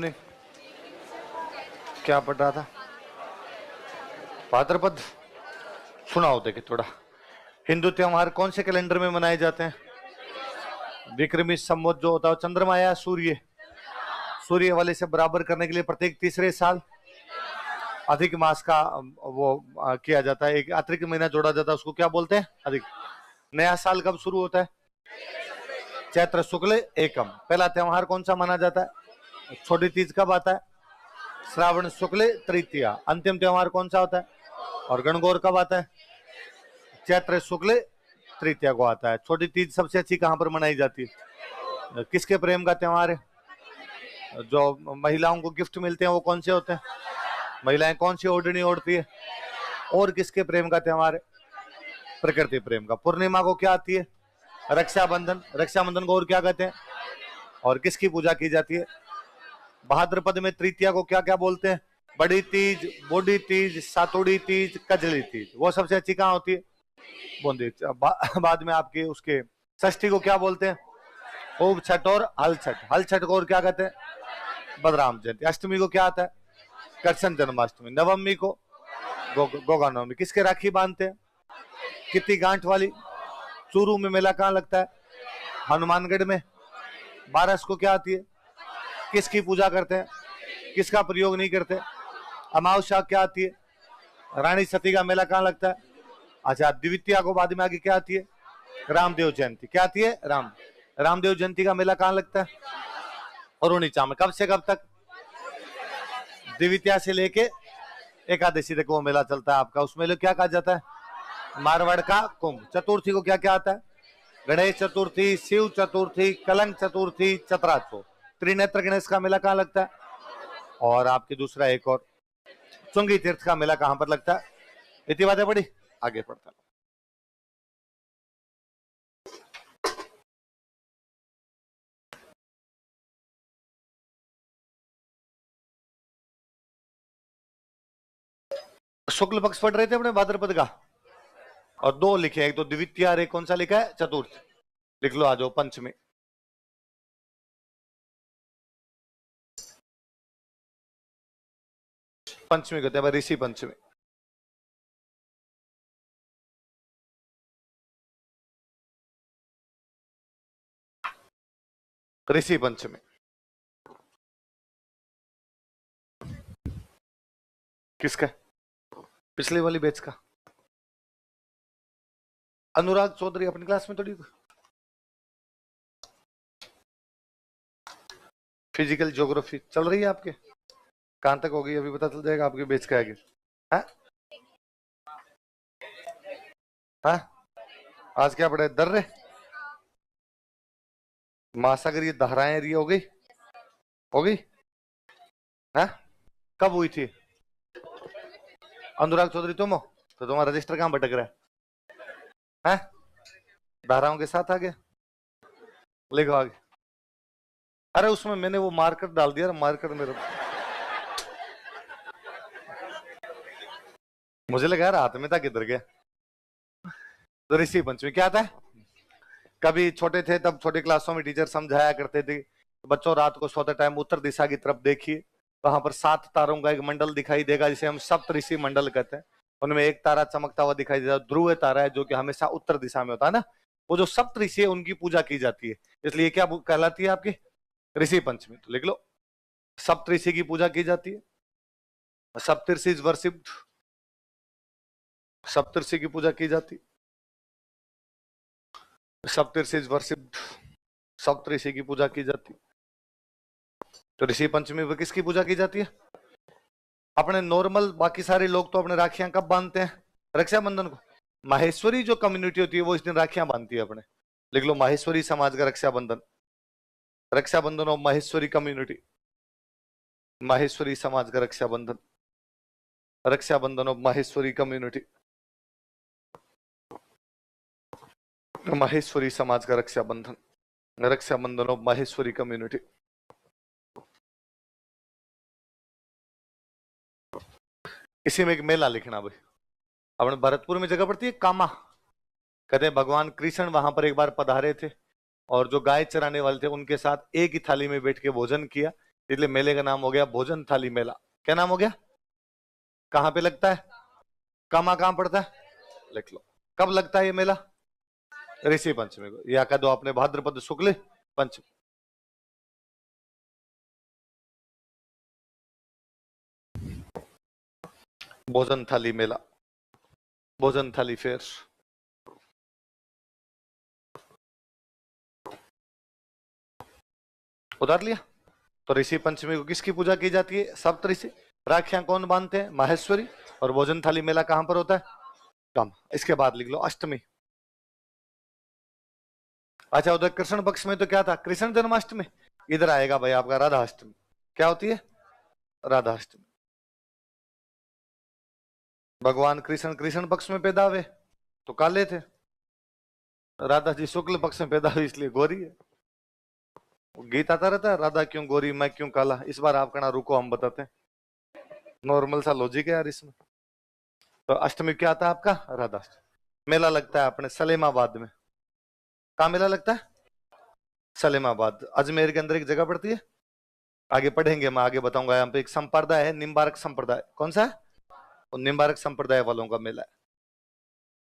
नहीं, क्या पढ़ रहा था? भाद्रपद। सुनाओ देखे थोड़ा। हिंदू त्योहार कौन से कैलेंडर में मनाए जाते हैं? विक्रमी संवत जो होता है चंद्रमा या सूर्य, सूर्य वाले से बराबर करने के लिए प्रत्येक तीसरे साल अधिक मास का किया जाता है, एक अतिरिक्त महीना जोड़ा जाता है, उसको क्या बोलते हैं? अधिक। नया साल कब शुरू होता है? चैत्र शुक्ल एकम। पहला त्योहार कौन सा माना जाता है? छोटी तीज कब आता है? श्रावण शुक्ल तृतीया। अंतिम त्योहार कौन सा होता है? और गणगौर कब आता है? चैत्र शुक्ल तृतीया को आता है। छोटी तीज सबसे अच्छी कहां पर मनाई जाती है? किसके प्रेम का त्योहार है? जो महिलाओं को गिफ्ट मिलते हैं वो कौन से होते हैं? महिलाएं कौन सी ओढ़नी ओढ़ती है? और किसके प्रेम का त्योहार है? प्रकृति प्रेम का। पूर्णिमा को क्या आती है? रक्षाबंधन। रक्षाबंधन को और क्या कहते हैं? और किसकी पूजा की जाती है? भाद्रपद में तृतीया को क्या क्या बोलते हैं? बड़ी तीज, बूढ़ी तीज, सातुड़ी तीज, कजली तीज। वो सबसे अच्छी कहाँ होती है? बूंदी। बाद में आपके उसके षष्ठी को क्या बोलते हैं? ऊब छठ और हल छठ। हल छठ को और क्या कहते हैं? बलराम जयंती। अष्टमी को क्या आता है? कृष्ण जन्माष्टमी। नवमी को गोगा नवमी। किसके राखी बांधते हैं? कितनी गांठ वाली। चूरू में मेला कहाँ लगता है? हनुमानगढ़ में। बारस को क्या आती है? किसकी पूजा करते हैं? किसका प्रयोग नहीं करते? अमावस्या क्या आती है? रानी सती का मेला कहाँ लगता है? अच्छा, द्वितीया को बाद में आगे क्या आती है? रामदेव जयंती। क्या आती है? रामदेव जयंती का मेला कहाँ लगता है? अरुणिचा में। कब से कब तक? द्वितीया से लेके एकादशी तक वो मेला चलता है आपका। उस मेले क्या कहा जाता है? मारवाड़ का कुंभ। चतुर्थी को क्या क्या आता है? गणेश चतुर्थी, शिव चतुर्थी, कलंक चतुर्थी, चतराचो। त्रिनेत्र गणेश का मेला कहाँ लगता है? और आपकी दूसरा एक और चुंगी तीर्थ का मेला कहां पर लगता है? इतनी बातें पढ़ी, आगे पढ़ता। शुक्ल पक्ष पढ़ रहे थे अपने भाद्रपद का, और दो लिखे, एक तो द्वितीया, एक कौन सा लिखा है? चतुर्थ। लिख लो, आ जाओ पंचमी। पंचमी कहते हैं ऋषि पंचमी। ऋषि पंचमी किसका? पिछले वाली बैच का। अनुराग चौधरी अपनी क्लास में थोड़ी। फिजिकल ज्योग्राफी चल रही है आपके? कहां तक होगी अभी पता चल जाएगा आपके बैच का आगे। आज क्या पढ़े? दर्रे, महासागर, ये धाराएं, ये हो गई? हो गई? है? कब हुई थी? अनुराग चौधरी तुम हो तो तुम्हारा रजिस्टर कहां भटक रहा है? धाराओं के साथ आगे लिखो आगे। अरे उसमें मैंने वो मार्कर डाल दिया, मार्कर मेरे मुझे लगा यार हाथ में था, किधर गया? तो ऋषि पंचमी क्या आता है? कभी छोटे थे तब छोटी क्लासों में टीचर समझाया करते थे, बच्चों रात को सोते टाइम उत्तर दिशा की तरफ देखिए, वहां पर 7 तारों का एक मंडल दिखाई देगा, जिसे हम सप्त ऋषि मंडल कहते हैं। उनमें एक तारा चमकता हुआ दिखाई देता है, ध्रुव तारा है, जो कि हमेशा उत्तर दिशा में होता है ना। वो जो सप्त ऋषि है उनकी पूजा की जाती है, इसलिए क्या कहलाती है आपकी? ऋषि पंचमी। तो लिख लो, सप्त ऋषि की पूजा की जाती है। सप्तऋषि वर्षिप, सप्तऋषि की पूजा की जाती है। सप्तऋषि वर्षिप, सप्तऋषि की पूजा की जाती है। तो ऋषि पंचमी पर किसकी पूजा की जाती है? अपने नॉर्मल बाकी सारे लोग तो अपने राखियां कब बांधते हैं? रक्षाबंधन को। माहेश्वरी जो कम्युनिटी होती है वो इस दिन राखियां बांधती है अपने। लिख लो, माहेश्वरी समाज का रक्षाबंधन। Rakshabandhan of Maheshwari community. माहेश्वरी समाज का रक्षाबंधन, रक्षाबंधन ऑफ माहेश्वरी कम्युनिटी। माहेश्वरी समाज का रक्षाबंधन, रक्षाबंधन ऑफ माहेश्वरी कम्युनिटी। इसी में एक मेला लिखना भाई। अपने भरतपुर में जगह पड़ती है कामा, कहते हैं भगवान कृष्ण वहां पर एक बार पधारे थे और जो गाय चराने वाले थे उनके साथ एक ही थाली में बैठ के भोजन किया। इसलिए मेले का नाम हो गया भोजन थाली मेला। क्या नाम हो गया? कहाँ पे लगता है? कहाँ पड़ता है? लिख लो। कब लगता है ये मेला? ऋषि पंचमी को, या कह दो आपने भाद्रपद शुक्ल पंचमी। भोजन थाली मेला, भोजन थाली फेयर। उतार लिया। तो ऋषि पंचमी को किसकी पूजा की जाती है? सप्त ऋषि। राखियां कौन बांधते हैं? माहेश्वरी। और भोजन थाली मेला कहां पर होता है? काम। इसके बाद लिख लो अष्टमी। अच्छा, उधर कृष्ण पक्ष में तो क्या था? कृष्ण जन्माष्टमी। इधर आएगा भाई आपका राधा अष्टमी। क्या होती है? राधा अष्टमी। भगवान कृष्ण कृष्ण पक्ष में पैदा हुए तो काले थे, राधा जी शुक्ल पक्ष में पैदा हुई इसलिए गोरी है। गीत आता रहता है, राधा क्यों गोरी मैं क्यों काला। इस बार आप कहना रुको हम बताते हैं। नॉर्मल सा लॉजिक है यार इसमें। तो अष्टमी क्या आता है आपका? राधा अष्टमी। मेला लगता है अपने सलेमाबाद में। कहाँ मेला लगता है? सलेमाबाद, अजमेर के अंदर एक जगह पड़ती है। आगे पढ़ेंगे, मैं आगे बताऊंगा। यहाँ पे एक संप्रदाय है, निम्बारक संप्रदाय। कौन सा है? वो निम्बारक संप्रदाय वालों का मेला है।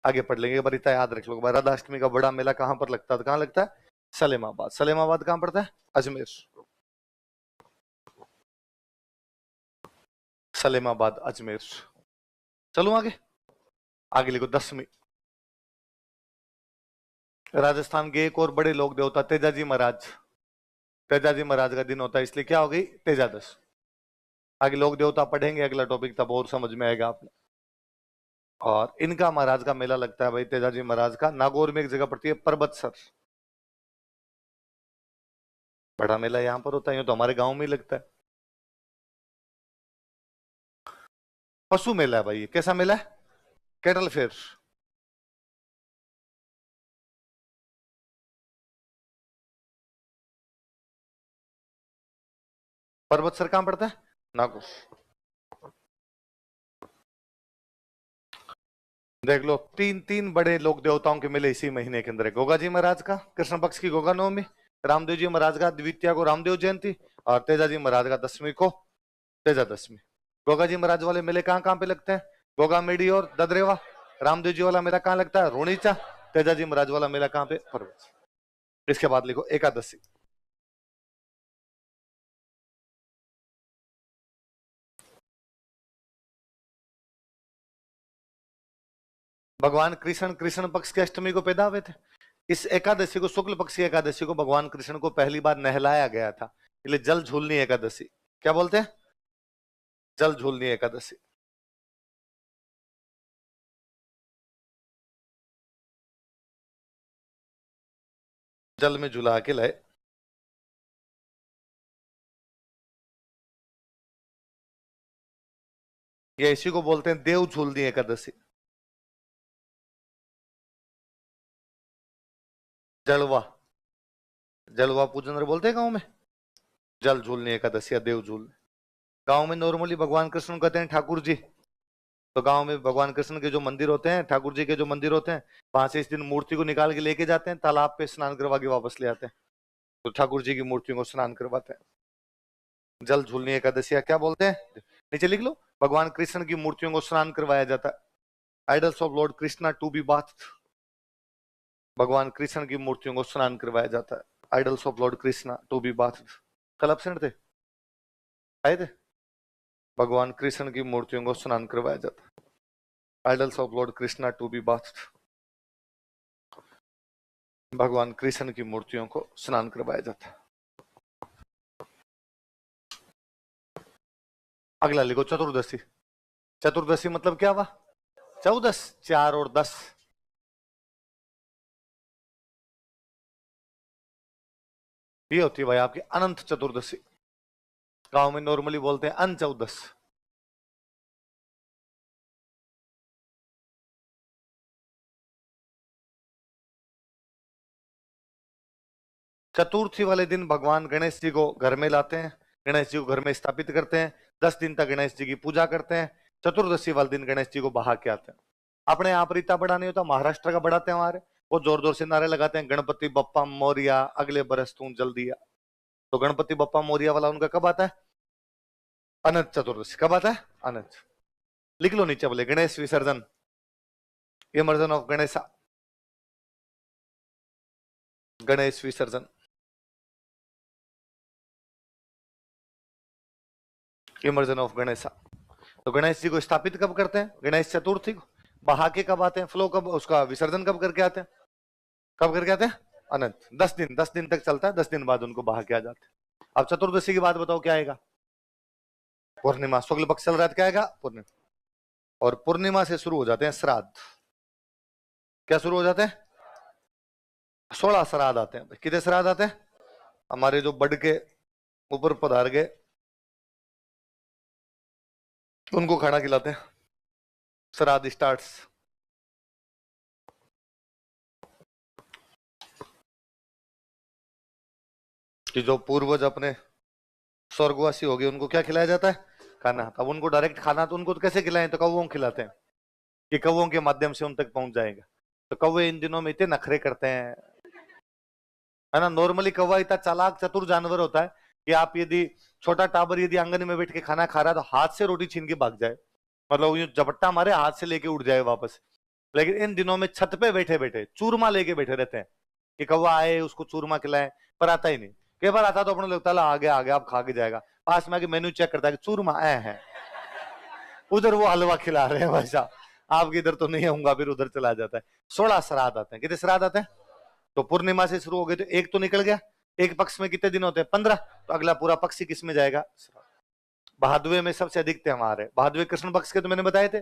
आगे पढ़ लेंगे, पर इतना याद रख लो। राधा अष्टमी का बड़ा मेला कहाँ पर लगता है? कहाँ लगता है? सलेमाबाद। सलेमाबाद कहाँ पड़ता है? अजमेर। सलेमाबाद अजमेर। चलो आगे। आगे लिखो दसवीं। राजस्थान के एक और बड़े लोक देवता तेजाजी महाराज। तेजाजी महाराज का दिन होता है, इसलिए क्या हो गई? तेजादश। आगे लोक देवता पढ़ेंगे, अगला टॉपिक तब और समझ में आएगा आपने। और इनका महाराज का मेला लगता है भाई, तेजाजी महाराज का, नागौर में एक जगह पड़ती है परबतसर। बड़ा मेला यहाँ पर होता है, तो हमारे गांव में ही लगता है। पशु मेला है भाई। कैसा मेला है? Cattle fair. परबतसर कहां पड़ता है? नागौर। देख लो, तीन तीन बड़े लोक देवताओं के मेले इसी महीने के अंदर है। गोगा जी महाराज का कृष्ण पक्ष की गोगा नवमी, रामदेव जी महाराज का द्वितीया को रामदेव जयंती, और तेजाजी महाराज का दसवीं को तेजा दसवीं। गोगा जी महाराज वाले मेले कहाँ कहाँ पे लगते हैं? गोगा मेडी और ददरेवा। रामदेव जी वाला मेला कहाँ लगता है? रोनीचा। तेजाजी महाराज वाला मेला कहाँ पे? परबत। इसके बाद लिखो एकादशी। भगवान कृष्ण कृष्ण पक्ष की अष्टमी को पैदा हुए थे। इस एकादशी को, शुक्ल पक्ष की एकादशी को, भगवान कृष्ण को पहली बार नहलाया गया था, इसलिए जल झूलनी एकादशी। क्या बोलते हैं? जल झूलनी एकादशी। जल में झुला के लाए। ये इसी को बोलते हैं देव झूलनी एकादशी। जलवा, जलवा पूजन बोलते हैं गांव में। जल झूलनी एकादशी या देव झूल। गांव में नॉर्मली भगवान कृष्ण को कहते हैं ठाकुर जी। तो गांव में भगवान कृष्ण के जो मंदिर होते हैं, ठाकुर जी के जो मंदिर होते हैं, वहां से इस दिन मूर्ति को निकाल के लेके जाते हैं, तालाब पे स्नान करवा के वापस ले आते हैं। तो ठाकुर जी की मूर्तियों को स्नान करवाते हैं। जल झूलनी एकादशी क्या बोलते हैं? नीचे लिख लो। भगवान कृष्ण की मूर्तियों को स्नान करवाया जाता है। Idols of Lord Krishna to be bath. भगवान कृष्ण की मूर्तियों को स्नान करवाया जाता है। Idols of Lord Krishna to be bath. कल एब्सेंट थे? आए थे? भगवान कृष्ण की मूर्तियों को स्नान करवाया जाता है। Idols of Lord Krishna to be bath. भगवान कृष्ण की मूर्तियों को स्नान करवाया जाता है। अगला लिखो चतुर्दशी। चतुर्दशी मतलब क्या हुआ? 14, 4 और 10। ये होती है भाई आपकी अनंत चतुर्दशी। गांव में नॉर्मली बोलते हैं अन चौदस। चतुर्थी वाले दिन भगवान गणेश जी को घर में लाते हैं, गणेश जी को घर में स्थापित करते हैं, 10 दिन तक गणेश जी की पूजा करते हैं। चतुर्दशी वाले दिन गणेश जी को बहा के आते हैं। अपने यहाँ पर इतना बड़ा नहीं होता, महाराष्ट्र का बड़ा त्योहार है। वो जोर जोर से नारे लगाते हैं, गणपति बप्पा मोरिया, अगले बरस तू जल्दी आ। तो गणपति बप्पा मोरिया वाला उनका कब आता है? अनंत चतुर्दशी। कब आता है? अनंत। लिख लो नीचे बोले गणेश विसर्जन, इमर्जन ऑफ गणेश, गणेश विसर्जन, इमर्जन ऑफ गणेश। तो गणेश जी को स्थापित कब करते हैं? गणेश चतुर्थी को। बहा के कब आते हैं? फ्लो कब, उसका विसर्जन कब करके आते हैं? कब करके आते हैं? अनंत। 10 दिन तक चलता है, 10 दिन बाद उनको बहा के आ जाते हैं। अब चतुर्दशी की बात बताओ क्या आएगा? पूर्णिमा। शुक्ल पक्ष चल रहा है, क्या आएगा? पूर्णिमा। और पूर्णिमा से शुरू हो जाते हैं श्राद्ध। क्या शुरू हो जाते हैं? 16 श्राद्ध आते हैं। कितने श्राद्ध आते हैं? हमारे जो बड के ऊपर पधार गए उनको खाना खिलाते हैं। श्राद्ध स्टार्ट्स। कि जो पूर्वज अपने स्वर्गवासी हो गए उनको क्या खिलाया जाता है? खाना। अब उनको डायरेक्ट खाना तो उनको तो कैसे खिलाएं? तो कौवों को खिलाते हैं कि कौवों के माध्यम से उन तक पहुंच जाएगा। तो कौवे इन दिनों में इतने नखरे करते हैं, है ना। नॉर्मली कौवा इतना चालाक चतुर जानवर होता है कि आप यदि छोटा टाबर यदि आंगन में बैठ के खाना खा रहा है तो हाथ से रोटी छीन के भाग जाए, मतलब यूं झपट्टा मारे हाथ से लेके उड़ जाए वापस। लेकिन इन दिनों में छत पे बैठे बैठे चूरमा लेके बैठे रहते हैं कि कौवा आए उसको चूरमा खिलाए, पर आता ही नहीं। कई बार आता तो अपने लगता है आगे आगे आप खा के जाएगा, पास में आके मेन्यू चेक करता है कि चूरमा है, उधर वो हलवा खिला रहे हैं भाई साहब, आपके इधर तो नहीं आऊंगा, फिर उधर चला जाता है। 16 श्राद्ध आते हैं। कितने श्राद्ध आते हैं? तो पूर्णिमा से शुरू हो गए तो एक तो निकल गया। एक पक्ष में कितने दिन होते हैं? 15। तो अगला पूरा पक्ष किस में जाएगा? भादवे में सबसे अधिक त्योहार है। भादवे कृष्ण पक्ष के तो मैंने बताए थे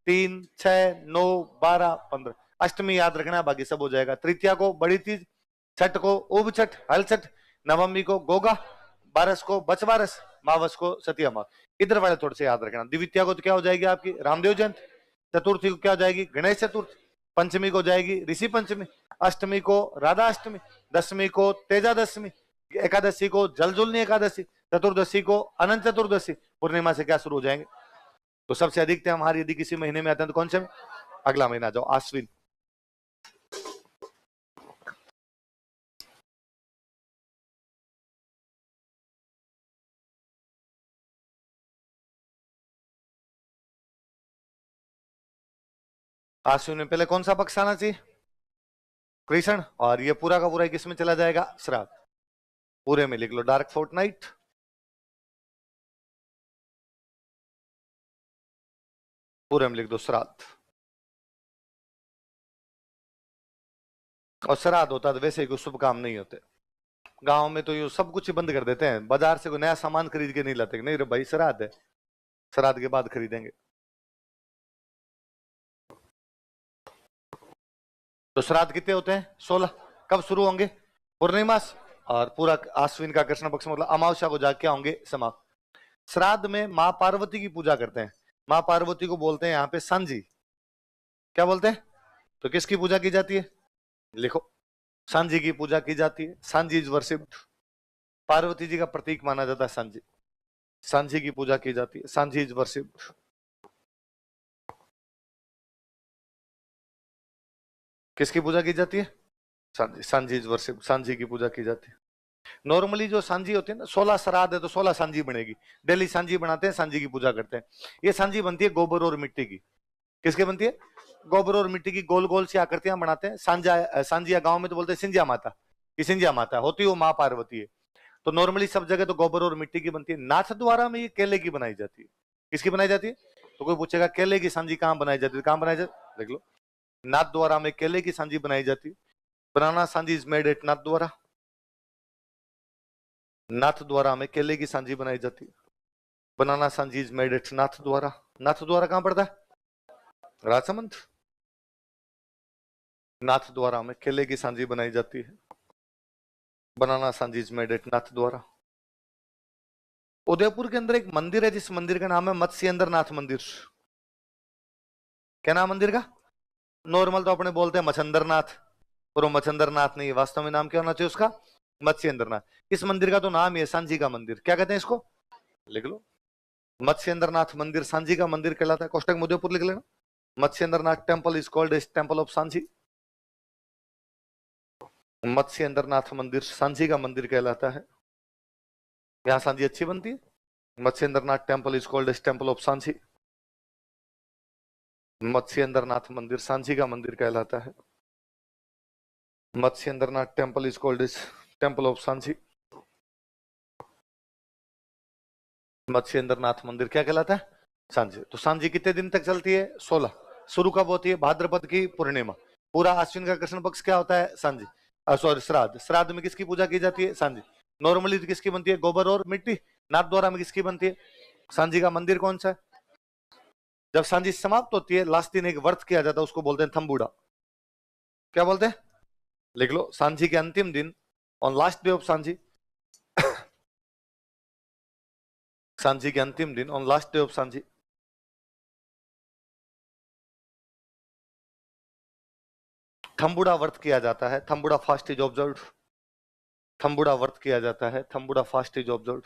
3, 6, 9, 12, 15। अष्टमी याद रखना, बाकी सब हो जाएगा। तृतीया को बड़ी तीज, छठ को उब छठ हल छठ, नवमी को गोगा, बारस को बचबारस, मावस को सतिया माव। इधर वाले थोड़े से याद रखना। द्वितीया को तो क्या हो जाएगी आपकी? रामदेव जयंती। चतुर्थी को क्या हो जाएगी? गणेश चतुर्थी। पंचमी को जाएगी ऋषि पंचमी। अष्टमी को राधा अष्टमी। दशमी को तेजा दशमी। एकादशी को जलजुलनी एकादशी। चतुर्दशी को अनंत चतुर्दशी। पूर्णिमा से क्या शुरू हो जाएंगे? तो सबसे अधिक त्योहार यदि किसी महीने में आते हैं तो कौन से में? अगला महीना जाओ, आश्विन। आश्विन में पहले कौन सा पक्ष आना चाहिए? कृष्ण। और ये पूरा का पूरा किस में चला जाएगा? श्राद्ध। पूरे में लिख लो डार्क फोर्टनाइट, पूरे में लिख दो श्राद्ध। और श्राद्ध होता तो वैसे ही कोई शुभ काम नहीं होते। गांव में तो ये सब कुछ ही बंद कर देते हैं, बाजार से कोई नया सामान खरीद के नहीं लाते, नहीं रे भाई श्राद्ध है, श्राद्ध के बाद खरीदेंगे। तो श्राद्ध कितने होते हैं? 16। कब शुरू होंगे? पूर्णिमा से। और पूरा आश्विन का कृष्ण पक्ष मतलब अमावस्या को जाके होंगे समाप्त। श्राद्ध में माँ पार्वती की पूजा करते हैं। माँ पार्वती को बोलते हैं यहाँ पे सांझी। क्या बोलते हैं? तो किसकी पूजा की जाती है? लिखो, सांझी की पूजा की जाती है। सांझी इज वर्शिप्ड, पार्वती जी का प्रतीक माना जाता है सांझी। सांझी की पूजा की जाती है। सांझी इज वर्शिप्ड। किसकी पूजा की जाती है? सांझी। सांझी इज वर्शिप्ड, सांझी की पूजा की जाती है। नॉर्मली जो सांझी होती है ना, 16 श्राद्ध है तो 16 सांझी बनेगी। डेली सांझी बनाते हैं, सांझी की पूजा करते हैं। ये सांझी बनती है गोबर और मिट्टी की। किसकी बनती है? गोबर और मिट्टी की गोल गोल सी आकृतियां बनाते हैं। सांझा सांझिया गांव में तो बोलते हैं सिंधिया माता, कि सिंधिया माता होती है वो माँ पार्वती है। तो नॉर्मली सब जगह तो गोबर और मिट्टी की बनती है। नाथ द्वारा में ये केले की बनाई जाती है। किसकी बनाई जाती है? तो कोई पूछेगा केले की सांझी कहाँ बनाई जाती है? कहाँ बनाई जाती है? देख लो, नाथ द्वारा में केले की सांझी बनाई जाती है। बनाना सांझी इज मेड एट नाथ द्वारा। नाथ द्वारा में केले की सांझी बनाई जाती है। बनाना सांझी इज मेड एट नाथ द्वारा। नाथ द्वारा कहां पड़ता है? राजसमंद। नाथ द्वारा में केले की सांझी बनाई जाती है। बनाना सांझी इज मेड एट नाथ द्वारा। उदयपुर के अंदर एक मंदिर है जिस मंदिर का नाम है मत्स्येंद्र नाथ मंदिर। क्या नाम मंदिर का? नॉर्मल तो अपने बोलते हैं मच्छंदर नाथ, पर वो मच्छंदर नाथ नहीं है। वास्तव में नाम क्या होना चाहिए उसका? मत्स्येंद्र नाथ। इस मंदिर का तो नाम ही है सांझी का मंदिर। क्या कहते हैं इसको? लिख लो, मत्स्येंद्र नाथ मंदिर सांझी का मंदिर कहलाता है। कोष्टक में उदयपुर लिख लेना। Matsyendra Nath temple is called as temple of Sanjhi. Matsyendra नाथ मंदिर सांझी का मंदिर कहलाता है। यहाँ सांझी अच्छी बनती है। Matsyendranath temple is called as temple of Sanjhi. Matsyendranath मंदिर सांझी का मंदिर कहलाता है। Matsyendranath temple is called as temple of Sanjhi. Matsyendranath मंदिर क्या कहलाता है? सांझी। तो सांझी कितने दिन तक चलती है? 16। शुरू कब होती है? भाद्रपद की पूर्णिमा। पूरा आश्विन का कृष्ण पक्ष क्या होता है? सांझी। सॉरी, श्राद्ध। श्राद्ध में किसकी पूजा की जाती है? सांझी। नॉर्मली तो किसकी बनती है? गोबर और मिट्टी। नाथ द्वारा में किसकी बनती है? सांझी का मंदिर कौन सा है? जब सांझी समाप्त होती है लास्ट दिन एक व्रत किया जाता है, उसको बोलते हैं थम्बूड़ा। क्या बोलते हैं? लिख लो, सांझी के अंतिम दिन, ऑन लास्ट डे ऑफ सांझी, सांझी के अंतिम दिन, ऑन लास्ट डे ऑफ सांझी, थम्बुड़ा व्रत किया जाता है। थम्बुड़ा फास्ट इज ऑब्जर्व्ड। थम्बुड़ा व्रत किया जाता है। थम्बुड़ा फास्ट इज ऑब्जर्व्ड।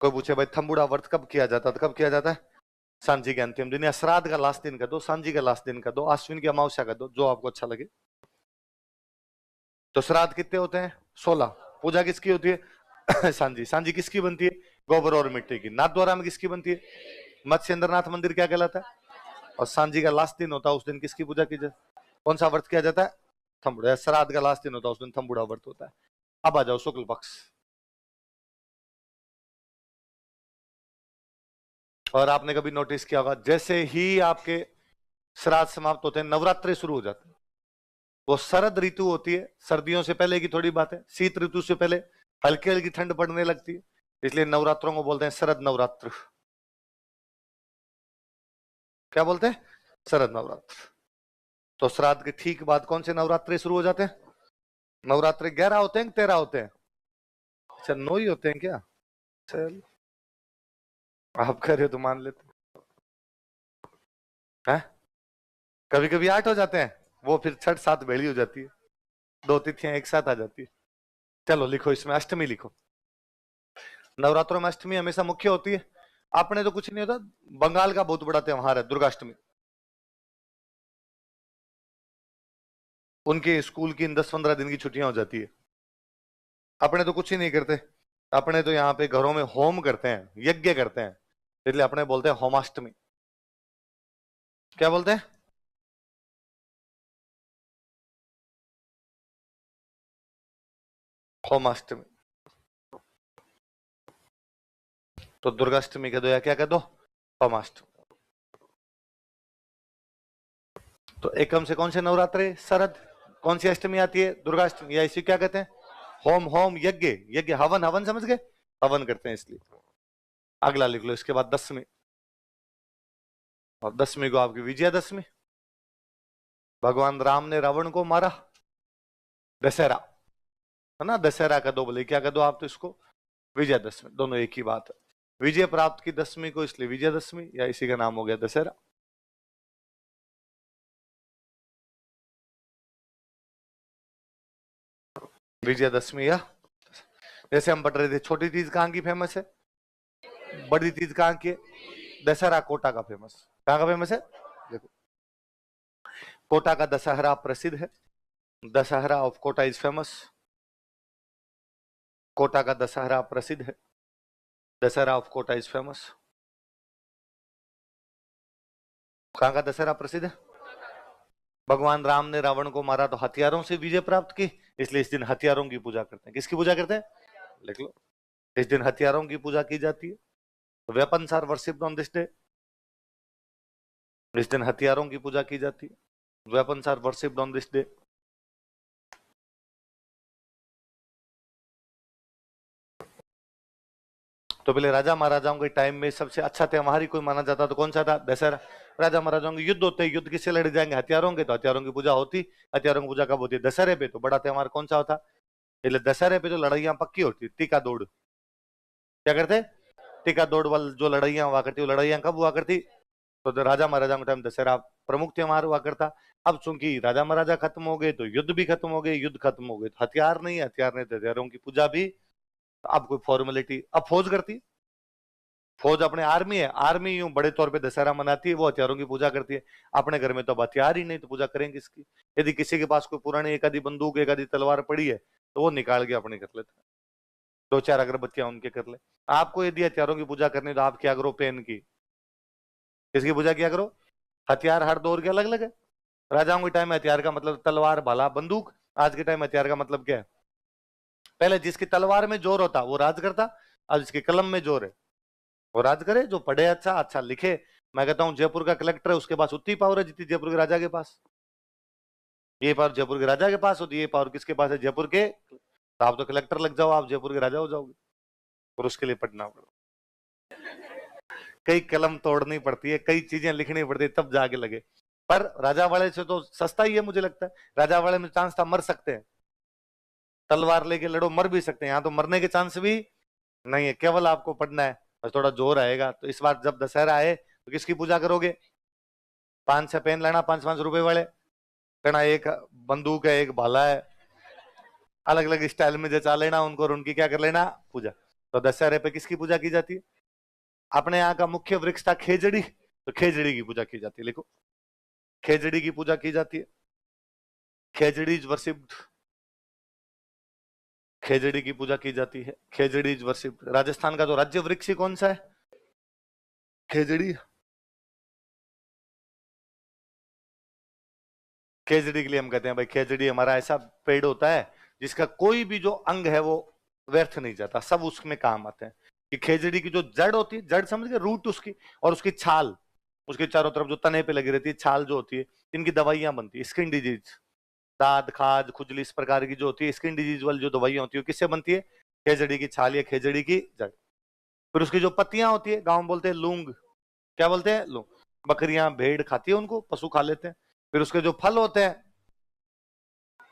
कोई पूछे भाई थम्बुड़ा व्रत कब किया जाता है? कब किया जाता है? सांझी के अंतिम दिन, या श्राद्ध का लास्ट दिन का दो, सांझी का लास्ट दिन का दो, अश्विन की अमावस्या का दो, जो आपको अच्छा लगे। तो श्राद्ध कितने होते हैं? 16। पूजा किसकी होती है? सांझी। सांझी किसकी बनती है? गोबर और मिट्टी की। नाथ द्वारा में किसकी बनती है? मत्स्येंद्रनाथ मंदिर क्या कहलाता है? और सांझी का लास्ट दिन होता है, उस दिन किसकी पूजा की जाए? कौन सा व्रत किया जाता है? थम्बुड़ा। श्राद्ध का लास्ट दिन होता है, उस दिन थम्बुड़ा व्रत होता है। अब आ जाओ शुक्ल पक्ष। और आपने कभी नोटिस किया होगा, जैसे ही आपके श्राद्ध समाप्त होते हैं, नवरात्रि शुरू हो जाते हैं। वो शरद ऋतु होती है, सर्दियों से पहले की थोड़ी बात है। शीत ऋतु से पहले हल्की हल्की ठंड पड़ने लगती है, इसलिए नवरात्रों को बोलते हैं शरद नवरात्र। क्या बोलते हैं? शरद नवरात्र। तो श्राद्ध के ठीक बाद कौन से नवरात्रि शुरू हो जाते हैं? नवरात्रि 11 होते हैं, 13 होते हैं? अच्छा, 9 ही होते हैं क्या? चल, आप कह रहे हो तो मान लेते हैं। कभी कभी 8 हो जाते हैं, वो फिर 6 7 भेड़ी हो जाती है, 2 तिथियां एक साथ आ जाती है। चलो लिखो, इसमें अष्टमी लिखो। नवरात्रों में अष्टमी हमेशा मुख्य होती है। आपने तो कुछ नहीं होता, बंगाल का बहुत बड़ा त्योहार है दुर्गाष्टमी। उनके स्कूल की 10 15 दिन की छुट्टियां हो जाती है। अपने तो कुछ ही नहीं करते। अपने तो यहाँ पे घरों में होम करते हैं, यज्ञ करते हैं, इसलिए अपने बोलते हैं होमाष्टमी। क्या बोलते हैं? होमाष्टमी। तो दुर्गाष्टमी कह दो या क्या कह दो? होमाष्टमी। तो एकम से कौन से नवरात्रे? शरद। कौन सी अष्टमी आती है? दुर्गाष्टमी, या इसी क्या कहते हैं? होम। होम यज्ञ। यज्ञ हवन। हवन समझ गए? हवन करते हैं इसलिए। अगला लिख लो, इसके बाद दशमी। और दशमी को आपकी विजयादशमी। भगवान राम ने रावण को मारा। दशहरा है ना? दशहरा का दो, बोले क्या कर दो आप तो इसको? विजयादशमी। दोनों एक ही बात है। विजय प्राप्त की दशमी को इसलिए विजयादशमी, या इसी का नाम हो गया दशहरा। विजयादशमी। या जैसे हम पढ़ रहे थे, छोटी तीज कहाँ की फेमस है? बड़ी तीज कहाँ की है? दशहरा कोटा का फेमस। कहाँ का फेमस है? देखो, कोटा का दशहरा प्रसिद्ध है। Dussehra of Kota is famous. Kota का दशहरा प्रसिद्ध है। Dussehra of Kota is famous. कहाँ का दशहरा प्रसिद्ध है? भगवान राम ने रावण को मारा तो हथियारों से विजय प्राप्त की, इसलिए इस दिन हथियारों की पूजा करते हैं। किसकी पूजा करते हैं? लिख लो, इस दिन हथियारों की पूजा की जाती है। Weapons are worshipped on this day. इस दिन हथियारों की पूजा की जाती है। Weapons are worshipped on this day. तो पहले राजा महाराजाओं के टाइम में सबसे अच्छा त्योहार ही कोई माना जाता तो कौन सा था? दशहरा। राजा महाराजाओं के युद्ध होते हैं, युद्ध किससे लड़े जाएंगे? हथियारों के, तो हथियारों की पूजा होती। हथियारों की पूजा कब होती है? दशहरे पे। तो बड़ा त्योहार कौन सा होता? इसलिए दशहरे पे जो लड़ाइयां पक्की होती, टीका दौड़। क्या करते? टीका दौड़ वाल जो लड़ाइयां हुआ करती, वो लड़ाइयां कब हुआ करती? तो राजा महाराजा के टाइम दशहरा प्रमुख त्योहार हुआ करता। अब चूंकि राजा महाराजा खत्म हो गए, तो युद्ध भी खत्म हो गए। युद्ध खत्म हो गए तो हथियार नहीं, हथियार नहीं तो हथियारों की पूजा भी। अब कोई फॉर्मेलिटी, अब फौज करती। फौज अपने आर्मी है, आर्मी यूं बड़े तौर पे दशहरा मनाती है, वो हथियारों की पूजा करती है। अपने घर में तो अब हथियार ही नहीं, तो पूजा करेंगे किसकी? यदि किसी के पास कोई पुरानी एक आधी बंदूक, एक आधी तलवार पड़ी है, तो वो निकाल के अपने कर लेता है। दो चार अगरबत्तियां उनके कर ले। आपको यदि हथियारों की पूजा करनी तो आप क्या करो, पेन की। किसकी पूजा किया करो? हथियार हर दौर के अलग अलग है। राजाओं के टाइम में हथियार का मतलब तलवार, भाला, बंदूक। आज के टाइम में हथियार का मतलब क्या है? पहले जिसकी तलवार में जोर होता वो राज करता, अब जिसकी कलम में जोर है वो राज करे। जो पढ़े अच्छा, अच्छा लिखे। मैं कहता हूं जयपुर का कलेक्टर है, उसके पास उतनी पावर है जितनी जयपुर के राजा के पास। ये पावर जयपुर के राजा के पास होती है, ये पावर किसके पास है? जयपुर के। तो आप तो कलेक्टर लग जाओ, आप जयपुर के राजा हो जाओगे। और उसके लिए पढ़ना पड़ो, कई कलम तोड़नी पड़ती है, कई चीजें लिखनी पड़ती है, तब जाके लगे। पर राजा वाले से तो सस्ता ही है मुझे लगता है। राजा वाले में चांस था मर सकते हैं, तलवार लेके लड़ो, मर भी सकते हैं। यहाँ तो मरने के चांस भी नहीं है, केवल आपको पढ़ना है, बस थोड़ा जोर आएगा। तो इस बार जब दशहरा आए तो किसकी पूजा करोगे? 5-6 पेन लेना, 5-5 रुपए वाले। कहना एक बंदूक है, एक भाला है, अलग अलग स्टाइल में जचा लेना उनको, और उनकी क्या कर लेना? पूजा। तो दशहरे पे किसकी पूजा की जाती है? अपने यहाँ का मुख्य वृक्ष था खेजड़ी, तो खेजड़ी की पूजा की जाती है। लिखो, खेजड़ी की पूजा की जाती है। खेजड़ी इज वर्शिप्ड, खेजड़ी की पूजा की जाती है। खेजड़ी इज वर्शिप्ड। राजस्थान का जो राज्य वृक्ष कौन सा है? खेजड़ी। खेजड़ी के लिए हम कहते हैं भाई, खेजड़ी हमारा ऐसा पेड़ होता है जिसका कोई भी जो अंग है वो व्यर्थ नहीं जाता, सब उसमें काम आते हैं। कि खेजड़ी की जो जड़ होती है, जड़ समझ गए, रूट उसकी, और उसकी छाल, उसके चारों तरफ जो तने पे लगी रहती है छाल जो होती है, इनकी दवाइयां बनती है। स्किन डिजीज, दाद, खाज, खुजली, इस प्रकार की जो होती है स्किन डिजीज वाली जो दवाइयां होती है, किससे बनती है? खेजड़ी की छाल या खेजड़ी की जड़। फिर उसकी जो पत्तियां होती है, गांव में बोलते हैं लूंग। क्या बोलते हैं? लूंग। बकरियां भेड़ खाती है उनको, पशु खा लेते हैं। फिर उसके जो फल होते हैं,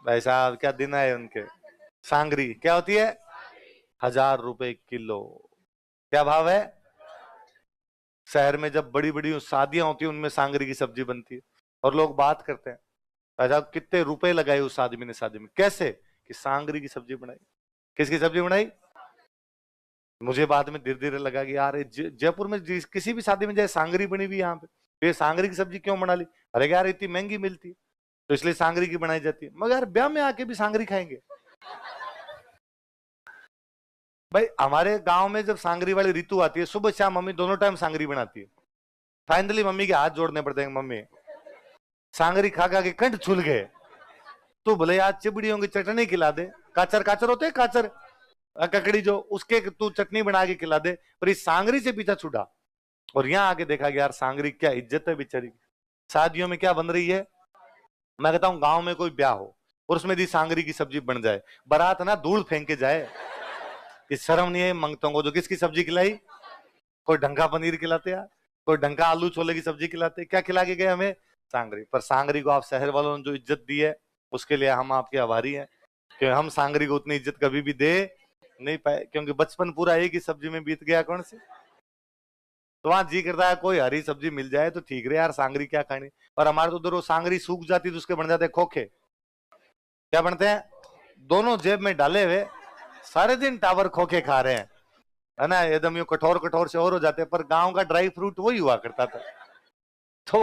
भाई साहब क्या दिन आए उनके। सांगरी क्या होती है? 1000 रुपए किलो। क्या भाव है? शहर में जब बड़ी बड़ी शादियां होती है उनमें सांगरी की सब्जी बनती है, और लोग बात करते हैं भाई साहब कितने रुपए लगाए उस आदमी ने शादी में। कैसे? कि सांगरी की सब्जी बनाई। किसकी सब्जी बनाई? मुझे बाद में धीरे धीरे लगा कि यार जयपुर में किसी भी शादी में जाए सांगरी बनी हुई यहाँ पे, तो ये सांगरी की सब्जी क्यों बना ली? अरे यार इतनी महंगी मिलती है तो इसलिए सांगरी की बनाई जाती है। मगर यार ब्याह में आके भी सांगरी खाएंगे? भाई हमारे गांव में जब सांगरी वाली ऋतु आती है, सुबह शाम मम्मी दोनों टाइम सांगरी बनाती है। फाइनली मम्मी के हाथ जोड़ने पड़ते हैं, मम्मी सांगरी खा खा के कंठ छूल गए, तो भले आज चिबड़ियों की चटनी खिला दे। काचर काचर होते हैं, काचर ककड़ी जो, उसके तू चटनी बना के खिला दे, पर इस सांगरी से पीछा छूटा। और यहाँ आके देखा कि यार सांगरी क्या इज्जत है बेचारी। शादियों में क्या बन रही है? मैं कहता हूँ गांव में कोई ब्याह हो और उसमें दी सांगरी की सब्जी बन जाए, बारात ना धूल फेंक के जाए। कि शर्म नहीं है मंगतों को? जो किसकी सब्जी खिलाई? कोई ढंका पनीर खिलाते यार, कोई ढंका आलू छोले की सब्जी खिलाते, क्या खिला के गए हमें? सांगरी। पर सांगरी को आप शहर वालों ने जो इज्जत दी है उसके लिए हम आपके आभारी हैं, कि हम सांगरी को उतनी इज्जत कभी भी दे नहीं पाए, क्योंकि बचपन पूरा एक ही सब्जी में बीत गया। कौन से? तो वहां जी करता है कोई हरी सब्जी मिल जाए तो ठीक रहे यार, सांगरी क्या खानी। और हमारे तो उधर वो सांगरी सूख जाती तो उसके बन जाते खोखे। क्या बनते हैं? दोनों जेब में डाले हुए सारे दिन टावर खोखे खा रहे हैं, है ना, एकदम यूं कठोर कठोर से और हो जाते हैं। पर गांव का ड्राई फ्रूट वही हुआ करता था। तो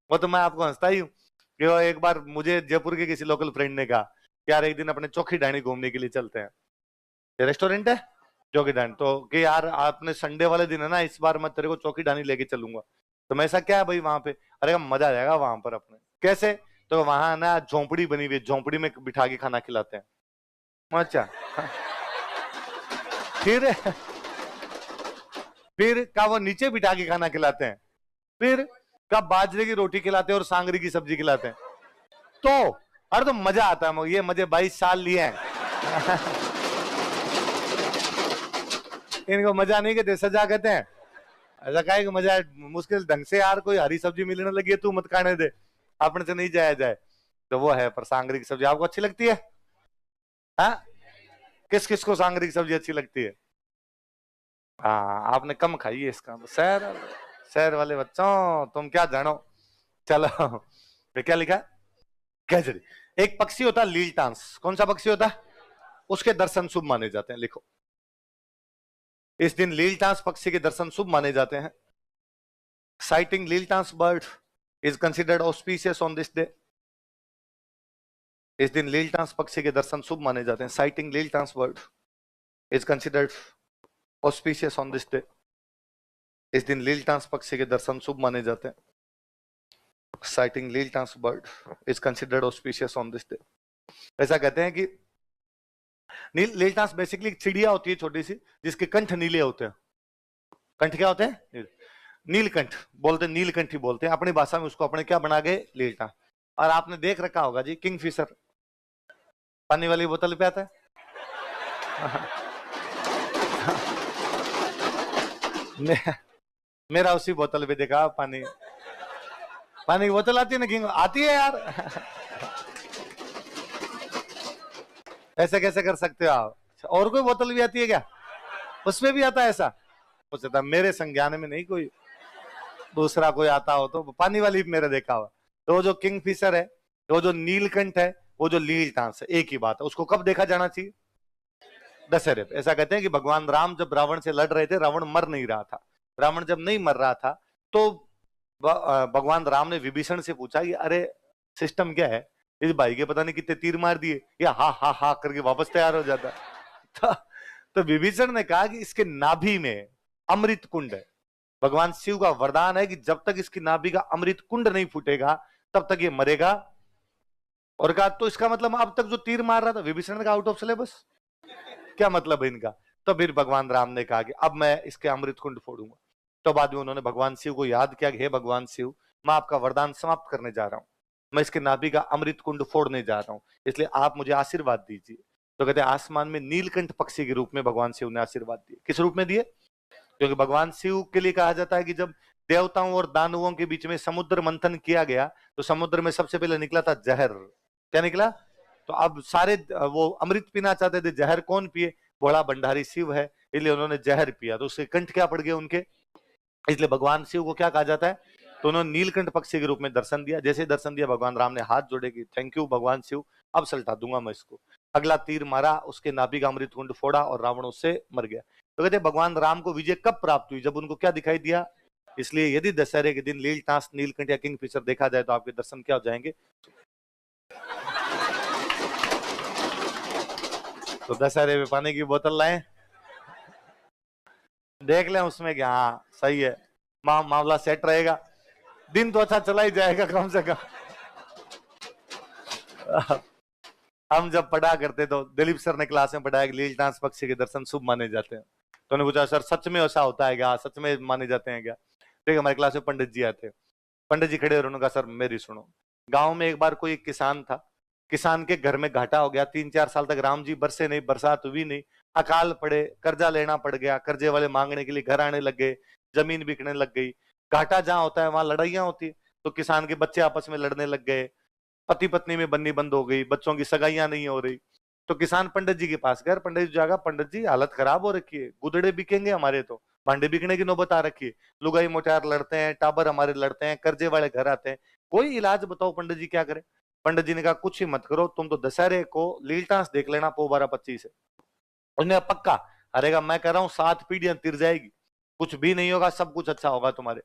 वो तो मैं आपको हंसता ही हूँ कि वो एक बार मुझे जयपुर के किसी लोकल फ्रेंड ने कहा कि यार एक दिन अपने चौकी ढाणी घूमने के लिए चलते हैं। ये रेस्टोरेंट है चौकी ढाणी, तो कि यार आपने संडे वाले दिन है ना, इस बार मैं तेरे को चौकी ढाणी लेके चलूंगा। तो मैं ऐसा क्या है भाई वहां पे? अरे मजा आ जाएगा वहां पर अपने। कैसे? तो वहां ना झोंपड़ी बनी हुई है, झोंपड़ी में बिठा के खाना खिलाते हैं। अच्छा। फिर फिर का वो नीचे बिठा के खाना खिलाते हैं। फिर कब बाजरे की रोटी खिलाते हैं और सांगरी की सब्जी खिलाते हैं। तो अरे तो मजा आता है, ये मजे 22 साल लिए हैं। इनको मजा नहीं कहते, सजा कहते हैं। ऐसा कहे कि मजा है, मुश्किल ढंग से यार कोई हरी सब्जी मिलने लगी है, तू मत खाने दे, अपने से नहीं जाया जाए। तो वो है। पर सांगरी की सब्जी आपको अच्छी लगती है? हाँ, किस किस को सांगरी की सब्जी अच्छी लगती है? हाँ, आपने कम खाई है इसका। शहर शहर वाले बच्चों तुम क्या जानो। चलो, ये क्या लिखा? खेजड़ी। एक पक्षी होता है लीलटांस। कौन सा पक्षी होता है? उसके दर्शन शुभ माने जाते हैं। लिखो, इस दिन लीलटांस पक्षी के दर्शन शुभ माने जाते हैं। Sighting Leeltans bird is considered auspicious on this day. इस दिन लीलटांस पक्षी के दर्शन शुभ माने जाते हैं। Sighting Leeltans bird. Is considered auspicious on this day. इस दिन लीलटांस पक्षी के दर्शन शुभ माने जाते हैं। Sighting Leeltans bird is considered auspicious on this day. ऐसा कहते हैं कि लीलटांस बेसिकली चिड़िया होती है छोटी सी, जिसके कंठ नीले होते हैं। कंठ क्या होते हैं? नीलकंठ बोलते हैं, नीलकंठ ही बोलते हैं अपनी भाषा में उसको। अपने क्या बना गए? लीलटांस। और आपने देख रखा होगा जी किंगफिशर, पानी वाली बोतल पे आता है। मेरा उसी बोतल पे देखा पानी, पानी की बोतल आती है ना किंग, आती है यार। ऐसे कैसे कर सकते हो आप? और कोई बोतल भी आती है क्या? उसमें भी आता है ऐसा? हो सकता मेरे संज्ञान में नहीं कोई दूसरा कोई आता हो तो पानी वाली भी मेरे देखा हुआ। तो वो जो किंगफिशर है, वो जो नीलकंठ है, वो जो लीलटांस है, एक ही बात है। उसको कब देखा जाना चाहिए? दशहरे पे। ऐसा कहते हैं कि भगवान राम जब रावण से लड़ रहे थे, रावण मर नहीं रहा था। रावण जब नहीं मर रहा था तो भगवान राम ने विभीषण से पूछा कि अरे सिस्टम क्या है, इस भाई के पता नहीं कितने तीर मार दिए, या हा हा हा करके वापस तैयार हो जाता। तो विभीषण ने कहा कि इसके नाभि में अमृत कुंड है। भगवान शिव का वरदान है कि जब तक इसकी नाभि का अमृत कुंड नहीं फूटेगा तब तक ये मरेगा। और कहा तो इसका मतलब अब तक जो तीर मार रहा था, विभीषण का आउट ऑफ सिलेबस, क्या मतलब है इनका? तो फिर भगवान राम ने कहा कि अब मैं इसके अमृत कुंड फोड़ूंगा। तो बाद में उन्होंने भगवान शिव को याद किया कि हे भगवान शिव, मैं आपका वरदान समाप्त करने जा रहा हूं, मैं इसके नाभि का अमृत कुंड फोड़ने जा रहा हूं, इसलिए आप मुझे आशीर्वाद दीजिए। तो कहते हैं आसमान में नीलकंठ पक्षी के रूप में भगवान शिव ने आशीर्वाद दिए। किस रूप में दिए? क्योंकि भगवान शिव के लिए कहा जाता है कि जब देवताओं और दानवों के बीच में समुद्र मंथन किया गया तो समुद्र में सबसे पहले निकला था जहर। क्या निकला? तो अब सारे वो अमृत पीना चाहते थे, जहर कौन पिए? बड़ा भंडारी शिव है, इसलिए उन्होंने जहर पिया, तो उसके कंठ क्या पड़ गए उनके, इसलिए भगवान शिव को क्या कहा जाता है? तो उन्होंने नीलकंठ पक्षी के रूप में दर्शन दिया। जैसे दर्शन दिया, भगवान राम ने हाथ जोड़े कि थैंक यू भगवान शिव, अब सल्टा दूंगा मैं इसको। अगला तीर मारा, उसके नाभि का अमृत कुंड फोड़ा और रावण उससे मर गया। तो कहते भगवान राम को विजय कब प्राप्त हुई? जब उनको क्या दिखाई दिया। इसलिए यदि दशहरे के दिन लीलटांस, नीलकंठ या किंगफिशर देखा जाए तो आपके दर्शन क्या हो जाएंगे? तो दशहरे में पानी की बोतल लाएं, देख लें उसमें क्या, हाँ सही है, मामला सेट रहेगा, दिन तो अच्छा चला ही जाएगा कम से कम। हम जब पढ़ा करते तो दिलीप सर ने क्लास में पढ़ाया कि लीलटांस पक्षी के दर्शन शुभ माने जाते हैं। तो उन्होंने पूछा सर सच में ऐसा होता है क्या, सच में माने जाते हैं क्या? ठीक, हमारी क्लास में पंडित जी आते, पंडित जी खड़े और उन्होंने कहा सर मेरी सुनो, गांव में एक बार कोई एक किसान था, किसान के घर में घाटा हो गया, 3-4 साल तक राम जी बरसे नहीं, बरसात हुई नहीं, अकाल पड़े, कर्जा लेना पड़ गया, कर्जे वाले मांगने के लिए घर आने लग गए, जमीन बिकने लग गई। घाटा जहां होता है वहां लड़ाइयां होती है, तो किसान के बच्चे आपस में लड़ने लग गए, पति पत्नी में बन्नी बंद हो गई, बच्चों की सगाइयां नहीं हो रही। तो किसान पंडित जी के पास गया, पंडित जी जागा, पंडित जी हालत खराब हो रखी है, गुदड़े बिकेंगे हमारे, तो भांडे बिकने की नौबत आ रखी है, लुगाई मोटार लड़ते हैं, टाबर हमारे लड़ते हैं, कर्जे वाले घर आते हैं, कोई इलाज बताओ पंडित जी क्या करे। पंडित जी ने कहा कुछ ही मत करो, तुम तो दशहरे को लीलटांस देख लेना, पो 12-25 है। उसने कहा पक्का? अरेगा मैं कह रहा हूँ 7 पीढ़ियां तिर जाएगी, कुछ भी नहीं होगा, सब कुछ अच्छा होगा तुम्हारे।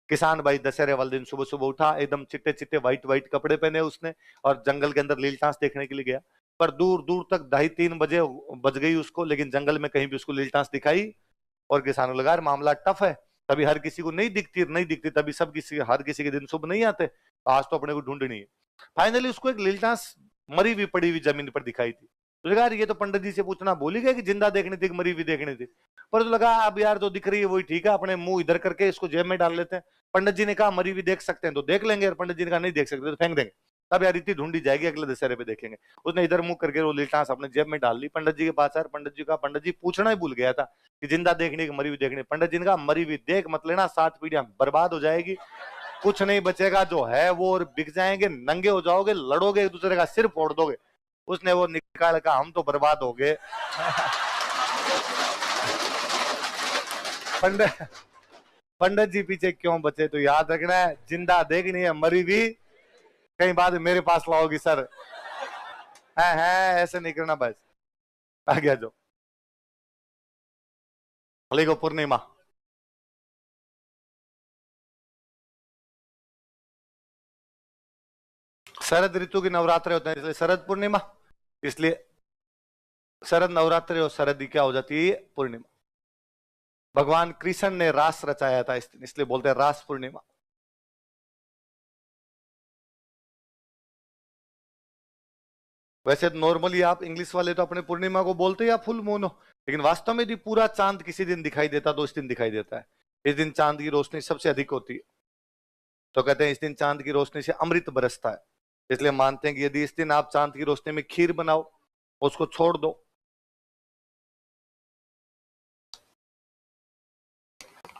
किसान भाई दशहरे वाले दिन सुबह सुबह उठा, एकदम चिट्टे चिट्टे व्हाइट व्हाइट कपड़े पहने उसने, और जंगल के अंदर लीलटांस देखने के लिए गया। पर दूर दूर तक 2:30-3 बजे बज गई उसको, लेकिन जंगल में कहीं भी उसको लीलटांस दिखाई। और किसानों लगा मामला टफ है, तभी हर किसी को नहीं दिखती, नहीं दिखती तभी सब किसी, हर किसी के दिन शुभ नहीं आते, आज तो अपने को ढूंढनी है। फाइनली उसको एक लीलटांस मरी हुई पड़ी हुई जमीन पर दिखाई थी। तो लगा ये तो पंडित जी से पूछना भूल ही गए कि जिंदा देखनी थी कि मरी हुई देखनी थी। पर तो लगा अब यार जो दिख रही है वही ठीक है, अपने मुंह इधर करके इसको जेब में डाल लेते हैं। पंडित जी ने कहा मरी हुई देख सकते हैं तो देख लेंगे, और पंडित जी ने कहा नहीं देख सकते तो फेंक देंगे, तब यार इतनी ढूंढी जाएगी, अगले दशहरे पे देखेंगे। उसने इधर मुंह करके वो लीलटांस अपने जेब में डाल ली, पंडित जी के पास आया, पंडित जी का, पंडित जी पूछना ही भूल गया था कि जिंदा देखने की मरी हुई देखनी। पंडित जी ने कहा मरी हुई देख मत लेना, 7 पीढ़ियां बर्बाद हो जाएगी, कुछ नहीं बचेगा, जो है वो और बिक जाएंगे, नंगे हो जाओगे, लड़ोगे, एक दूसरे का सिर फोड़ दोगे। उसने वो निकाल का हम तो बर्बाद हो गए। पंडित पंडित जी पीछे क्यों बचे, तो याद रखना है जिंदा देखनी है, मरी भी कहीं बाद मेरे पास लाओगी सर, है ऐसे नहीं करना बस। आ गया जो लिखो पूर्णिमा, शरद ऋतु के नवरात्रे होते हैं इसलिए शरद पूर्णिमा, इसलिए शरद नवरात्रि और शरद की क्या हो जाती है? पूर्णिमा। भगवान कृष्ण ने रास रचाया था इस दिन, इसलिए बोलते हैं रास पूर्णिमा। वैसे नॉर्मली आप इंग्लिश वाले तो अपने पूर्णिमा को बोलते या फुल मून हो, लेकिन वास्तव में यदि पूरा चांद किसी दिन दिखाई देता तो इस दिन दिखाई देता है। इस दिन चांद की रोशनी सबसे अधिक होती है, तो कहते हैं इस दिन चांद की रोशनी से अमृत बरसता है। इसलिए मानते हैं कि यदि इस दिन आप चांद की रोशनी में खीर बनाओ, उसको छोड़ दो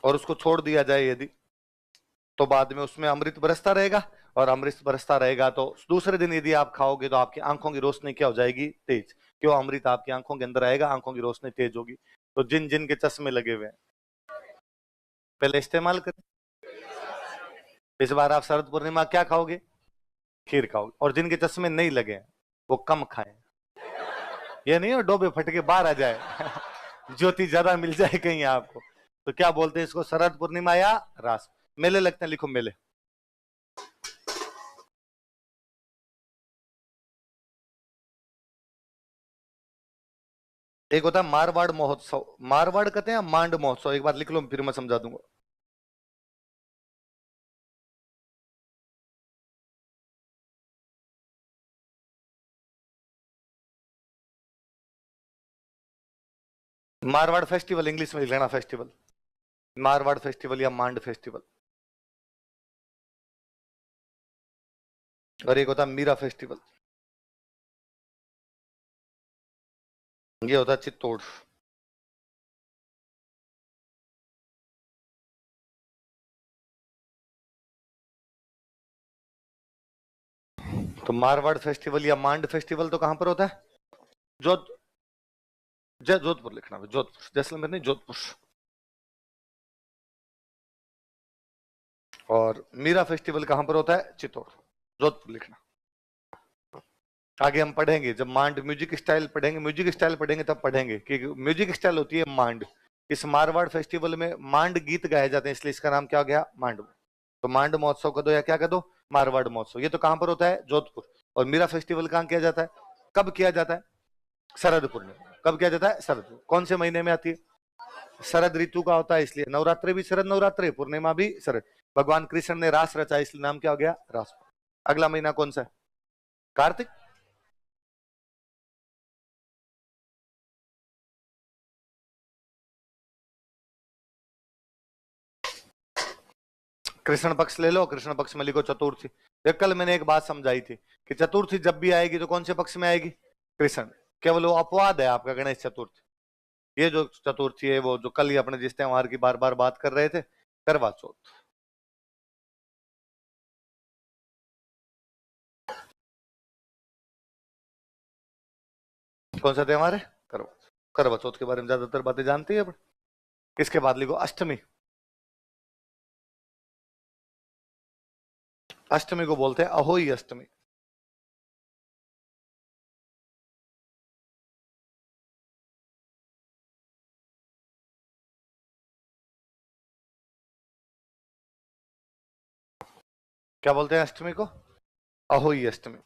और उसको छोड़ दिया जाए यदि, तो बाद में उसमें अमृत बरसता रहेगा, और अमृत बरसता रहेगा तो दूसरे दिन यदि आप खाओगे तो आपकी आंखों की रोशनी क्या हो जाएगी? तेज। क्यों? अमृत आपकी आंखों के अंदर आएगा, आंखों की रोशनी तेज होगी। तो जिन जिन के चश्मे लगे हुए हैं पहले इस्तेमाल करें। इस बार आप शरद पूर्णिमा क्या खाओगे? खीर खाओगे। और जिनके चश्मे नहीं लगे हैं वो कम खाएं। ये नहीं हो डोबे फट के बाहर आ जाए ज्योति ज्यादा मिल जाए कहीं आपको। तो क्या बोलते हैं इसको? शरद पूर्णिमा या रास। मेले लगते हैं, लिखो मेले। एक होता है मारवाड़ महोत्सव, मारवाड़ कहते हैं मांड महोत्सव, एक बार लिख लो फिर मैं समझा दूंगा। मारवाड़ फेस्टिवल इंग्लिश में लिख लेना, फेस्टिवल। मारवाड़ फेस्टिवल या मांड फेस्टिवल। और एक होता है मीरा फेस्टिवल, ये होता है चित्तौड़। तो मारवाड़ फेस्टिवल या मांड फेस्टिवल तो कहां पर होता है? जोध जोधपुर लिखना है, जोधपुर, जैसलमेर नहीं, जोधपुर। और मीरा फेस्टिवल कहां पर होता है? चित्तौड़, जोधपुर लिखना। आगे हम पढ़ेंगे जब मांड म्यूजिक स्टाइल पढ़ेंगे, म्यूजिक स्टाइल पढ़ेंगे तब पढ़ेंगे कि म्यूजिक स्टाइल होती है मांड। इस मारवाड़ फेस्टिवल में मांड गीत गाए जाते हैं, इसलिए इसका नाम क्या हो गया? मांड। तो मांड महोत्सव कर दो या क्या कर दो? मारवाड़ महोत्सव। ये तो कहां पर होता है? जोधपुर। और मीरा फेस्टिवल कहां किया जाता है? कब किया जाता है? शरद पूर्णिमा। कब किया जाता है? शरद। कौन से महीने में आती है? शरद ऋतु का होता है, इसलिए नवरात्रि भी शरद नवरात्रि, पूर्णिमा भी शरद। भगवान कृष्ण ने रास रचा, इसलिए नाम क्या हो गया? रास। अगला महीना कौन सा है? कार्तिक। कृष्ण पक्ष ले लो, कृष्ण पक्ष में लिखो चतुर्थी। देख कल मैंने एक बात समझाई थी कि चतुर्थी जब भी आएगी तो कौन से पक्ष में आएगी? कृष्ण। केवल वो अपवाद है आपका गणेश चतुर्थी। ये जो चतुर्थी है वो जो कल ही अपने जिस त्योहार की बार बार बात कर रहे थे, करवा चौथ। कौन सा त्योहार है? करवा। करवा चौथ के बारे में ज्यादातर बातें जानती है अपन। इसके बाद लिखो अष्टमी। अष्टमी को बोलते हैं अहोई अष्टमी। क्या बोलते हैं अष्टमी को? अहोई अष्टमी।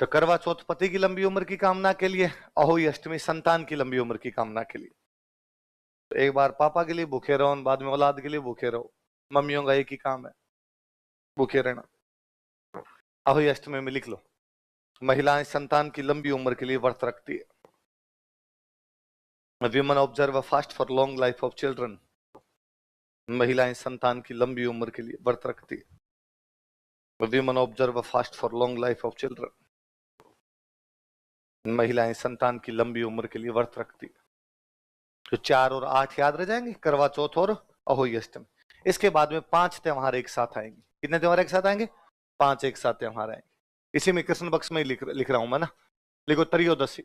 तो करवा चौथ पति की लंबी उम्र की कामना के लिए, अहोई अष्टमी संतान की लंबी उम्र की कामना के लिए। तो एक बार पापा के लिए भूखे रहो, बाद में औलाद के लिए भूखे रहो। मम्मियों का एक ही काम है, भूखे रहना। अहोई अष्टमी में लिख लो, महिलाएं संतान की लंबी उम्र के लिए व्रत रखती है। Women observe fast for long life of children. महिलाएं संतान की लंबी उम्र के लिए व्रत रखती है। Women observe fast for long life of children. महिलाएं संतान की लंबी उम्र के लिए व्रत रखती है। तो 4 और 8 याद रह जाएंगे, करवा चौथ और अहोई अष्टमी। इसके बाद में 5 त्योहार एक साथ आएंगे। कितने त्योहार एक साथ आएंगे? 5 एक साथ त्योहार आएंगे। इसी में कृष्ण पक्ष में ही लिख रहा हूं मैं ना। लिखो त्रयोदशी,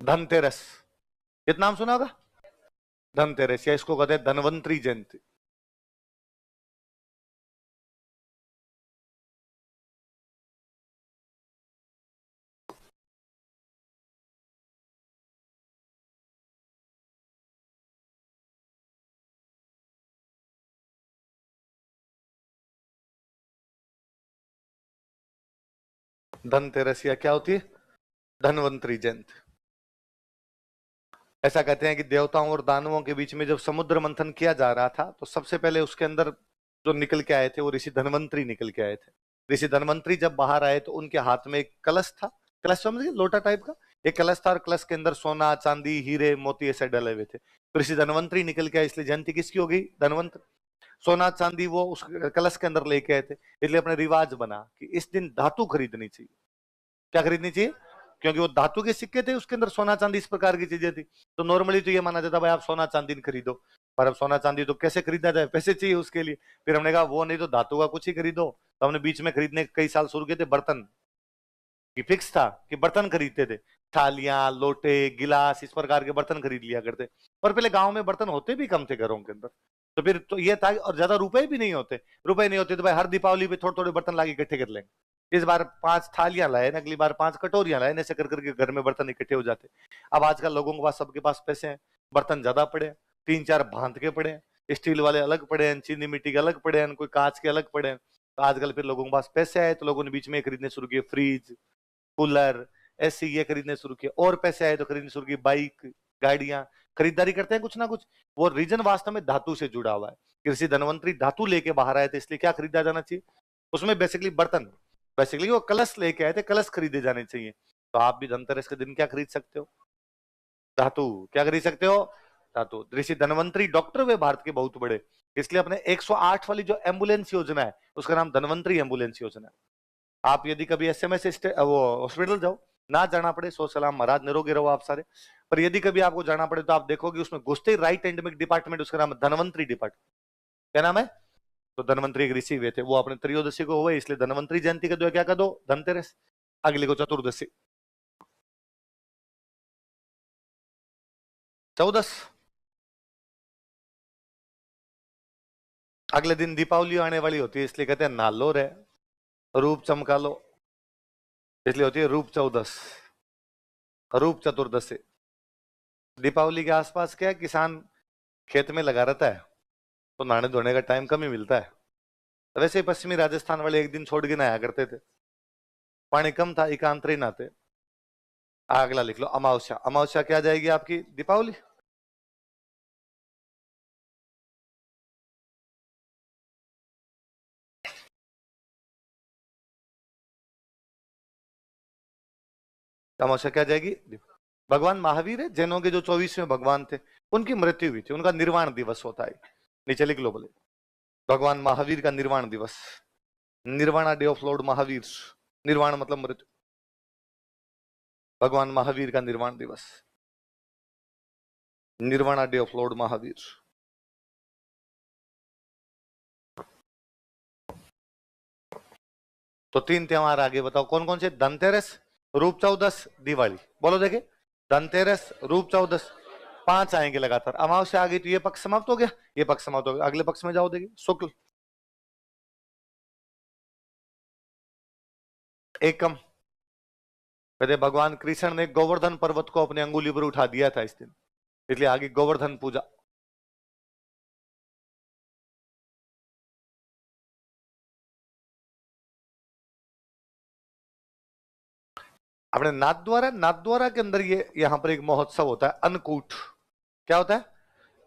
धनतेरस। कितना नाम सुना होगा? धनतेरस, या इसको कहते हैं धनवंतरी जयंती। धनतेरस या क्या होती है, धनवंतरी जयंती। ऐसा कहते हैं कि देवताओं और दानवों के बीच में जब समुद्र मंथन किया जा रहा था तो सबसे पहले उसके अंदर जो निकल के आए थे वो ऋषि धनवंतरी निकल के आए थे। ऋषि धनवंतरी जब बाहर आए तो उनके हाथ में एक कलश था, कलश समझिए लोटा टाइप का, एक कलश था और कलश के अंदर सोना चांदी हीरे मोती ऐसे डले हुए थे। तो ऋषि धनवंतरी निकल के आए, इसलिए जयंती किसकी हो गई, धनवंत। सोना चांदी वो उस कलश के अंदर लेके आए थे, इसलिए अपने रिवाज बना कि इस दिन धातु खरीदनी चाहिए। क्या खरीदनी चाहिए, क्योंकि वो धातु के सिक्के थे, उसके अंदर सोना चांदी इस प्रकार की चीजें थी। तो नॉर्मली तो ये माना जाता भाई आप सोना चांदी नहीं खरीदो, पर अब सोना चांदी तो कैसे खरीदा जाए, पैसे चाहिए उसके लिए। फिर हमने कहा वो नहीं तो धातु का कुछ ही खरीदो। तो हमने बीच में खरीदने कई साल शुरू किए थे बर्तन, कि फिक्स था कि बर्तन खरीदते थे, थालियां लोटे गिलास इस प्रकार के बर्तन खरीद लिया करते। और पहले गांव में बर्तन होते भी कम थे घरों के अंदर, तो फिर तो ये था, और ज्यादा रुपए भी नहीं होते, रुपए नहीं होते तो भाई हर दीपावली पे थोड़े थोड़े बर्तन लाके इकट्ठे कर लेंगे। इस बार 5 थालियां लाए, अगली बार 5 कटोरियां लाए, ऐसे कर करके घर में बर्तन इकट्ठे हो जाते। अब आजकल लोगों के पास सबके पास पैसे हैं, बर्तन ज्यादा पड़े हैं, 3-4 भांत के पड़े हैं, स्टील वाले अलग पड़े हैं, चीनी मिट्टी के अलग पड़े हैं, कोई कांच के अलग पड़े हैं। तो आजकल फिर लोगों के पास पैसे आए तो लोगों ने बीच में खरीदने शुरू किए फ्रिज कूलर ऐसी ये खरीदने शुरू किए, और पैसे आए तो खरीदने शुरू की बाइक गाड़ियां, खरीदारी करते हैं कुछ ना कुछ। वो रीजन वास्तव में धातु से जुड़ा हुआ है। कृषि धनवंतरी धातु लेके बाहर आए थे, इसलिए क्या खरीदा जाना चाहिए, उसमें बेसिकली बर्तन, बेसिकली वो कलश लेके आए थे, कलश खरीदे जाने चाहिए। तो आप भी धनतेरस के दिन क्या खरीद सकते हो, धातु। क्या खरीद सकते हो, धातु। ऋषि धनवंतरी डॉक्टर हुए भारत के बहुत बड़े, इसलिए अपने 108 वाली जो एम्बुलेंस योजना है उसका नाम धनवंतरी एम्बुलेंस योजना है। आप यदि कभी एसएमएस वो हॉस्पिटल जाओ, ना जाना पड़े, सो सलाम महाराज निरोगी रहो आप सारे, पर यदि कभी आपको जाना पड़े तो आप देखोगे उसमें घुसते राइट एंड में डिपार्टमेंट, उसका नाम है धनवंतरी डिपार्टमेंट। क्या नाम है, तो धनवंतरी एक ऋषि हुए थे, वो अपने त्रयोदशी को हुए, इसलिए धनवंतरी जयंती का दो क्या कर दो, धनतेरस। अगले को चतुर्दशी, चौदस। अगले दिन दीपावली आने वाली होती है, इसलिए कहते हैं नालो रे, रूप चमका लो, इसलिए होती है रूप चौदस, रूप चतुर्दशी। दीपावली के आसपास क्या है, किसान खेत में लगा रहता है, तो नहाने धोने का टाइम कम ही मिलता है। तो वैसे ही पश्चिमी राजस्थान वाले एक दिन छोड़ के नहाया करते थे, पानी कम था, एकांतरी नहाते। अगला लिख लो अमावस्या, अमावस्या क्या जाएगी आपकी, दीपावली। अमावस्या क्या जाएगी, भगवान महावीर है, जैनों के जो 24वें भगवान थे उनकी मृत्यु हुई थी, उनका निर्वाण दिवस होता है। नीचे लिख लो बोले, भगवान महावीर का निर्वाण दिवस, nirvana day of Lord Mahavir, निर्वाण मतलब मृत्यु, भगवान महावीर का निर्वाण दिवस, nirvana day of Lord Mahavir. तो 3 त्योहार आगे बताओ कौन कौन से, धनतेरस, रूप चौदस, दिवाली। बोलो देखे, धनतेरस रूप चौदस, 5 आएंगे लगातार। अमावस्या आ गई तो ये पक्ष समाप्त हो गया, ये पक्ष समाप्त हो गया, अगले पक्ष में जाओ देखिए, शुक्ल एकम। कहते भगवान कृष्ण ने गोवर्धन पर्वत को अपने अंगुली पर उठा दिया था इस दिन, इसलिए आगे गोवर्धन पूजा। अपने नाथद्वारा, नाथद्वारा के अंदर ये यहाँ पर एक महोत्सव होता है अन्नकूट। क्या होता है,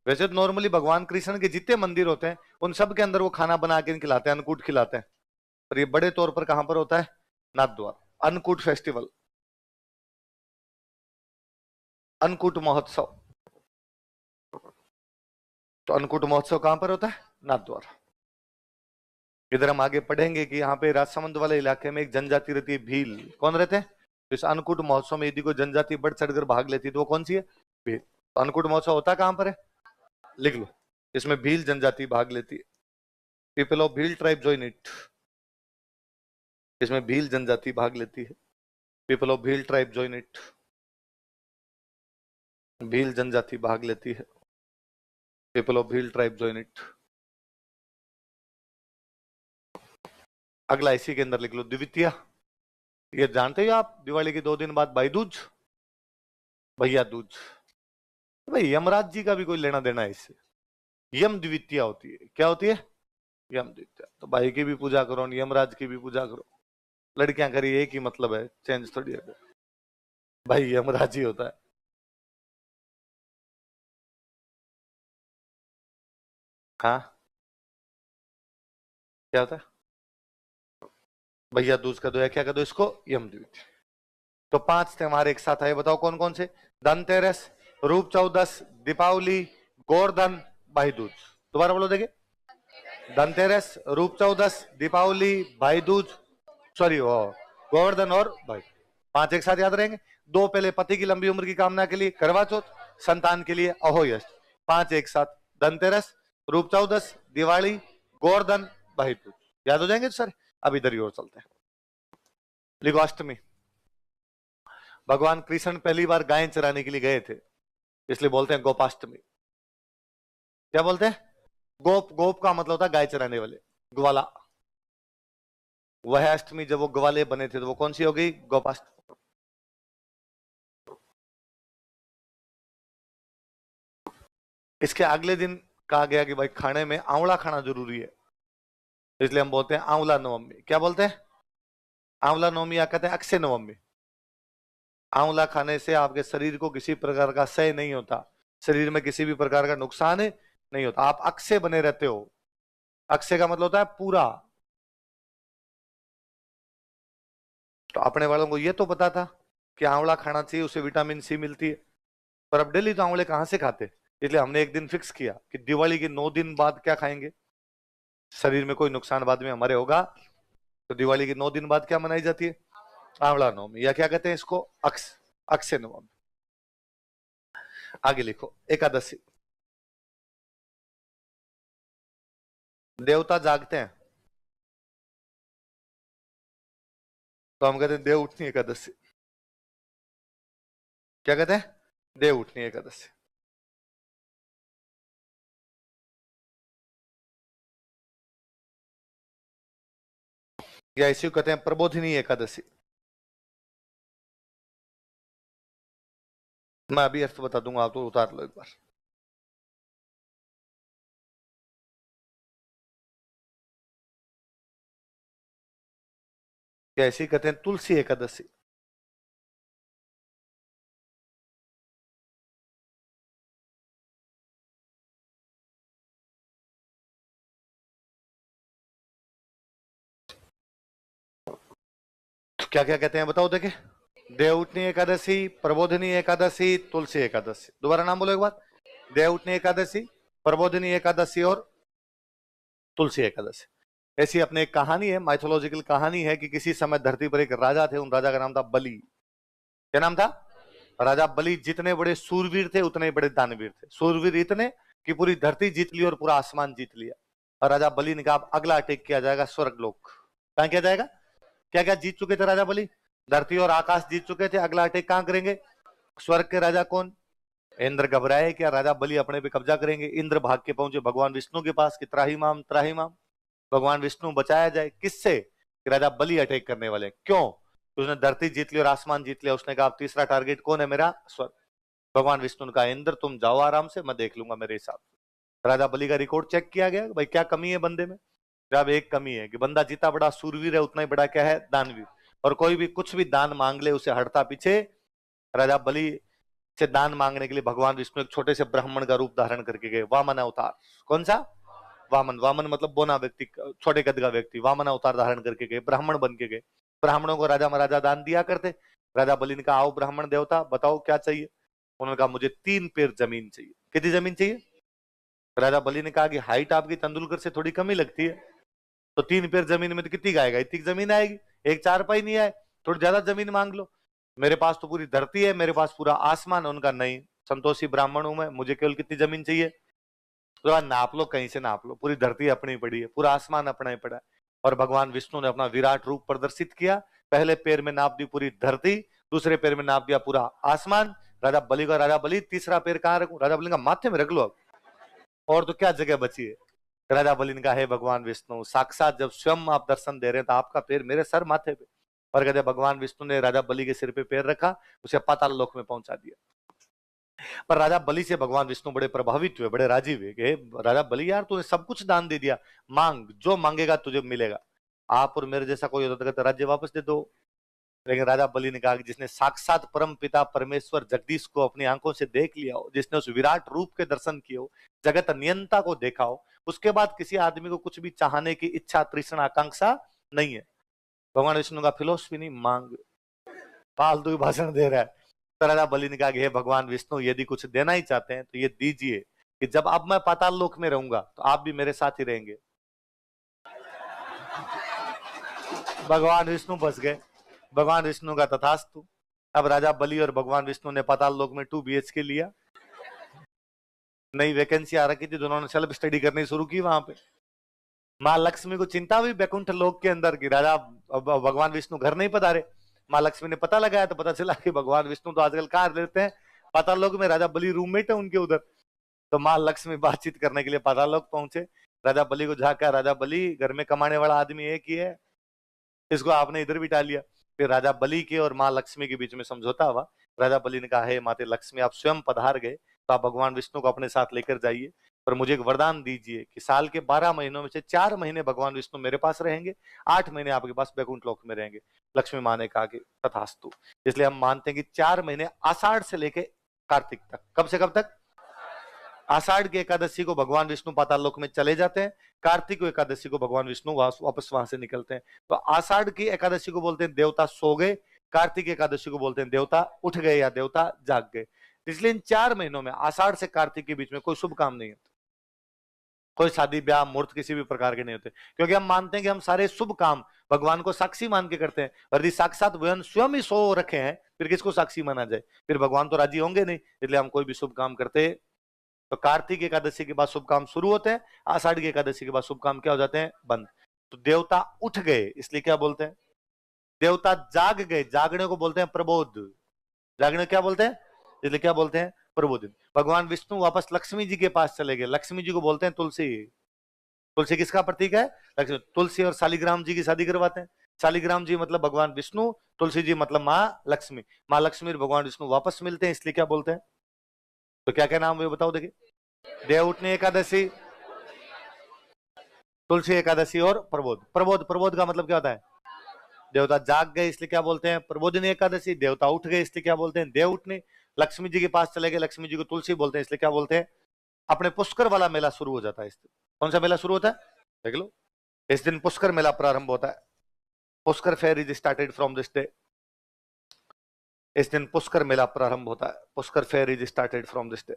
वैसे तो नॉर्मली भगवान कृष्ण के जितने मंदिर होते हैं उन सब के अंदर वो खाना बना के खिलाते हैं, अन्नकूट खिलाते हैं, पर ये बड़े तौर पर कहां पर होता है, नाथद्वारा, अन्नकूट फेस्टिवल, अन्नकूट महोत्सव। तो अन्नकूट महोत्सव कहां पर होता है, नाथद्वारा। इधर हम आगे पढ़ेंगे कि यहाँ पे राजसमंद वाले इलाके में एक जनजाति रहती है भील, कौन रहते हैं, तो इस अन्नकूट महोत्सव में यदि कोई जनजाति बढ़ चढ़कर भाग लेती है तो वो कौन सी है, भील। तो अन्नकूट महोत्सव होता कहां पर है, लिख लो, इसमें भील जनजाति भाग लेती है, people of Bhil tribe join it, इसमें भील जनजाति भाग लेती है, people of Bhil tribe join it, Bhil जनजाति भाग लेती है, people of Bhil tribe join it. अगला इसी के अंदर लिख लो द्वितीया, ये जानते हो आप, दिवाली के 2 दिन बाद भाई दूज, भैया दूज। भाई यमराज जी का भी कोई लेना देना है इससे, यम द्वितीया होती है, क्या होती है, यम द्वितीया। तो भाई की भी पूजा करो, यमराज की भी पूजा करो। लड़कियां करी एक ही मतलब है, चेंज थोड़ी है भाई, हम राजी होता है। हाँ, क्या होता है? भैया दूज का दो या क्या कर दो इसको, यम द्वितीय। तो 5 त्योहार एक साथ आए, बताओ कौन कौन से? धनतेरस, रूप चौदस, दीपावली, गोवर्धन, भाई दूज। दोबारा बोलो देखे। धनतेरस, रूप चौदस, दीपावली, भाई दूज, सॉरी वो गोवर्धन और भाई। 5 एक साथ याद रहेंगे। 2 पहले पति की लंबी उम्र की कामना के लिए करवा चौथ, संतान के लिए अहोयष्ट। 5 एक साथ, धनतेरस, रूप चौदस, दिवाली, गोवर्धन, भाई दूज। याद हो जाएंगे सर। अब इधर ही और चलते हैं। लिखो अष्टमी। भगवान कृष्ण पहली बार गायें चराने के लिए गए थे, इसलिए बोलते हैं गोपाष्टमी। क्या बोलते हैं? गोप, गोप का मतलब होता है गाय चराने वाले, ग्वाला। वह अष्टमी जब वो ग्वाले बने थे तो वो कौन सी हो गई? गोपाष्टमी। इसके अगले दिन कहा गया कि भाई खाने में आंवला खाना जरूरी है, इसलिए हम बोलते हैं आंवला नवमी। क्या बोलते हैं? आंवला नवमी या कहते हैं अक्षय नवमी। आंवला खाने से आपके शरीर को किसी प्रकार का क्षय नहीं होता, शरीर में किसी भी प्रकार का नुकसान नहीं होता, आप अक्षय बने रहते हो। अक्षय का मतलब होता है पूरा। तो अपने वालों को ये तो पता था कि आंवला खाना चाहिए, उसे विटामिन सी मिलती है, पर अब डेली तो आंवले कहां से खाते। इसलिए हमने एक दिन फिक्स किया कि दिवाली के 9 दिन बाद क्या खाएंगे, शरीर में कोई नुकसान बाद में हमारे होगा, तो दिवाली के 9 दिन बाद क्या मनाई जाती है? आंवला नवमी, या क्या कहते हैं इसको? अक्षय नवमी। आगे लिखो एकादशी। देवता जागते हैं तो हम कहते हैं देव उठनी एकादशी। क्या कहते हैं? देव उठनी एकादशी। या इसी को कहते हैं प्रबोधिनी एकादशी। मैं अभी अर्थ बता दूंगा, आप तो उतार लो एक बार। या इसी कहते हैं तुलसी एकादशी। तो क्या क्या कहते हैं बताओ देखे। देवउठनी एकादशी, प्रबोधिनी एकादशी, तुलसी एकादशी। दोबारा नाम बोलो एक बार। देवउठनी एकादशी, प्रबोधिनी एकादशी और तुलसी एकादशी। ऐसी अपने एक कहानी है, माइथोलॉजिकल कहानी है कि किसी समय धरती पर एक राजा थे, उन राजा का नाम था बलि। क्या नाम था? राजा बलि जितने बड़े सूरवीर थे उतने बड़े दानवीर थे। सूरवीर इतने कि पूरी धरती जीत ली और पूरा आसमान जीत लिया। और राजा बलि ने कहा अब अगला अटैक किया जाएगा स्वर्ग लोक। कहां किया जाएगा? क्या क्या जीत चुके थे राजा बलि? धरती और आकाश जीत चुके थे, अगला अटैक कहां करेंगे? स्वर्ग के राजा कौन? इंद्र घबराए क्या राजा बलि अपने पे कब्जा करेंगे। इंद्र भाग के पहुंचे भगवान विष्णु के पास कि त्राहिमाम त्राहिमाम, भगवान विष्णु बचाया जाए। किससे? कि राजा बलि अटैक करने वाले। क्यों? तो उसने धरती जीत ली और आसमान जीत लिया, उसने कहा अब तीसरा टारगेट कौन है मेरा? स्वर्ग। भगवान विष्णु ने कहा इंद्र तुम जाओ आराम से, मैं देख लूंगा मेरे हिसाब से। राजा बलि का रिकॉर्ड चेक किया गया, भाई क्या कमी है बंदे में। जब एक कमी है कि बंदा जितना बड़ा सूरवीर है उतना ही बड़ा क्या है? दानवीर। और कोई भी कुछ भी दान मांग ले उसे हटता पीछे। राजा बलि से दान मांगने के लिए भगवान विष्णु एक छोटे से ब्राह्मण का रूप धारण करके गए, वामन अवतार। कौन सा? वामन। वामन मतलब बोना व्यक्ति, छोटे कद का व्यक्ति। वामन अवतार धारण करके गए, ब्राह्मण बन के गए। ब्राह्मणों को राजा महाराजा दान दिया करते। राजा बलि ने कहा आओ ब्राह्मण देवता बताओ क्या चाहिए। उन्होंने कहा मुझे 3 पेर जमीन चाहिए। कितनी जमीन चाहिए? राजा बलि ने कहा कि हाइट आपकी तेंदुलकर से थोड़ी कम ही लगती है, तो 3 पेर जमीन में तो कितनी गाएगा? इतनी जमीन आएगी, एक चारपाई नहीं आए, थोड़ी ज्यादा जमीन मांग लो। मेरे पास तो पूरी धरती है, मेरे पास पूरा आसमान है। उनका नहीं, संतोषी ब्राह्मण हूं मैं, मुझे केवल कितनी जमीन चाहिए? तो नाप लो, कहीं से नाप लो, पूरी धरती अपनी पड़ी है, पूरा आसमान अपना ही पड़ा है। और भगवान विष्णु ने अपना विराट रूप प्रदर्शित किया। पहले पैर में नाप दी पूरी धरती, दूसरे पैर में नाप दिया पूरा आसमान। राजा बलि का, राजा बलि तीसरा पैर कहां रखूं? राजा बलि का माथे में रख लो अब, और तो क्या जगह बची है। राजा बलि ने कहा हे भगवान विष्णु, साक्षात जब स्वयं आप दर्शन दे रहे हैं तो आपका पैर मेरे सर माथे पे। और कहते भगवान विष्णु ने राजा बलि के सिर पे पैर रखा, उसे पाताल लोक में पहुंचा दिया। पर राजा बलि से भगवान विष्णु बड़े प्रभावित हुए, बड़े राजी हुए कि राजा बलि यार तूने सब कुछ दान दे दिया, मांग जो मांगेगा तुझे मिलेगा। आप और मेरे जैसा कोई होता तो राज्य वापस दे दो। लेकिन राजा बलि ने कहा कि जिसने साक्षात परम पिता परमेश्वर जगदीश को अपनी आंखों से देख लिया हो, जिसने उस विराट रूप के दर्शन किए हो, जगत नियंता को देखा हो, उसके बाद किसी आदमी को कुछ भी चाहने की इच्छा, तृष्णा, आकांक्षा नहीं है। भगवान विष्णु का फिलोसफी नहीं, मांग, फालतू ही भाषण दे रहा है। तो राजा बलि ने कहा कि हे भगवान विष्णु, यदि कुछ देना ही चाहते हैं तो ये दीजिए कि जब अब मैं पाताल लोक में रहूंगा तो आप भी मेरे साथ ही रहेंगे। भगवान विष्णु बस गए। भगवान विष्णु का तथास्तु। अब राजा बलि और भगवान विष्णु ने पाताल लोक में 2 BHK लिया। नई वैकेंसी आ रखी थी, दोनों ने सेल्फ स्टडी करनी शुरू की वहां पे। माँ लक्ष्मी को चिंता हुई बैकुंठ लोक के अंदर की राजा भगवान विष्णु घर नहीं पधारे। माँ लक्ष्मी ने पता लगाया तो पता चला कि भगवान विष्णु तो आजकल कहाँ रहते हैं, पाताल लोक में। राजा बलि रूममेट है उनके उधर। तो माँ लक्ष्मी बातचीत करने के लिए पाताल लोक पहुंचे। राजा बलि को झांका, राजा बलि, घर में कमाने वाला आदमी एक ही है, इसको आपने इधर बिठा लिया। फिर राजा बलि के और माँ लक्ष्मी के बीच में समझौता हुआ। राजा बलि ने कहा, हे माते लक्ष्मी, आप स्वयं पधार गए तो आप भगवान विष्णु को अपने साथ लेकर जाइए, पर मुझे एक वरदान दीजिए कि साल के 12 महीनों में से 4 महीने भगवान विष्णु मेरे पास रहेंगे, 8 महीने आपके पास बैकुंठ लोक में रहेंगे। लक्ष्मी माँ ने कहा कि तथास्तु। इसलिए हम मानते हैं कि 4 महीने आषाढ़ से लेके कार्तिक तक, कब से कब तक? आषाढ़ की एकादशी को भगवान विष्णु पाताल लोक में चले जाते हैं, कार्तिक को एकादशी को भगवान विष्णु वापस वहां से निकलते हैं। तो आषाढ़ की एकादशी को बोलते हैं देवता सो गए, कार्तिक एकादशी को बोलते हैं देवता उठ गए या देवता जाग गए। इसलिए इन 4 महीनों में आषाढ़ से कार्तिक के बीच में कोई शुभ काम नहीं होता, कोई शादी ब्याह मुहूर्त किसी भी प्रकार के नहीं होते, क्योंकि हम मानते हैं कि हम सारे शुभ काम भगवान को साक्षी मान के करते हैं। और यदि साक्षात वह स्वयं ही सो रखे हैं, फिर किसको साक्षी माना जाए? फिर भगवान तो राजी होंगे नहीं। इसलिए हम कोई भी शुभ काम करते। तो कार्तिक एकादशी के बाद शुभ काम शुरू होते हैं, आषाढ़ की एकादशी के बाद शुभ काम क्या हो जाते हैं? बंद। तो देवता उठ गए इसलिए क्या बोलते हैं? देवता जाग गए, जागने को बोलते हैं प्रबोध। जागने क्या बोलते हैं? इसलिए क्या बोलते हैं? प्रबोधित। भगवान विष्णु वापस लक्ष्मी जी के पास चले गए, लक्ष्मी जी को बोलते हैं तुलसी। तुलसी किसका प्रतीक है? लक्ष्मी। तुलसी और शालिग्राम जी की शादी करवाते हैं। शालिग्राम जी मतलब भगवान विष्णु, तुलसी जी मतलब माँ लक्ष्मी। माँ लक्ष्मी और भगवान विष्णु वापस मिलते हैं, इसलिए क्या बोलते हैं? तो क्या क्या नाम है बताओ। देखिए, देवउठनी एकादशी, तुलसी एकादशी और प्रबोध। प्रबोध, प्रबोध का मतलब क्या होता है? देवता जाग गए इसलिए क्या बोलते हैं? प्रबोधिनी एकादशी। देवता उठ गए इसलिए क्या बोलते हैं? देवउठनी। लक्ष्मी जी के पास चले गए, लक्ष्मी जी को तुलसी बोलते हैं, इसलिए क्या बोलते हैं? अपने पुष्कर वाला मेला शुरू हो जाता है। इस दिन कौन सा मेला शुरू होता है? देख लो, इस दिन पुष्कर मेला प्रारंभ होता है। Pushkar fair is started from this day. इस दिन पुष्कर मेला प्रारंभ होता है। Pushkar fair is started from this day.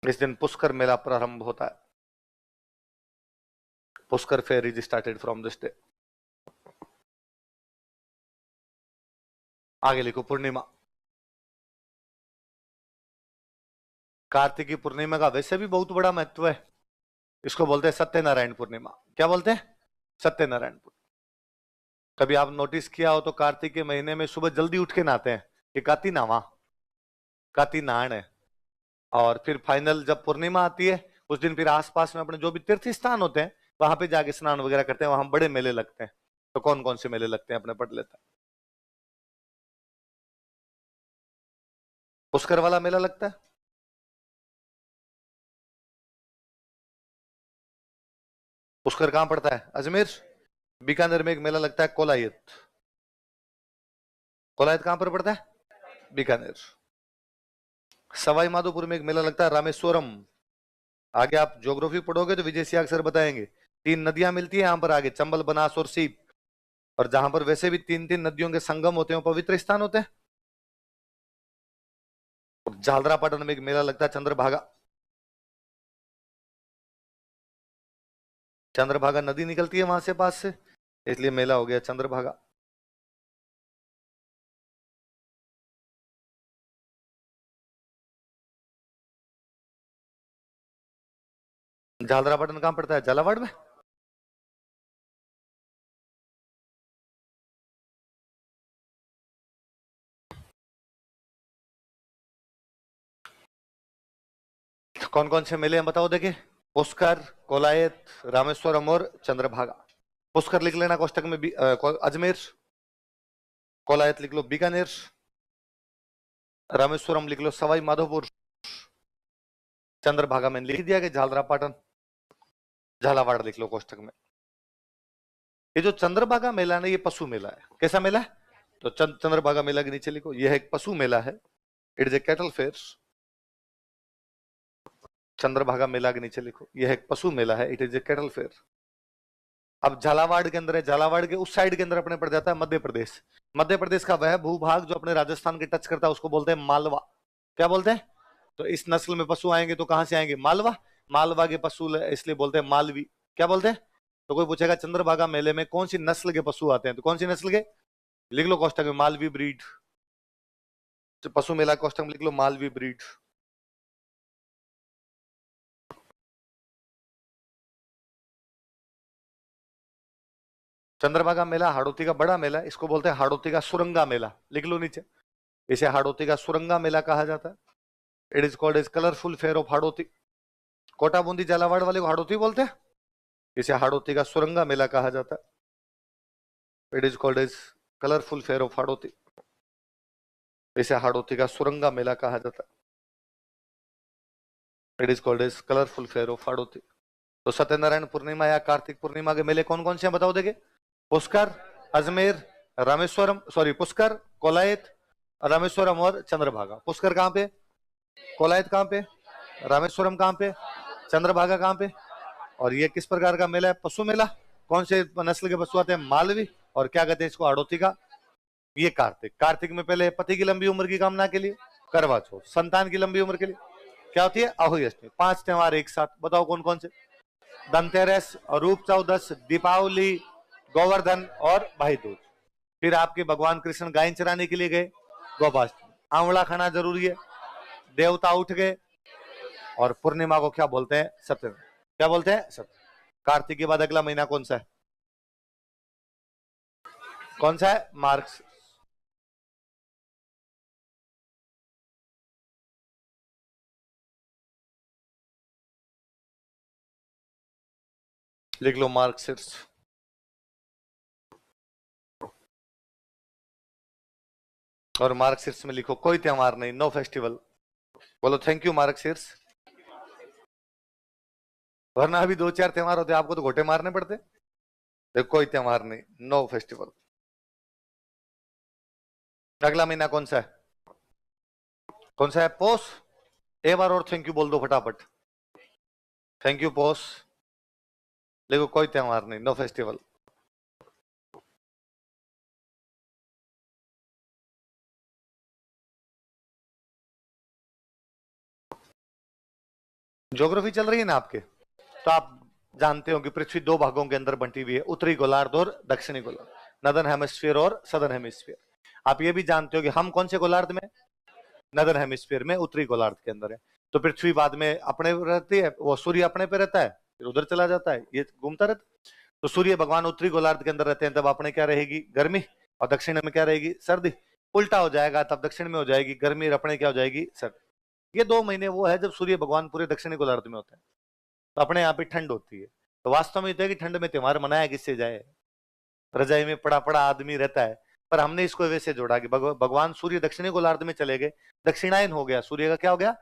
इस दिन पुष्कर मेला प्रारंभ होता है। Pushkar fair is started from this day. आगे लिखो, पूर्णिमा। कार्तिक की पूर्णिमा का वैसे भी बहुत बड़ा महत्व है। इसको बोलते हैं सत्यनारायण पूर्णिमा। क्या बोलते हैं? सत्यनारायण पूर्णिमा। कभी आप नोटिस किया हो तो कार्तिक के महीने में सुबह जल्दी उठ के नहाते हैं कि काती नावा, काती नहान है। और फिर फाइनल जब पूर्णिमा आती है उस दिन फिर आसपास में अपने जो भी तीर्थ स्थान होते हैं वहां पे जाके स्नान वगैरह करते हैं, वहां बड़े मेले लगते हैं। तो कौन कौन से मेले लगते हैं अपने पढ़ लेते हैं। पुष्कर वाला मेला लगता है। पुष्कर कहां पड़ता है? अजमेर। बीकानेर में एक मेला लगता है कोलायत। कोलायत कहां पर पड़ता है? बीकानेर। सवाई माधोपुर में एक मेला लगता है रामेश्वरम। आगे आप ज्योग्राफी पढ़ोगे तो विजय सियाग सर बताएंगे। 3 नदियां मिलती है यहाँ पर आगे, चंबल, बनास और सीप। और जहां पर वैसे भी 3-3 नदियों के संगम होते हैं, पवित्र स्थान होते हैं। और झालरापाटन में एक मेला लगता है चंद्रभागा। चंद्रभागा नदी निकलती है वहां से पास से, इसलिए मेला हो गया चंद्रभागा। झालरापाटन कहां पड़ता है? झालावाड़ में। कौन कौन से मेले हैं बताओ देखिए। पुष्कर, कोलायत, रामेश्वरम और चंद्रभागा। पुष्कर लिख लेना कोष्टक में, अजमेर। कोलायत लिख लो बीकानेर। रामेश्वरम लिख लो सवाई माधोपुर। चंद्रभागा में लिख दिया कि झालरापाटन। झालावाड़ लिख लो कोष्टक में। ये जो चंद्रभागा मेला ना, ये पशु मेला है। कैसा मेला है? तो चंद्रभागा मेला के नीचे लिखो, यह एक पशु मेला है। It is a cattle fair. Chandrabhaga मेला के नीचे लिखो, यह एक पशु मेला है। It is a cattle fair. अब झालावाड़ के अंदर है, झालावाड़ के उस साइड के अंदर अपने पड़ जाता है मध्य प्रदेश। मध्य प्रदेश का वह भूभाग जो अपने राजस्थान के टच करता है उसको बोलते हैं मालवा। क्या बोलते हैं? तो इस नस्ल में पशु आएंगे तो कहां से आएंगे? मालवा। मालवा के पशु इसलिए बोलते हैं मालवी। क्या बोलते हैं? तो कोई पूछेगा चंद्रभागा मेले में कौन सी नस्ल के पशु आते हैं, तो कौन सी नस्ल के? लिख लो कोष्टक में, मालवी ब्रीड। पशु मेला कोष्टक में लिख लो मालवी ब्रीड। चंद्रभागा मेला हाड़ौती का बड़ा मेला है, इसको बोलते हैं हाड़ौती का सुरंगा मेला। लिख लो नीचे, इसे हाड़ौती का सुरंगा मेला कहा जाता है। It is called as colourful fair of Hadoti. Kota Bundi Jhalawar वाले को हाड़ौती बोलते हैं, इसे हाड़ौती का सुरंगा मेला कहा जाता है। It is called as colourful fair of Hadoti, इसे हाड़ौती का सुरंगा मेला कहा जाता है। It is called as colourful fair of Hadoti. तो सत्यनारायण पूर्णिमा या कार्तिक पूर्णिमा के मेले कौन कौन से हैं बताओ देंगे? पुष्कर, अजमेर, रामेश्वरम, सॉरी पुष्कर, कोलायत, रामेश्वरम और चंद्रभागा। पुष्कर कहां पे? कोलायत कहां पे? रामेश्वरम कहां पे? चंद्रभागा कहां पे? और ये किस प्रकार का मेला है? पशु मेला। कौन से नस्ल के पशु आते हैं? मालवी। और क्या कहते हैं इसको? हाड़ौती का। ये कार्तिक। कार्तिक में पहले पति की लंबी उम्र की कामना के लिए करवा चौथ, संतान की लंबी उम्र के लिए क्या होती है? अहोई अष्टमी। 5 त्योहार एक साथ, बताओ कौन कौन से? धनतेरस, रूप चौदस, दीपावली, गोवर्धन और भाई दूज। फिर आपके भगवान कृष्ण गाय चराने के लिए गए, गोपाष्टमी। आंवला खाना जरूरी है, देवता उठ गए। और पूर्णिमा को क्या बोलते हैं? सप्तमी। क्या बोलते हैं? सप्तमी। कार्तिक के बाद अगला महीना कौन सा है? कौन सा है? मार्च। लिख लो मार्क्सिस्ट। और मार्क्सिस्ट में लिखो कोई त्योहार नहीं, नो फेस्टिवल। बोलो थैंक यू मार्क्सिस्ट। वरना अभी 2-4 त्योहार होते आपको तो घोटे मारने पड़ते। देखो कोई त्योहार नहीं, नो फेस्टिवल। अगला महीना कौन सा है? कौन सा है? पोष। एक बार और थैंक यू बोल दो फटाफट। थैंक यू पोष। देखो कोई त्योहार नहीं, नो फेस्टिवल। ज्योग्राफी चल रही है ना आपके, तो आप जानते हो कि पृथ्वी 2 भागों के अंदर बंटी हुई है, उत्तरी गोलार्ध और दक्षिणी गोलार्ध, नदर्न हेमिस्फीयर और सदर्न हेमिस्फीयर। आप ये भी जानते हो कि हम कौन से गोलार्ध में? नदर्न हेमिस्फीयर में, उत्तरी गोलार्ध के अंदर है। तो पृथ्वी बाद में अपने रहती है, वो सूर्य अपने पे रहता है, फिर उधर चला जाता है, ये घूमता रहता है। तो सूर्य भगवान उत्तरी गोलार्ध के अंदर रहते हैं, तब अपने क्या रहेगी? गर्मी। और दक्षिण में क्या रहेगी? सर्दी। उल्टा हो जाएगा, तब दक्षिण में हो जाएगी गर्मी और अपने क्या हो जाएगी? सर्दी। ये 2 महीने वो है जब सूर्य भगवान पूरे दक्षिणी गोलार्ध में होते हैं, तो अपने यहाँ पे ठंड होती है। तो वास्तव में है कि ठंड में त्योहार मनाया किससे जाए? रजाई में पड़ा पड़ा आदमी रहता है। पर हमने इसको वैसे जोड़ा कि भगवान सूर्य दक्षिणी गोलार्ध में चले गए, दक्षिणायन हो गया, सूर्य का क्या हो गया?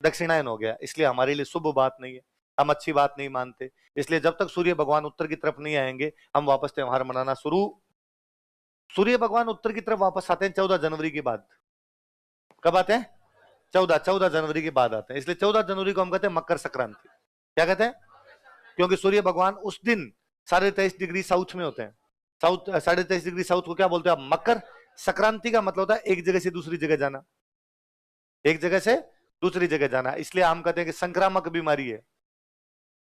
दक्षिणायन हो गया। इसलिए हमारे लिए शुभ बात नहीं है, हम अच्छी बात नहीं मानते। इसलिए जब तक सूर्य भगवान उत्तर की तरफ नहीं आएंगे, हम वापस त्योहार मनाना शुरू। सूर्य भगवान उत्तर की तरफ वापस आते हैं 14 जनवरी के बाद। कब आते हैं? 14 जनवरी के बाद आते हैं। इसलिए 14 जनवरी को हम कहते हैं मकर संक्रांति। क्या कहते हैं? क्योंकि सूर्य भगवान उस दिन 23.5 डिग्री साउथ में होते हैं। साउथ 23.5 डिग्री साउथ को क्या बोलते हैं आप? मकर संक्रांति का मतलब होता है एक जगह से दूसरी जगह जाना, एक जगह से दूसरी जगह जाना। इसलिए हम कहते हैं कि संक्रामक बीमारी है।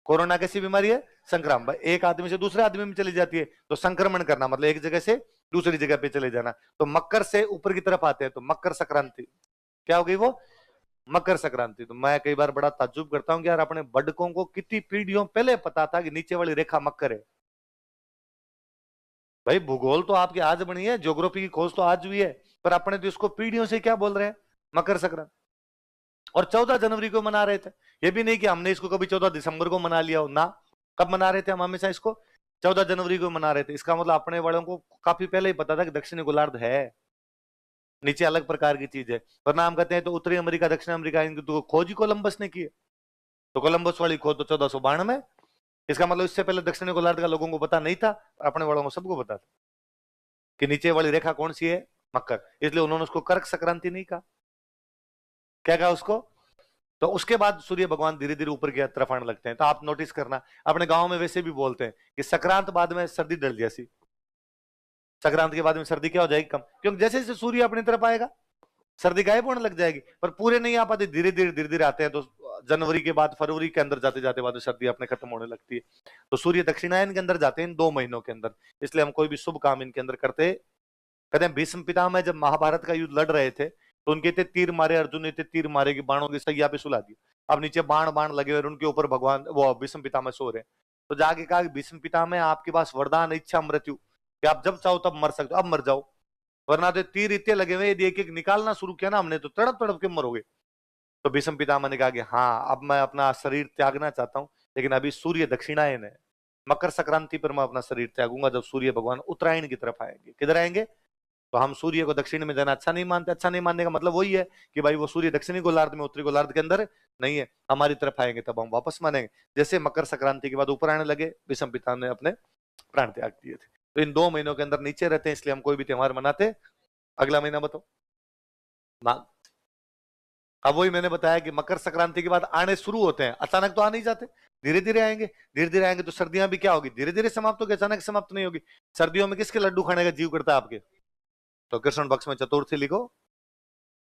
कोरोना कैसी बीमारी है? संक्रामक। एक आदमी से दूसरे आदमी में चली जाती है, तो संक्रमण करना मतलब एक जगह से दूसरी जगह पे चले जाना। तो मकर से ऊपर की तरफ आते हैं, तो मकर संक्रांति। क्या हो गई वो? मकर संक्रांति। तो मैं कई बार बड़ा ताज्जुब करता हूं कि यार अपने बड़कों को कितनी पीढ़ियों पहले पता था कि नीचे वाली रेखा मकर है। भाई भूगोल तो आपकी आज बनी है, ज्योग्राफी की खोज तो आज हुई है, पर अपने तो इसको पीढ़ियों से क्या बोल रहे हैं? मकर संक्रांति। और 14 जनवरी को मना रहे थे। ये भी नहीं कि हमने इसको कभी 14 दिसंबर को मना लिया हो ना। कब मना रहे थे हम? हमेशा इसको 14 जनवरी को मना रहे थे। इसका मतलब अपने वालों को काफी पहले ही पता था कि दक्षिणी गोलार्ध है, नीचे अलग प्रकार की चीज है। वरना हम कहते हैं तो उत्तरी अमेरिका दक्षिण अमेरिका, इनकी तो खोज ही कोलंबस ने की है। तो कोलंबस वाली खोज तो 1492 इसका मतलब इससे पहले दक्षिणी गोलार्ध का लोगों को पता नहीं था, अपने वालों को सबको पता था कि नीचे वाली रेखा कौन सी है, मकर, इसलिए उन्होंने उसको कर्क संक्रांति नहीं कहा। क्या कहा उसको? तो उसके बाद सूर्य भगवान धीरे धीरे ऊपर की तरफ आने लगते हैं। तो आप नोटिस करना, अपने गांव में वैसे भी बोलते हैं कि संक्रांत बाद में सर्दी डल जैसी, संक्रांत के बाद में सर्दी क्या हो जाएगी, कम, क्योंकि जैसे जैसे सूर्य अपनी तरफ आएगा सर्दी गायब होने लग जाएगी। पर पूरे नहीं आ पाते, धीरे धीरे आते हैं। तो जनवरी के बाद फरवरी के अंदर जाते जाते बाद सर्दी अपने खत्म होने लगती है। तो सूर्य दक्षिणायन के अंदर जाते हैं इन 2 महीनों के अंदर, इसलिए हम कोई भी शुभ काम इनके अंदर करते। कहते हैं भीष्म पितामह जब महाभारत का युद्ध लड़ रहे थे तो उनके इतने तीर मारे, अर्जुन ने इतने तीर मारे कि बाणों की सैया पे सुला दी। अब नीचे बाण बाण लगे हुए, उनके ऊपर भगवान वो भीष्म पितामह सो रहे हैं। तो जाके कहा कि भीष्म पितामह आपके पास वरदान इच्छा मृत्यु, कि आप जब चाहो तब मर सकते हो, अब मर जाओ, वरना तो तीर इतने लगे हुए, यदि एक एक निकालना शुरू किया ना हमने तो तड़प तड़प के मरोगे। तो भीष्म पितामह ने कहा कि हाँ अब मैं अपना शरीर त्यागना चाहता हूँ, लेकिन अभी सूर्य दक्षिणायन है, मकर संक्रांति पर मैं अपना शरीर त्यागूंगा जब सूर्य भगवान उत्तरायण की तरफ आएंगे। किधर आएंगे? तो हम सूर्य को दक्षिण में जाना अच्छा नहीं मानते। अच्छा नहीं मानने का मतलब वही है कि भाई वो सूर्य दक्षिणी गोलार्ध में, उत्तरी गोलार्ध के अंदर नहीं है, हमारी तरफ आएंगे तब हम वापस मानेंगे। जैसे मकर संक्रांति के बाद ऊपर आने लगे, भीष्म पिता ने अपने प्राण त्याग दिए थे। तो इन 2 महीनों के अंदर नीचे रहते हैं, इसलिए हम कोई भी त्योहार मनाते। अगला महीना बताओ, माघ। अब वही मैंने बताया कि मकर संक्रांति के बाद आने शुरू होते हैं, अचानक तो आ नहीं जाते, धीरे धीरे आएंगे। धीरे धीरे आएंगे तो सर्दियां भी क्या होगी, धीरे धीरे समाप्त होगी, अचानक समाप्त नहीं होगी। सर्दियों में किसके लड्डू खाने का जीव करता है आपके? तो कृष्ण पक्ष में चतुर्थी लिखो,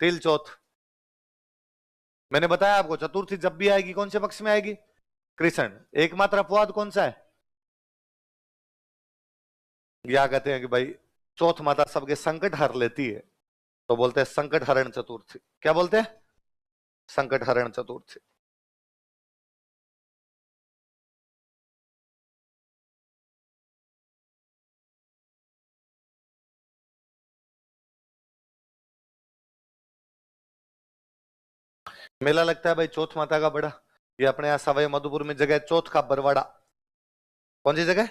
तिल चौथ। मैंने बताया आपको चतुर्थी जब भी आएगी कौन से पक्ष में आएगी? कृष्ण। एकमात्र अपवाद कौन सा है? या कहते हैं कि भाई चौथ माता सबके संकट हर लेती है, तो बोलते हैं संकट हरण चतुर्थी। क्या बोलते हैं? संकट हरण चतुर्थी। मेला लगता है भाई चौथ माता का बड़ा, ये अपने यहाँ सवाई माधोपुर में जगह है चौथ का बरवाड़ा। कौन सी जगह?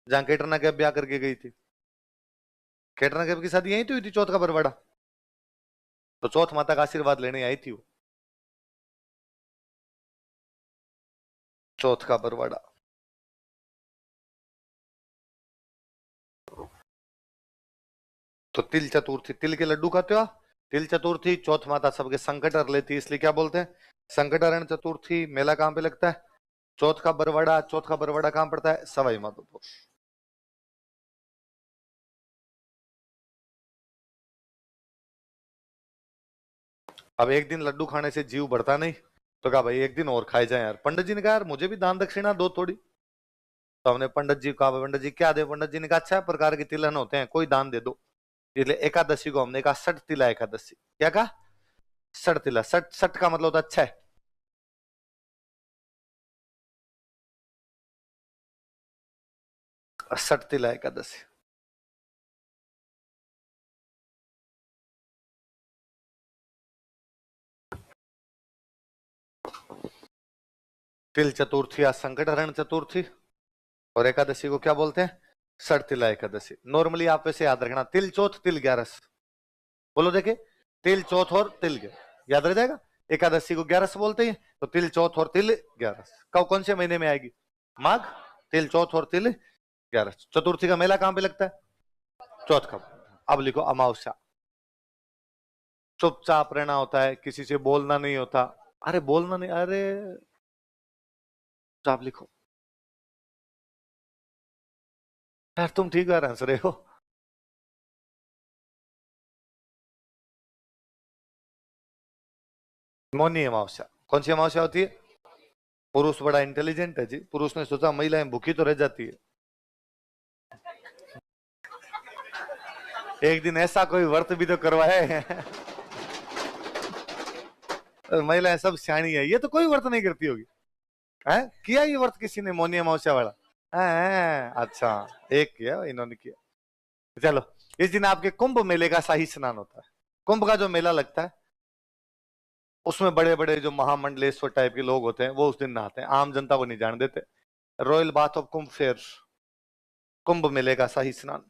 जहां कैटरीना कैफ ब्याह करके गई थी, कैटरीना कैफ की शादी यहीं तो हुई थी, चौथ का बरवाड़ा। तो चौथ माता का आशीर्वाद लेने आई थी वो, चौथ का बरवाड़ा। तो तिल चतुर्थी, तिल के लड्डू खाते हो आप? तिल चतुर्थी, चौथ माता सबके संकट हर लेती है, इसलिए क्या बोलते हैं? संकट हरण चतुर्थी। मेला कहां पे लगता है? चौथ का बरवाड़ा। चौथ का बरवाड़ा कहां पड़ता है? सवाई माधोपुर। अब एक दिन लड्डू खाने से जीव बढ़ता नहीं, तो कहा भाई एक दिन और खाए जाए यार। पंडित जी ने कहा यार मुझे भी दान दक्षिणा दो थोड़ी। तो हमने पंडित जी को कहा पंडित जी क्या दे? पंडित जी ने कहा 6 प्रकार के तिलहन होते हैं, कोई दान दे दो। इसलिए एकादशी को हमने कहा 60 तिला एकादशी। क्या कहा? 60 तिला। 60 का मतलब होता है 6। 60 तिला एकादशी। तिल चतुर्थी या संकट हरण चतुर्थी, और एकादशी को क्या बोलते हैं? 60 तिला एकादशी। नॉर्मली आप वैसे याद रखना, तिल चौथ तिल 11। बोलो देखे, तिल चौथ और तिल 11, याद रह जाएगा। एकादशी को 11 बोलते हैं, तो तिल चौथ और तिल 11 कब कौन से महीने में आएगी? माघ। तिल चौथ और तिल 11। चतुर्थी का मेला कहां पे लगता है? चौथ का। अब लिखो अमावस्या। चुपचाप रहना होता है, किसी से बोलना नहीं होता। अरे बोलना नहीं, अरे आप लिखो यार, तुम ठीक बार हंस रहे हो। मौनी अमावस्या। कौन सी अमावस्या होती है? पुरुष बड़ा इंटेलिजेंट है जी, पुरुष ने सोचा महिलाएं भूखी तो रह जाती है, एक दिन ऐसा कोई व्रत भी तो करवाए। महिलाएं सब सियाणी है, ये तो कोई व्रत नहीं करती होगी। है किया ये व्रत किसी ने मौनी अमावस्या वाला? अच्छा, एक किया इन्होंने किया। चलो, इस दिन आपके कुंभ मेले का शाही स्नान होता है। कुंभ का जो मेला लगता है उसमें बड़े बड़े जो महामंडलेश्वर टाइप के लोग होते हैं वो उस दिन नहाते हैं, आम जनता को नहीं जान देते। Royal bath of Kumbh fair, Kumbh मेले का शाही स्नान,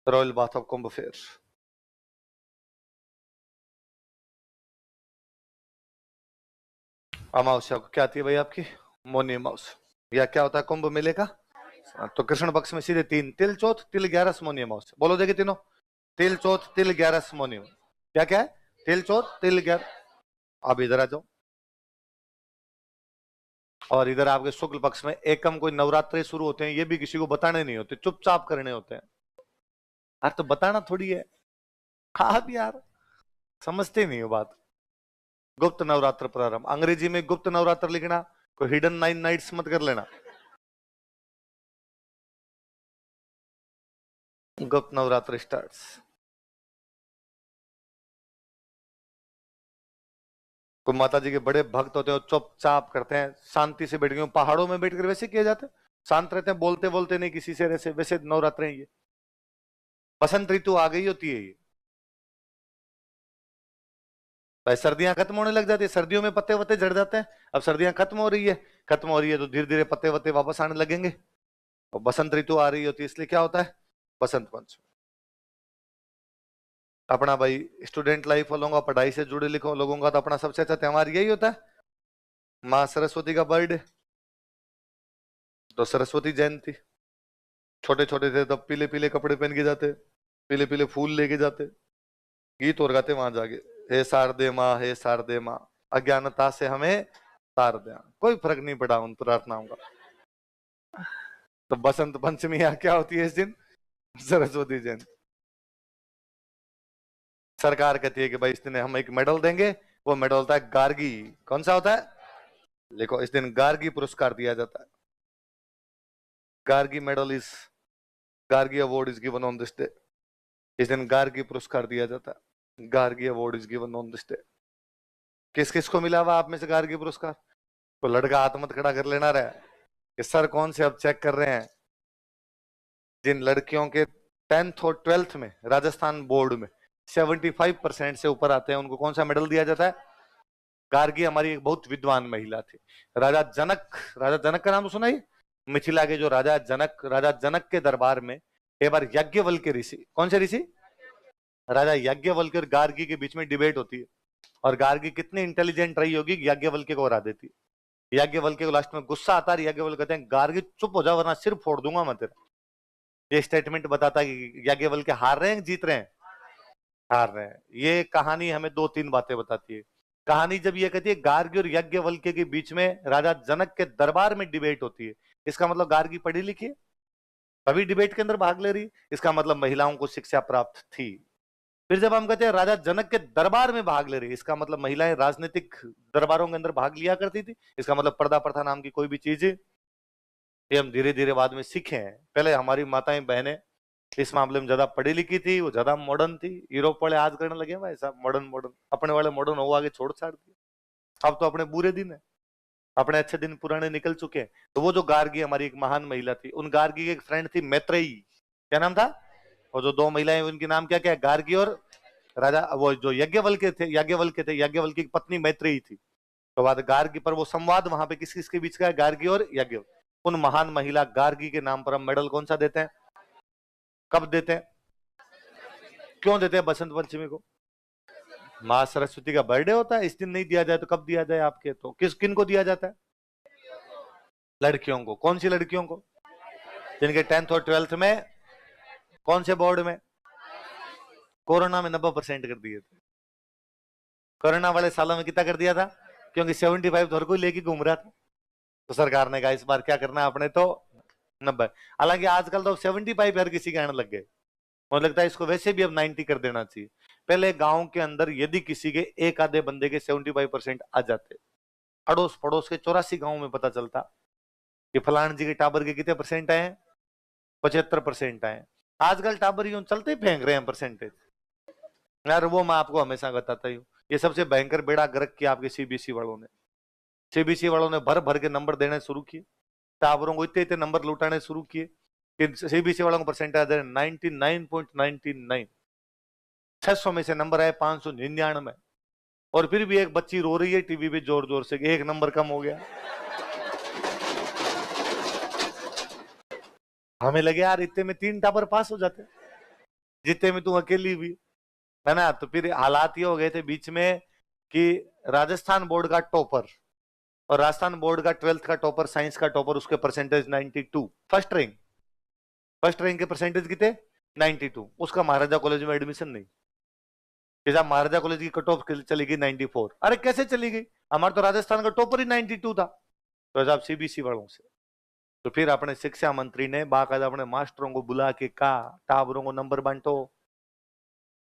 royal bath of Kumbh fair. अमावस्या को क्या आती है भाई आपकी? मौनी अमावस्या। या क्या होता है कुंभ मेले का? तो कृष्ण पक्ष में सीधे 3, तिल चौथ तिल 11 अमावस्या। बोलो देखिए तीनों, तिल चौथ तिल 11 क्या क्या है? तिल चौथ तिल 11। अब इधर आ जाओ, और इधर आपके शुक्ल पक्ष में एकम कोई नवरात्रे शुरू होते हैं, ये भी किसी को बताने नहीं होते, चुपचाप करने होते हैं। यार तो बताना थोड़ी है, आप यार समझते नहीं हो बात। गुप्त नवरात्र प्रारंभ, अंग्रेजी में गुप्त नवरात्र लिखना, कोई हिडन 9 नाइट्स मत कर लेना। गुप्त नवरात्र स्टार्ट्स। कोई माता जी के बड़े भक्त होते हैं, चुपचाप करते हैं, शांति से बैठ गए। पहाड़ों में बैठकर वैसे किए जाते हैं, शांत रहते हैं, बोलते बोलते नहीं किसी से, वैसे वैसे नवरात्र है ये। बसंत ऋतु आ गई होती है ये, भाई सर्दियां खत्म होने लग जाती है, सर्दियों में पत्ते वत्ते झड़ जाते हैं। अब सर्दियां खत्म हो रही है, खत्म हो रही है तो धीरे धीरे पत्ते वत्ते वापस आने लगेंगे, और बसंत ऋतु आ रही होती है, इसलिए क्या होता है बसंत पंचमी। अपना भाई स्टूडेंट लाइफ वालों का, पढ़ाई से जुड़े लिखो लोगों का तो अपना सबसे अच्छा त्योहार यही होता है, माँ सरस्वती का बर्थडे। तो सरस्वती जयंती, छोटे छोटे थे तब पीले पीले कपड़े पहन के जाते, पीले पीले फूल लेके जाते, गीत और गाते वहां जाके, हे शारदे माँ हे शारदे माँ, अज्ञानता से हमें तार दे। कोई फर्क नहीं पड़ा उन प्रार्थनाओं का। तो बसंत पंचमी यहाँ क्या होती है इस दिन? सरस्वती जयंती। सरकार कहती है कि भाई इस दिन हम एक मेडल देंगे, वो मेडल होता है गार्गी। कौन सा होता है? देखो इस दिन गार्गी पुरस्कार दिया जाता है। Gargi medal is, Gargi award is given on this day. इस दिन गार्गी पुरस्कार दिया जाता है, Gargi award is given on this day. किस किस को मिला हुआ आप में से गार्गी पुरस्कार? तो लड़का हाथ मत खड़ा कर लेना रहा कि सर कौन से, अब चेक कर रहे हैं। जिन लड़कियों के 10th और 12th में राजस्थान बोर्ड में 75% से ऊपर आते हैं, उनको कौन सा मेडल दिया जाता है? गार्गी हमारी एक बहुत विद्वान महिला थी, राजा जनक। राजा जनक का नाम तो सुना ही, मिथिला के जो राजा जनक के दरबार में एक बार याज्ञवल्क्य ऋषि, कौन से ऋषि? राजा याज्ञवल्क्य और गार्गी के बीच में डिबेट होती है, और गार्गी कितनी इंटेलिजेंट रही होगी, याज्ञवल्क्य को हरा देती है। याज्ञवल्क्य को लास्ट में गुस्सा आता है, याज्ञवल्क्य कहते हैं गार्गी चुप हो जाओ वरना सिर फोड़ दूंगा मैं तेरा। ये स्टेटमेंट बताता है कि याज्ञवल्क्य हार रहे हैं जीत रहे हैं? हार रहे हैं। ये कहानी हमें 2-3 बातें बताती है। कहानी जब ये कहती है गार्गी और याज्ञवल्क्य के बीच में राजा जनक के दरबार में डिबेट होती है, इसका मतलब गार्गी पढ़ी लिखी है, तभी डिबेट के अंदर भाग ले रही, इसका मतलब महिलाओं को शिक्षा प्राप्त थी। फिर जब हम कहते हैं राजा जनक के दरबार में भाग ले रही, इसका मतलब महिलाएं राजनीतिक दरबारों के अंदर भाग लिया करती थी, इसका मतलब पर्दा प्रथा नाम की कोई भी चीज, ये हम धीरे धीरे बाद में सीखे हैं। पहले हमारी माताएं बहनें इस मामले में ज्यादा पढ़ी लिखी थी, वो ज्यादा मॉडर्न थी। यूरोप वाले आज करने लगे भाई साहब मॉडर्न मॉडर्न, अपने वाले मॉडर्न हो आगे छोड़ छाड़ दिया। अब तो अपने बुरे दिन है, अपने अच्छे दिन पुराने निकल चुके हैं। तो वो जो गार्गी हमारी एक महान महिला थी, उन गार्गी की एक फ्रेंड थी मैत्रेयी, क्या नाम था? और जो दो महिलाएं उनके नाम क्या क्या है? गार्गी और राजा, वो जो याज्ञवल्क्य की पत्नी मैत्रेयी थी। तो बाद गार्गी पर वो संवाद वहां पे किस किस के बीच का है? गार्गी और याज्ञवल्क्य। उन महान महिला गार्गी के नाम पर हम मेडल कौन सा देते हैं? कब देते हैं? क्यों देते हैं बसंत पंचमी को? माँ सरस्वती का बर्थडे होता है, इस दिन नहीं दिया जाए तो कब दिया जाए आपके? तो किस किन को दिया जाता है? लड़कियों को। कौन सी लड़कियों को? जिनके 10th और 12th में कौन से बोर्ड में? कोरोना में 90% कर दिए थे। कोरोना वाले सालों में कितना कर दिया था? क्योंकि 75 तो हर कोई लेके घूम रहा था, तो सरकार ने कहा इस बार क्या करना है अपने तो 90। हालांकि आजकल तो 75 हर किसी के आने लग गए, मुझे लगता है इसको वैसे भी अब 90 कर देना चाहिए। पहले गांव के अंदर यदि किसी के एक आधे बंदे के 75% आ जाते, अड़ोस पड़ोस के 84 गांव में पता चलता कि फलान जी के टाबर के कितने परसेंट आए हैं, 75% आए। आजकल टाबर यूं चलते ही फेंक रहे हैं परसेंटेज। यार वो मैं आपको हमेशा बताता हूँ, ये सबसे भयंकर बेड़ा गर्क किया आपके सीबीएसई वालों ने। सीबीएसई वालों ने भर भर के नंबर देने शुरू किए, टावरों को इतने इतने नंबर लुटाने शुरू किए कि सीबीएसई वालों को परसेंटेज 99.99। 600 में से नंबर आए 599, और फिर भी एक बच्ची रो रही है टीवी पे जोर जोर से कि एक नंबर कम हो गया। हमें लगे यार इतने में 3 टावर पास हो जाते, जितने में तू अकेली भी, है ना। तो फिर हालात ये हो गए थे बीच में कि राजस्थान बोर्ड का टॉपर और राजस्थान बोर्ड का 12th का टॉपर, साइंस का टॉपर, उसके परसेंटेज 92, फर्स्ट रैंक के परसेंटेज कितने 92। उसका महाराजा कॉलेज में एडमिशन नहीं, कि साहब महाराजा कॉलेज की कट ऑफ चली गई 94। अरे कैसे चली गई, हमारा तो राजस्थान का टॉपर ही 92 था। तो साहब सीबीएसई वालों से, तो फिर अपने शिक्षा मंत्री ने बाकायदा अपने मास्टरों को बुला के कहा, टाबरों को नंबर बांटो,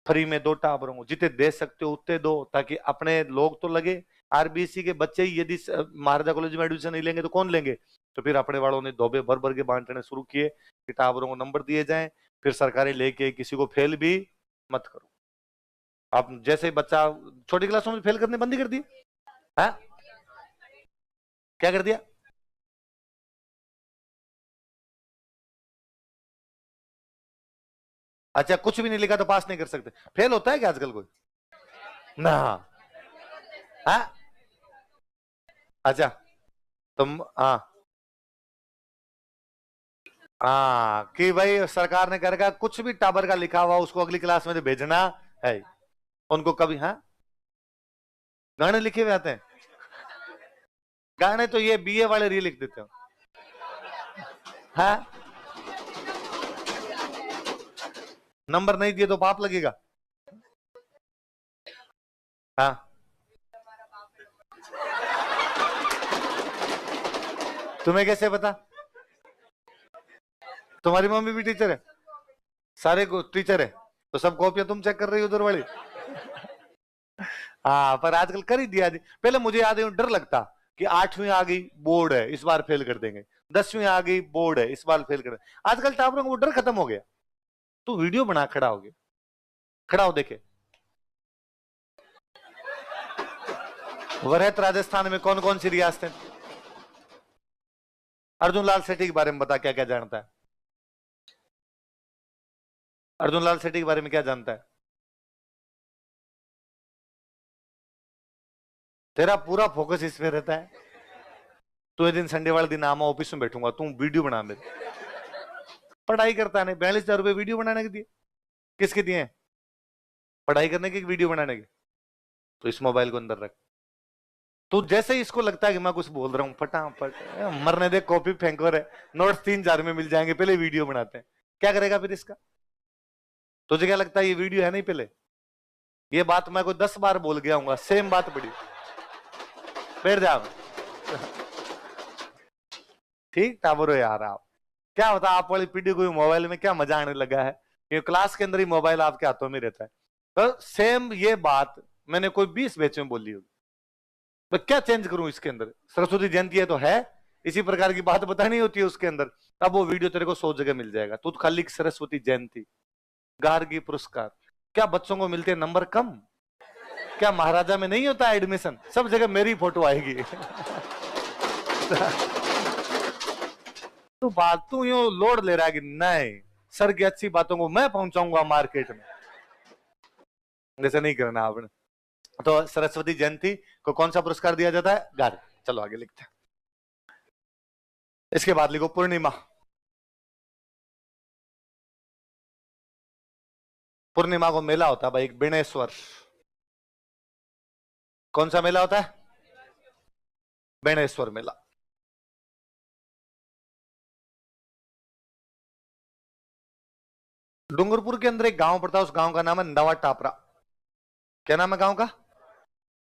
फ्री में दो टाबरों को, जितने दे सकते हो उतने दो, ताकि अपने लोग तो लगे। आरबीसी के बच्चे ही यदि महाराजा कॉलेज में एडमिशन नहीं लेंगे तो कौन लेंगे। तो फिर अपने वालों ने धोबे भर भर के बांटने शुरू किए कि टाबरों को नंबर दिए जाएं, फिर सरकारें लेके किसी को फेल भी मत करो। आप जैसे बच्चा छोटी क्लासों में फेल करने बंद ही कर दिए, है क्या कर दिया। अच्छा कुछ भी नहीं लिखा तो पास नहीं कर सकते, फेल होता है क्या आजकल कोई ना। हाँ अच्छा तुम हाँ हाँ कि भाई सरकार ने कर कुछ भी टाबर का लिखा हुआ उसको अगली क्लास में तो भेजना है। उनको कभी हाँ गाने लिखे हुए आते हैं, गाने तो ये बीए वाले री लिख देते हो। हाँ नंबर नहीं दिए तो पाप लगेगा। हाँ तुम्हें कैसे पता, तुम्हारी मम्मी भी टीचर है, सारे को टीचर है, तो सब कॉपियां तुम चेक कर रही हो उधर वाली। हाँ पर आजकल कर ही दिया। पहले मुझे याद है डर लगता कि 8वीं आ गई बोर्ड है इस बार फेल कर देंगे, 10वीं आ गई बोर्ड है इस बार फेल कर देंगे। आजकल टापरों को वो डर खत्म हो गया। तू वीडियो बना खड़ा हो गया, खड़ा हो देखे वरहत राजस्थान में कौन कौन सी रियासतें। अर्जुन लाल सेठी के बारे में बता क्या क्या जानता है, अर्जुन लाल सेठी के बारे में क्या जानता है। तेरा पूरा फोकस इसमें रहता है। तो ये दिन संडे वाले दिन आमा ऑफिस में बैठूंगा, तू वीडियो बना मेरे, पढ़ाई करता नहीं। 42,000 रुपए वीडियो बनाने के दिए, किसके दिए हैं, पढ़ाई करने के वीडियो बनाने के। तो इस मोबाइल को अंदर रख, तो जैसे ही इसको लगता है कि मैं कुछ बोल रहा हूं फटाफट मरने दे, कॉपी फेंको रे, नोट्स 3,000 में मिल जाएंगे, पहले वीडियो बनाते हैं। क्या करेगा फिर इसका, तुझे क्या लगता है ये वीडियो है नहीं पहले। ये बात मैं कोई 10 बार बोल गया हूँ, सेम बात बड़ी बैठ जा। ठीक टाबरो यार आप क्या होता, आप वाली पीढ़ी को मोबाइल में क्या मजा आने लगा है कि क्लास के अंदर ही मोबाइल आपके हाथों में रहता है। तो सेम ये बात मैंने कोई 20 बैच में बोली होगी, तो क्या चेंज करूं इसके अंदर। सरस्वती जयंती है तो है, इसी प्रकार की बात बतानी होती है उसके अंदर, तब वो वीडियो तेरे को 100 जगह मिल जाएगा। तू खाली सरस्वती जयंती, गार्गी पुरस्कार, क्या बच्चों को मिलते नंबर कम, क्या महाराजा में नहीं होता एडमिशन, सब जगह मेरी फोटो आएगी। तू बात तू यूं लोड ले रहा है कि नहीं सर की अच्छी बातों को मैं पहुंचाऊंगा मार्केट में, जैसे नहीं करना आपने। तो सरस्वती जयंती को कौन सा पुरस्कार दिया जाता है, गार्गी। चलो आगे लिखते हैं। इसके बाद लिखो पूर्णिमा। पूर्णिमा को मेला होता है भाई एक बेणेश्वर। कौन सा मेला होता है, बेणेश्वर मेला। डूंगरपुर के अंदर एक गांव पड़ता है, उस गांव का नाम है नवा टापरा। क्या नाम है गांव का,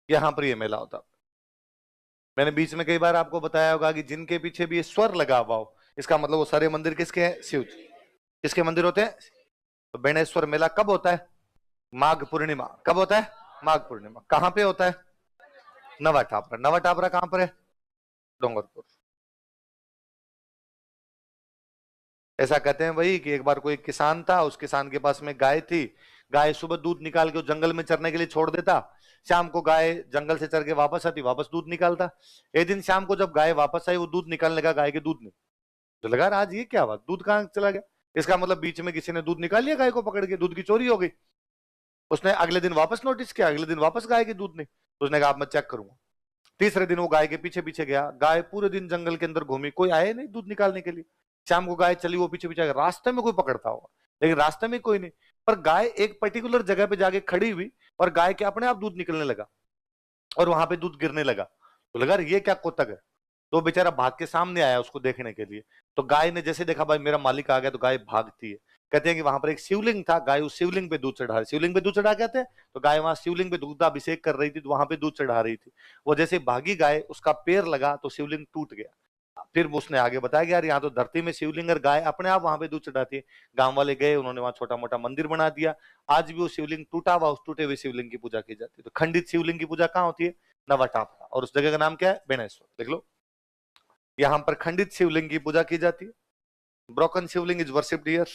यहां पर ये मेला होता है। मैंने बीच में कई बार आपको बताया होगा कि जिनके पीछे भी ये स्वर लगा हुआ हो, इसका मतलब वो सारे मंदिर किसके हैं, शिव जी। किसके मंदिर होते हैं। तो बेणेश्वर मेला कब होता है, माघ पूर्णिमा। कब होता है, माघ पूर्णिमा। कहां पे होता है, नवा टापरा। नवा टापरा कहां पर है, डूंगरपुर। ऐसा कहते हैं भाई कि एक बार कोई किसान था, उस किसान के पास में गाय थी। गाय सुबह दूध निकाल के जंगल में चरने के लिए छोड़ देता, शाम को गाय जंगल से चर के वापस आती, वापस दूध निकालता। एक दिन शाम को जब गाय वापस आई, वो दूध निकालने लगा, गाय के दूध में तो लगा आज ये क्या हुआ, दूध कहाँ चला गया। इसका मतलब बीच में किसी ने दूध निकाल लिया, गाय को पकड़ के दूध की चोरी हो गई। उसने अगले दिन वापस नोटिस किया, अगले दिन वापस गाय के दूध नहीं। तो उसने कहा मैं चेक करूंगा। तीसरे दिन वो गाय के पीछे पीछे गया, गाय पूरे दिन जंगल के अंदर घूमी, कोई आए नहीं दूध निकालने के लिए। शाम को गाय चली, वो पीछे पीछे गया, रास्ते में कोई पकड़ता होगा, लेकिन रास्ते में कोई नहीं। पर गाय एक पर्टिकुलर जगह पे जाके खड़ी हुई और गाय के अपने आप दूध निकलने लगा और वहां पे दूध गिरने लगा। तो लगा ये क्या कोतक है। तो बेचारा भाग के सामने आया उसको देखने के लिए। तो गाय ने जैसे देखा भाई मेरा मालिक आ गया, तो गाय भागती है। कहते हैं कि वहां पर एक शिवलिंग था, गाय उस शिवलिंग पे दूध चढ़ा रही, शिवलिंग पे दूध चढ़ा कहते हैं, तो गाय वहां शिवलिंग पे दूधाभिषेक कर रही थी, तो वहां पे दूध चढ़ा रही थी। वो जैसे भागी गाय, उसका पैर लगा तो शिवलिंग टूट गया। फिर उसने आगे बताया कि यार यहाँ तो धरती में शिवलिंग और गाय अपने आप वहां पे दूध चढ़ाती है। गांव वाले गए, उन्होंने वहां छोटा मोटा मंदिर बना दिया। आज भी वो शिवलिंग टूटा हुआ, उस टूटे हुए शिवलिंग की पूजा की जाती है। तो खंडित शिवलिंग की पूजा कहाँ होती है? नवाटापरा। और उस जगह का नाम क्या है? बेनेश्वर। देख लो, यहाँ पर खंडित शिवलिंग की पूजा की जाती है। Broken Shivling is worshipped here.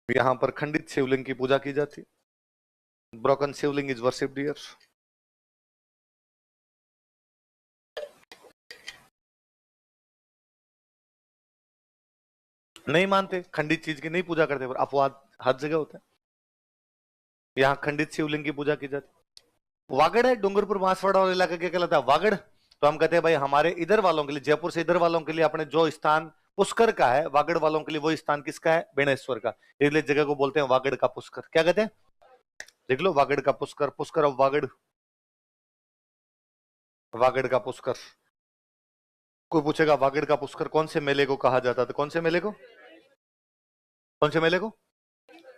यहाँ पर खंडित शिवलिंग की पूजा की जाती है। Broken Shivling is worshipped here. नहीं मानते, खंडित चीज की नहीं पूजा करते, पर अपवाद हर जगह होता है। यहाँ खंडित शिवलिंग की पूजा की जाती है। वागड़ है, डूंगरपुर बांसवाड़ा वाला इलाका क्या कहलाता है? वागड़। तो हम कहते हैं भाई हमारे इधर वालों के लिए, जयपुर से इधर वालों के लिए अपने जो स्थान पुष्कर का है, वागड़ वालों के लिए वो स्थान किसका है? बेणेश्वर का। इसलिए जगह को बोलते हैं वागड़ का पुष्कर। क्या कहते हैं? देख लो, वागड़ का पुष्कर, पुष्कर ऑफ वागड़, वागड़ का पुष्कर। कोई पूछेगा वागड़ का पुष्कर कौन से मेले को कहा जाता था? कौन से मेले को? कौन से मेले को?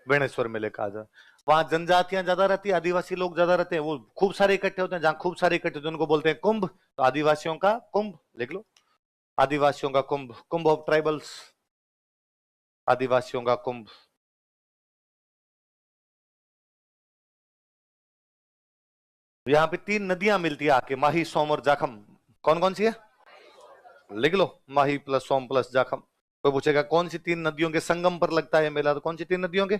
बेणेश्वर मेले कहा जाता। वहां जनजातियां ज्यादा रहती है, आदिवासी लोग ज्यादा रहते हैं, वो खूब सारे इकट्ठे होते हैं। जहां खूब सारे इकट्ठे होते हैं उनको बोलते हैं कुंभ। तो आदिवासियों का कुंभ, लिख लो, आदिवासियों का कुंभ, कुंभ ऑफ ट्राइबल्स, आदिवासियों का कुंभ। यहाँ पे तीन नदियां मिलती है आके, माही, सोम और जाखम। कौन कौन सी है? लिख लो, माही प्लस सोम प्लस जाखम। कोई पूछेगा कौन सी तीन नदियों के संगम पर लगता है मेला, तो कौन सी तीन नदियों के?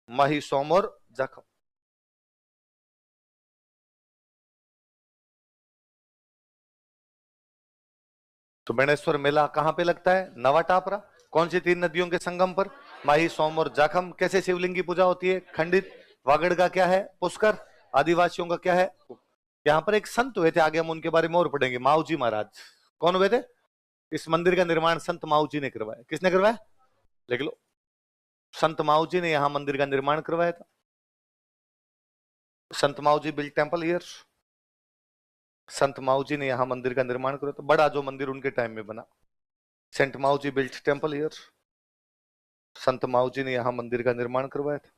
माही, सोम और जाखम। तो बेणेश्वर मेला कहाँ पे लगता है? नवाटापरा। कौन सी तीन नदियों के संगम पर? माही, सोम और जाखम। कैसे शिवलिंग की पूजा होती है? खंडित। वागड़ का क्या है? पुष्कर। आदिवासियों का क्या है? यहाँ पर एक संत हुए थे, आगे हम उनके बारे में और पढ़ेंगे, माऊ जी महाराज। कौन हुए थे? इस मंदिर का निर्माण संत माऊ जी ने करवाया। किसने करवाया? लिख लो, संत माऊ जी ने यहाँ मंदिर का निर्माण करवाया था। संत माऊ जी बिल्ट टेम्पल हियर। संत माऊ जी ने यहाँ मंदिर का निर्माण करवाया था, बड़ा जो मंदिर उनके टाइम में बना। सेंट माऊ जी बिल्ट टेम्पल हियर। संत माऊ जी ने यहाँ मंदिर का निर्माण करवाया था।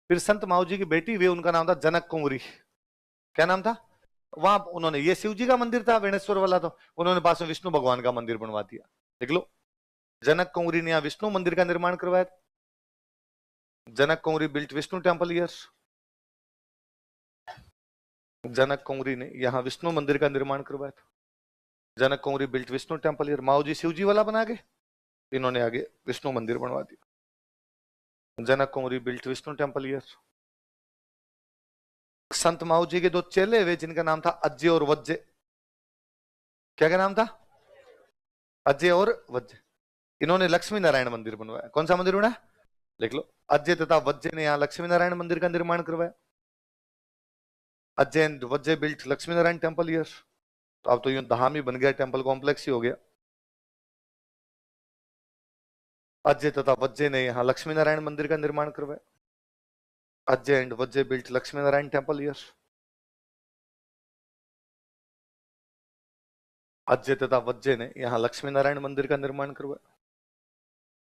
फिर संत माऊ जी की बेटी हुई, उनका नाम था जनक कुंवरी। क्या नाम था? वहां उन्होंने, ये शिव जी का मंदिर था बेणेश्वर वाला, तो उन्होंने पास में विष्णु भगवान का मंदिर बनवा दिया। देख लो, जनक कुंवरी ने यहाँ विष्णु मंदिर का निर्माण करवाया था। जनक कुंवरी बिल्ट विष्णु टेम्पल हियर। जनक कुंवरी ने यहाँ विष्णु मंदिर का निर्माण करवाया था। जनक कुंवरी बिल्ट विष्णु टेम्पल हियर। माऊ जी शिव जी वाला बना के, इन्होंने आगे विष्णु मंदिर बनवा दिया। जनक कुंवरी बिल्ट विष्णु टेम्पल हियर। संत माऊ जी के दो चेले हुए जिनका नाम था अज्जे और वज्जे। क्या क्या नाम था? अजय और वज्जे। इन्होंने लक्ष्मी नारायण मंदिर बनवाया। कौन सा मंदिर बना? लिख लो, अजय तथा वज्जे ने यहाँ लक्ष्मी नारायण मंदिर का निर्माण करवाया। Ajay and Vajje built Lakshmi Narayan temple here. तो अब तो यूं धाम ही बन गया, टेम्पल कॉम्प्लेक्स ही हो गया। अजय तथा वज्जे ने यहाँ लक्ष्मी नारायण मंदिर का निर्माण करवाया। Ajay and Vajje built Lakshmi Narayan temple here. Ajay तथा वज्जे ने यहाँ लक्ष्मी नारायण मंदिर का निर्माण करवाया।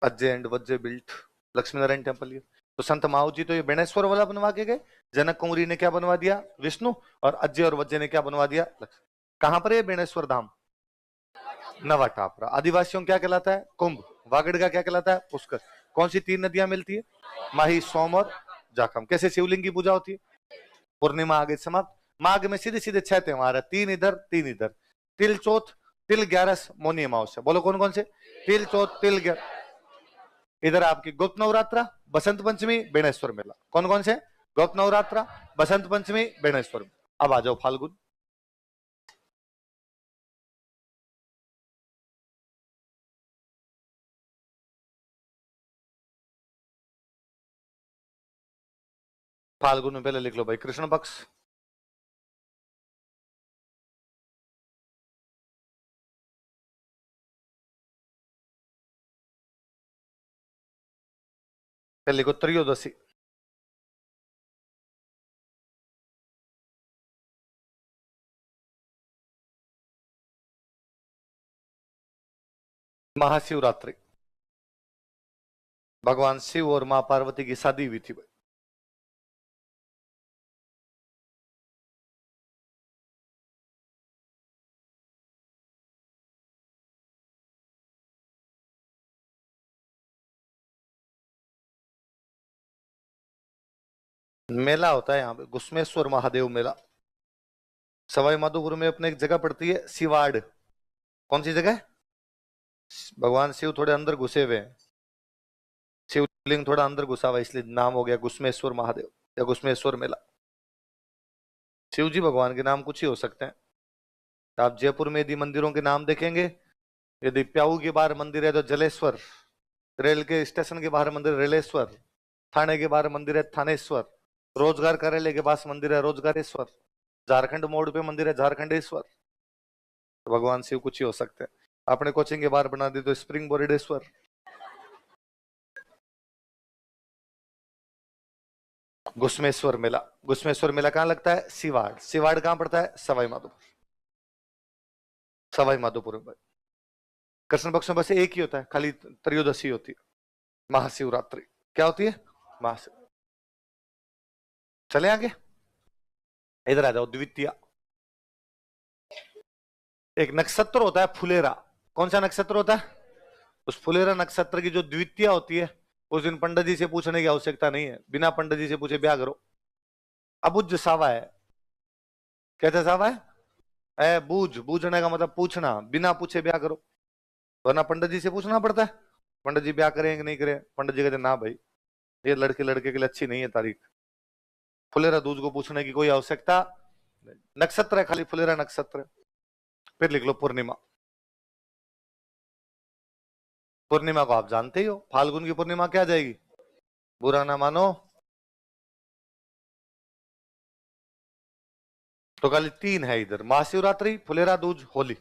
Ajay and Vajje built Lakshmi Narayan temple here. तो संत माऊ जी तो ये बेणेश्वर वाला बनवा के गए। जनक कुंवरी ने क्या बनवा दिया? विष्णु। और अजय और वज्जे ने क्या बनवा दिया? लक्ष्मी। कहां पर है बेणेश्वर धाम? नवाटापरा। आदिवासियों क्या कहलाता है? कुंभ। वागड़ का क्या कहलाता है? पुष्कर। कौन सी तीन नदियां मिलती है? माही, सोम और जाखम। कैसे शिवलिंग की पूजा होती है? पूर्णिमा आगे समाप्त। माघ में सीधे सीधे छह त्योहार है, तीन इधर तीन इधर। तिल चौथ, तिल ग्यारस, मौनी अमावस्या। बोलो कौन कौन से? तिल चौथ, तिल ग्यारस। इधर आपकी गुप्त नवरात्रा, बसंत पंचमी, बेणेश्वर मेला। कौन कौन से? गुप्त नवरात्रा, बसंत पंचमी, बेणेश्वर। अब आ जाओ फाल्गुन। फाल्गुन में पहले लिख लो भाई कृष्ण पक्ष। पहले लिखो त्रयोदशी। महाशिवरात्रि, भगवान शिव और मां पार्वती की शादी हुई थी। मेला होता है यहाँ पे घुस्मेश्वर महादेव मेला, सवाई माधोपुर में। अपने एक जगह पड़ती है सिवाड़। कौन सी जगह? भगवान शिव थोड़े अंदर घुसे हुए हैं, शिवलिंग थोड़ा अंदर घुसा हुआ है, इसलिए नाम हो गया घुस्मेश्वर महादेव या घुस्मेश्वर मेला। शिव जी भगवान के नाम कुछ ही हो सकते हैं। आप जयपुर में यदि मंदिरों के नाम देखेंगे, यदि प्याऊ के बाहर मंदिर है तो जलेश्वर, रेल के स्टेशन के बाहर मंदिर रेलेश्वर, थाने के बाहर मंदिर है थानेश्वर, रोजगार कार्यालय के पास मंदिर है रोजगारेश्वर, झारखंड मोड़ पे मंदिर है झारखंडेश्वर। तो भगवान शिव कुछ ही हो सकते हैं। आपने कोचिंग के बाहर बना दी तो स्प्रिंग बोर्डेश्वर। घुस्मेश्वर मेला, घुस्मेश्वर मेला कहाँ लगता है? सिवाड़। सिवाड़ कहाँ पड़ता है? सवाई माधोपुर। सवाई माधोपुर में। कृष्ण पक्ष में बस एक ही होता है, खाली त्रयोदशी होती है, महाशिवरात्रि। क्या होती है? महाशिव। चले आगे, इधर आ जाओ। द्वितीया, एक नक्षत्र होता है फुलेरा। कौन सा नक्षत्र होता है? उस फुलेरा नक्षत्र की जो द्वितीया होती है, उस दिन पंडित जी से पूछने की आवश्यकता नहीं है, बिना पंडित जी से पूछे ब्याह करो। अबुझ सावा है। कहते सावा है, बूझ, बूझने का मतलब पूछना, बिना पूछे ब्याह करो। वरना पंडित जी से पूछना पड़ता है, पंडित जी ब्याह करें कि नहीं करें। पंडित जी कहते ना भाई, ये लड़के लड़के के लिए अच्छी नहीं है तारीख। फुलेरा दूज को पूछने की कोई आवश्यकता नहीं। नक्षत्र है खाली फुलेरा नक्षत्र। फिर लिख लो पूर्णिमा। पूर्णिमा को आप जानते ही हो, फाल्गुन की पूर्णिमा क्या जाएगी? बुरा ना मानो तो खाली तीन है इधर, महाशिवरात्रि, फुलेरा दूज, होली।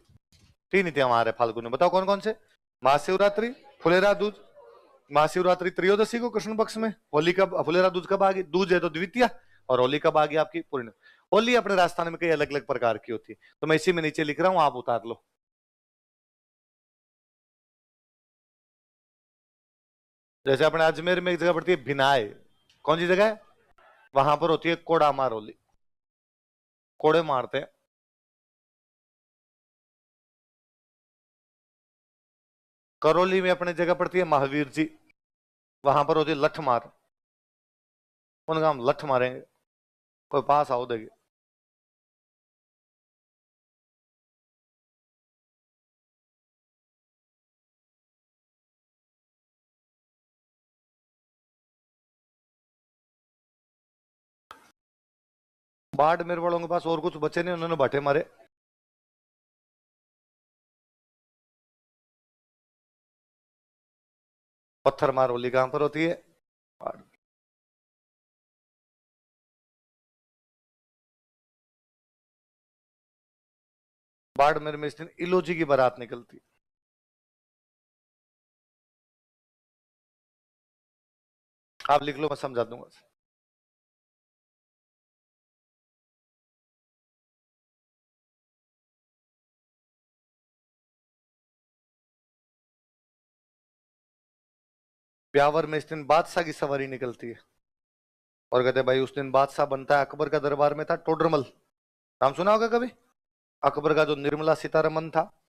तीन ही त्योहार है फाल्गुन में। बताओ कौन कौन से? महाशिवरात्रि, फुलेरा दूज। महाशिवरात्रि त्रयोदशी को कृष्ण पक्ष में, होली कब, फुलेरा दूज कब आ गई? दूज है तो द्वितीया, और होली कब आ गई आपकी? पूर्णिमा। होली अपने राजस्थान में कई अलग अलग प्रकार की होती है, तो मैं इसी में नीचे लिख रहा हूं, आप उतार लो। जैसे अपने अजमेर में एक जगह पड़ती है भिनाय। कौन सी जगह है? वहां पर होती है कोड़ा मार होली, कोड़े मारते हैं। करौली में अपने जगह पड़ती है महावीर जी, वहां पर होती है लठ मार। उनका हम लठ मारेंगे, कोई पास आओ देगी। बाड़मेर वालों के पास और कुछ बचे नहीं, उन्होंने भट्टे मारे। पत्थर मार होली कहां पर होती है? बाड़- बाड़मेर में इस दिन इलोजी की बारात निकलती है। आप लिख लो, मैं समझा दूंगा। ब्यावर में इस दिन बादशाह की सवारी निकलती है, और कहते हैं भाई उस दिन बादशाह बनता है। अकबर का दरबार में था टोडरमल, नाम सुना होगा कभी? अकबर का जो निर्मला सीतारमन था,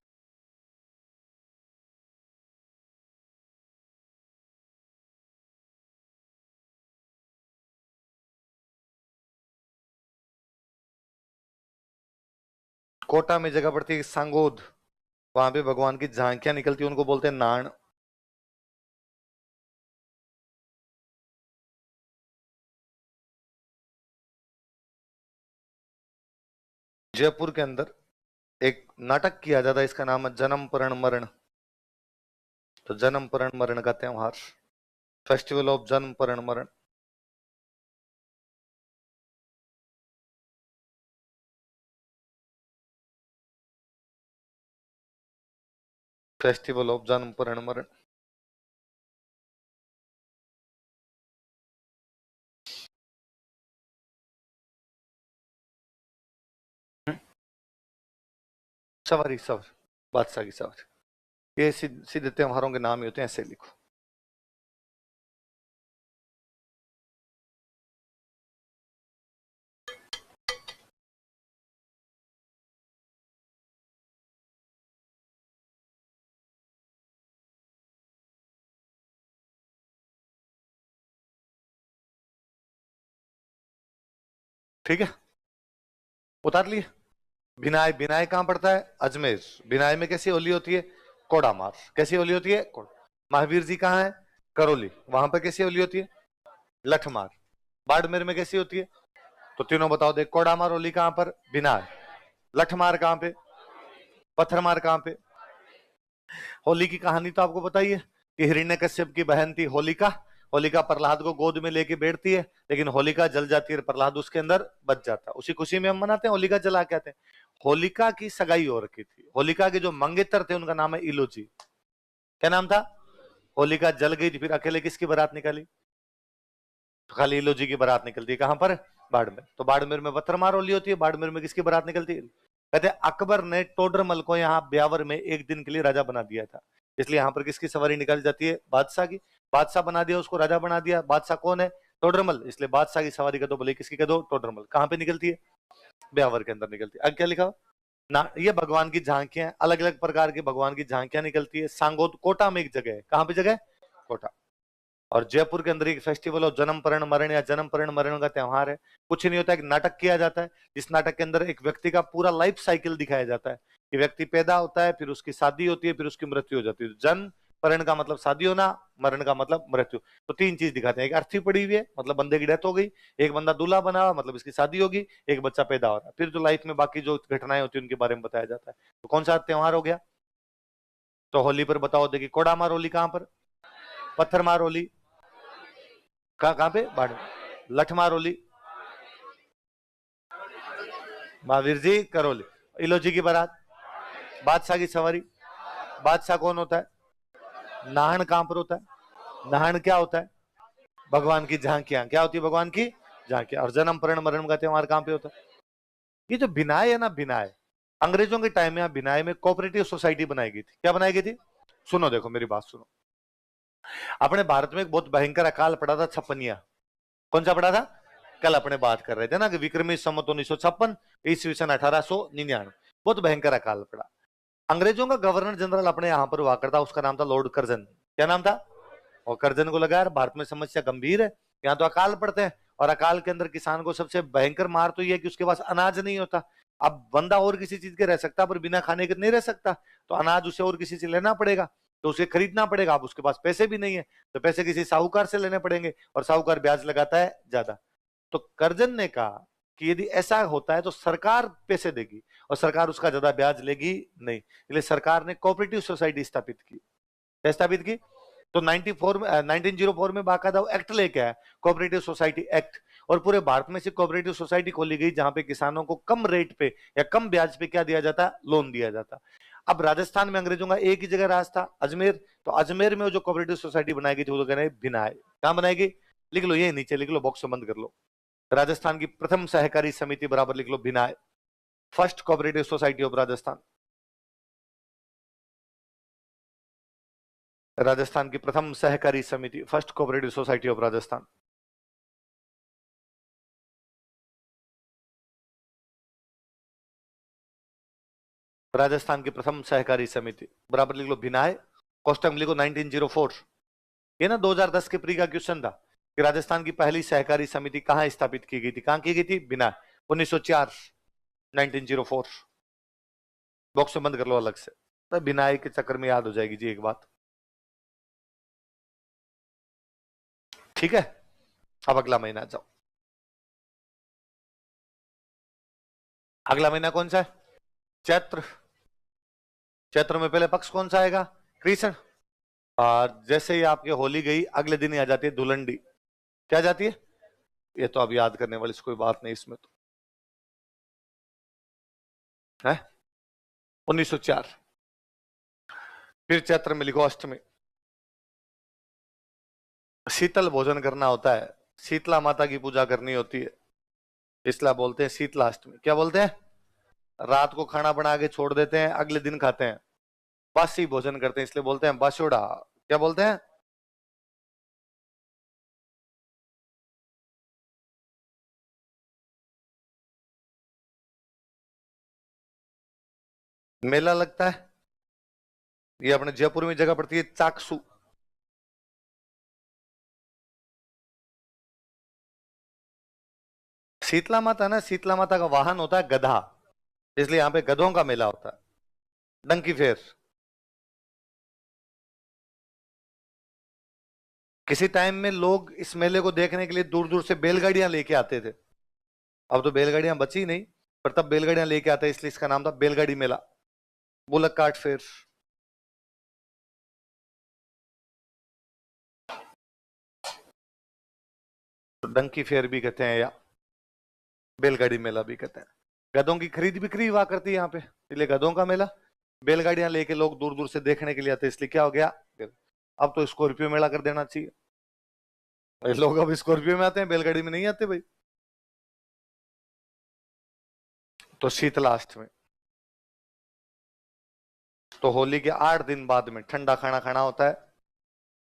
कोटा में जगह पड़ती है सांगोद, वहां पे भगवान की झांकियां निकलती है, उनको बोलते हैं नान। जयपुर के अंदर एक नाटक किया जाता है, इसका नाम है जन्म परण मरण। तो जन्म परण मरण का त्योहार, फेस्टिवल ऑफ जन्म परण मरण। फेस्टिवल ऑफ जन्म परण मरण। सवारी, सवार, बादशाह की सवारी। ये सीधे त्योहारों के नाम ही होते हैं, ऐसे लिखो। ठीक है, उतार लिए। बिनाय, बिनाय कहां पड़ता है? अजमेर। बिनाय में कैसी होली होती है? कोडामार। कैसी होली होती है? महावीर जी कहाँ है? करौली। वहां पर कैसी होली होती है? लठमार। बाड़मेर में कैसी होती है? तो तीनों बताओ। देख, कोडामार होली कहां पर? बिनाय। लठमार कहां पे? पत्थरमार कहां पे? होली की कहानी तो आपको पता ही है कि हिरण्यकश्यप की बहन थी होलिका। होलिका प्रहलाद को गोद में लेके बैठती है, लेकिन होलिका जल जाती है, प्रहलाद उसके अंदर बच जाता है। उसी खुशी में हम मनाते हैं, होलिका जला के आते हैं। होलिका की सगाई हो रखी थी। होलिका के जो मंगेतर थे उनका नाम है इलोजी। क्या नाम था? होलिका जल गई थी, फिर अकेले किसकी बारात निकाली? तो खाली इलोजी की बारात निकलती है। कहां पर? बाड़मेर। तो बाड़मेर में पत्थरमार होली होती है, बाड़मेर में किसकी बारात निकलती है? कहते हैं अकबर ने टोडरमल को यहाँ ब्यावर में एक दिन के लिए राजा बना दिया था, इसलिए यहाँ पर किसकी सवारी निकाली जाती है? बादशाह की। बादशाह बना दिया, उसको राजा बना दिया। बादशाह कौन है? टोडरमल। इसलिए बादशाह की सवारी का दो, बोले किसकी का दो? टोडरमल। कहां पे निकलती है? ब्यावर के अंदर निकलती है। अब क्या लिखा ना? ये भगवान की झांकियां, अलग अलग प्रकार की भगवान की झांकियां निकलती है। सांगोद कोटा में एक जगह है। कहां पे जगह? कोटा। और जयपुर के अंदर एक फेस्टिवल और जन्म परण मरण या जन्म परण मरण का त्योहार है। कुछ नहीं होता, एक नाटक किया जाता है, जिस नाटक के अंदर एक व्यक्ति का पूरा लाइफ साइकिल दिखाया जाता है कि व्यक्ति पैदा होता है, फिर उसकी शादी होती है, फिर उसकी मृत्यु हो जाती है। जन्म परण का मतलब शादी होना, मरण का मतलब मृत्यु। तो तीन चीज दिखाते हैं। एक अर्थी पड़ी हुई है, मतलब बंदे की डेथ हो गई। एक बंदा दूल्हा बना हुआ, मतलब इसकी शादी होगी। एक बच्चा पैदा हो रहा है। फिर जो लाइफ में बाकी जो घटनाएं होती है उनके बारे में बताया जाता है। तो कौन सा त्योहार हो गया? तो होली पर बताओ। देखिए, कोडामार होली कहां पर? पत्थरमार होली कहां पे? बाढ़। लठमार होली महावीर जी करौली। इलोजी की बारात, बादशाह की सवारी। बादशाह कौन होता है? नाहन कहां पर होता है? नाहन क्या होता है? भगवान की झांकियां। क्या होती है? भगवान की झांकियां। और जन्म परण मरण का त्योहार कहां पे होता है? ये जो बिनाय है ना, बिनाय, अंग्रेजों के टाइम में बिनाय में कोऑपरेटिव सोसाइटी बनाई गई थी। क्या बनाई गई थी? सुनो, देखो मेरी बात सुनो। अपने भारत में एक बहुत भयंकर अकाल पड़ा था, छप्पनिया। कौन सा पड़ा था? कल अपने बात कर रहे थे ना कि विक्रमी संवत 1956, ईस्वी सन 1899, बहुत भयंकर अकाल पड़ा। अंग्रेजों का गवर्नर जनरल अपने यहां पर हुआ करता, उसका नाम था लॉर्ड कर्जन। क्या नाम था? और कर्जन को लगा यार भारत में समस्या गंभीर है, यहाँ तो अकाल पड़ते हैं, और अकाल के अंदर किसान को सबसे भयंकर मार तो यह है कि उसके पास अनाज नहीं होता। अब बंदा और किसी चीज के रह सकता पर बिना खाने के नहीं रह सकता, तो अनाज उसे और किसी से लेना पड़ेगा, तो उसे खरीदना पड़ेगा। अब उसके पास पैसे भी नहीं है, तो पैसे किसी साहूकार से लेने पड़ेंगे, और साहूकार ब्याज लगाता है ज्यादा। तो कर्जन ने कहा कि यदि ऐसा होता है तो सरकार पैसे देगी, और सरकार उसका ज्यादा ब्याज लेगी नहीं। इसलिए सरकार ने कोऑपरेटिव सोसाइटी स्थापित की। क्या स्थापित की? तो 94 में 1904 में बाकायदा एक्ट लेके आया, कोऑपरेटिव सोसाइटी एक्ट। और पूरे भारत में से कोऑपरेटिव सोसाइटी खोली गई जहां पे किसानों को कम रेट पे या कम ब्याज पे क्या दिया जाता? लोन दिया जाता। अब राजस्थान में अंग्रेजों का एक ही जगह राज था, अजमेर। तो अजमेर में जो कोऑपरेटिव सोसाइटी बनाई गई थी वो तो कहना है बिनाय। कहां बनाएगी? लिख लो, ये नीचे लिख लो, बॉक्स में बंद कर लो। राजस्थान की प्रथम सहकारी समिति बराबर लिख लो बिनाय, first cooperative society of Rajasthan. Rajasthan की प्रथम सहकारी समिति, first cooperative society of Rajasthan. Rajasthan की प्रथम सहकारी समिति बराबर लिख लो बिनाय, कॉस्टम लिखो 1904। ये ना 2010 के प्री का क्वेश्चन था कि राजस्थान की पहली सहकारी समिति कहां स्थापित की गई थी? कहां की गई थी? बिनाय, 1904, 1904। बॉक्स में बंद कर लो अलग से, तो बिनाय के चक्कर में याद हो जाएगी जी एक बात। ठीक है, अब अगला महीना जाओ। अगला महीना कौन सा है? चैत्र। चैत्र में पहले पक्ष कौन सा आएगा? कृष्ण। और जैसे ही आपकी होली गई अगले दिन ही आ जाती है धुलंडी। क्या जाती है? ये तो अब याद करने वाली कोई बात नहीं इसमें तो है। 1904। फिर चैत्र में लिखो अष्टमी। शीतल भोजन करना होता है, शीतला माता की पूजा करनी होती है, इसलिए बोलते हैं शीतला अष्टमी। क्या बोलते हैं? रात को खाना बना के छोड़ देते हैं, अगले दिन खाते हैं। बासी भोजन करते हैं, इसलिए बोलते हैं बासोड़ा। क्या बोलते हैं? मेला लगता है, ये अपने जयपुर में जगह पड़ती है चाकसू। शीतला माता ना, शीतला माता का वाहन होता है गधा, इसलिए यहाँ पे गधों का मेला होता है। डंकी फेर। किसी टाइम में लोग इस मेले को देखने के लिए दूर दूर से बैलगाड़ियां लेके आते थे। अब तो बैलगाड़ियां बची नहीं, पर तब बैलगाड़ियां लेके आते, इसलिए इसका नाम था बैलगाड़ी मेला। बुलक कार्ट फेर। तो डंकी फेर भी कहते हैं, या बैलगाड़ी मेला भी कहते हैं। गधों की खरीद बिक्री हुआ करती है यहाँ पे, इसलिए गधों का मेला। बैलगाड़ियां लेके लोग दूर दूर से देखने के लिए आते, इसलिए क्या हो गया? अब तो स्कॉर्पियो मेला कर देना चाहिए। लोग अब स्कॉर्पियो में आते हैं, बैलगाड़ी में नहीं आते भाई। तो शीतलाष्टमी, तो होली के 8 दिन बाद में ठंडा खाना खाना होता है,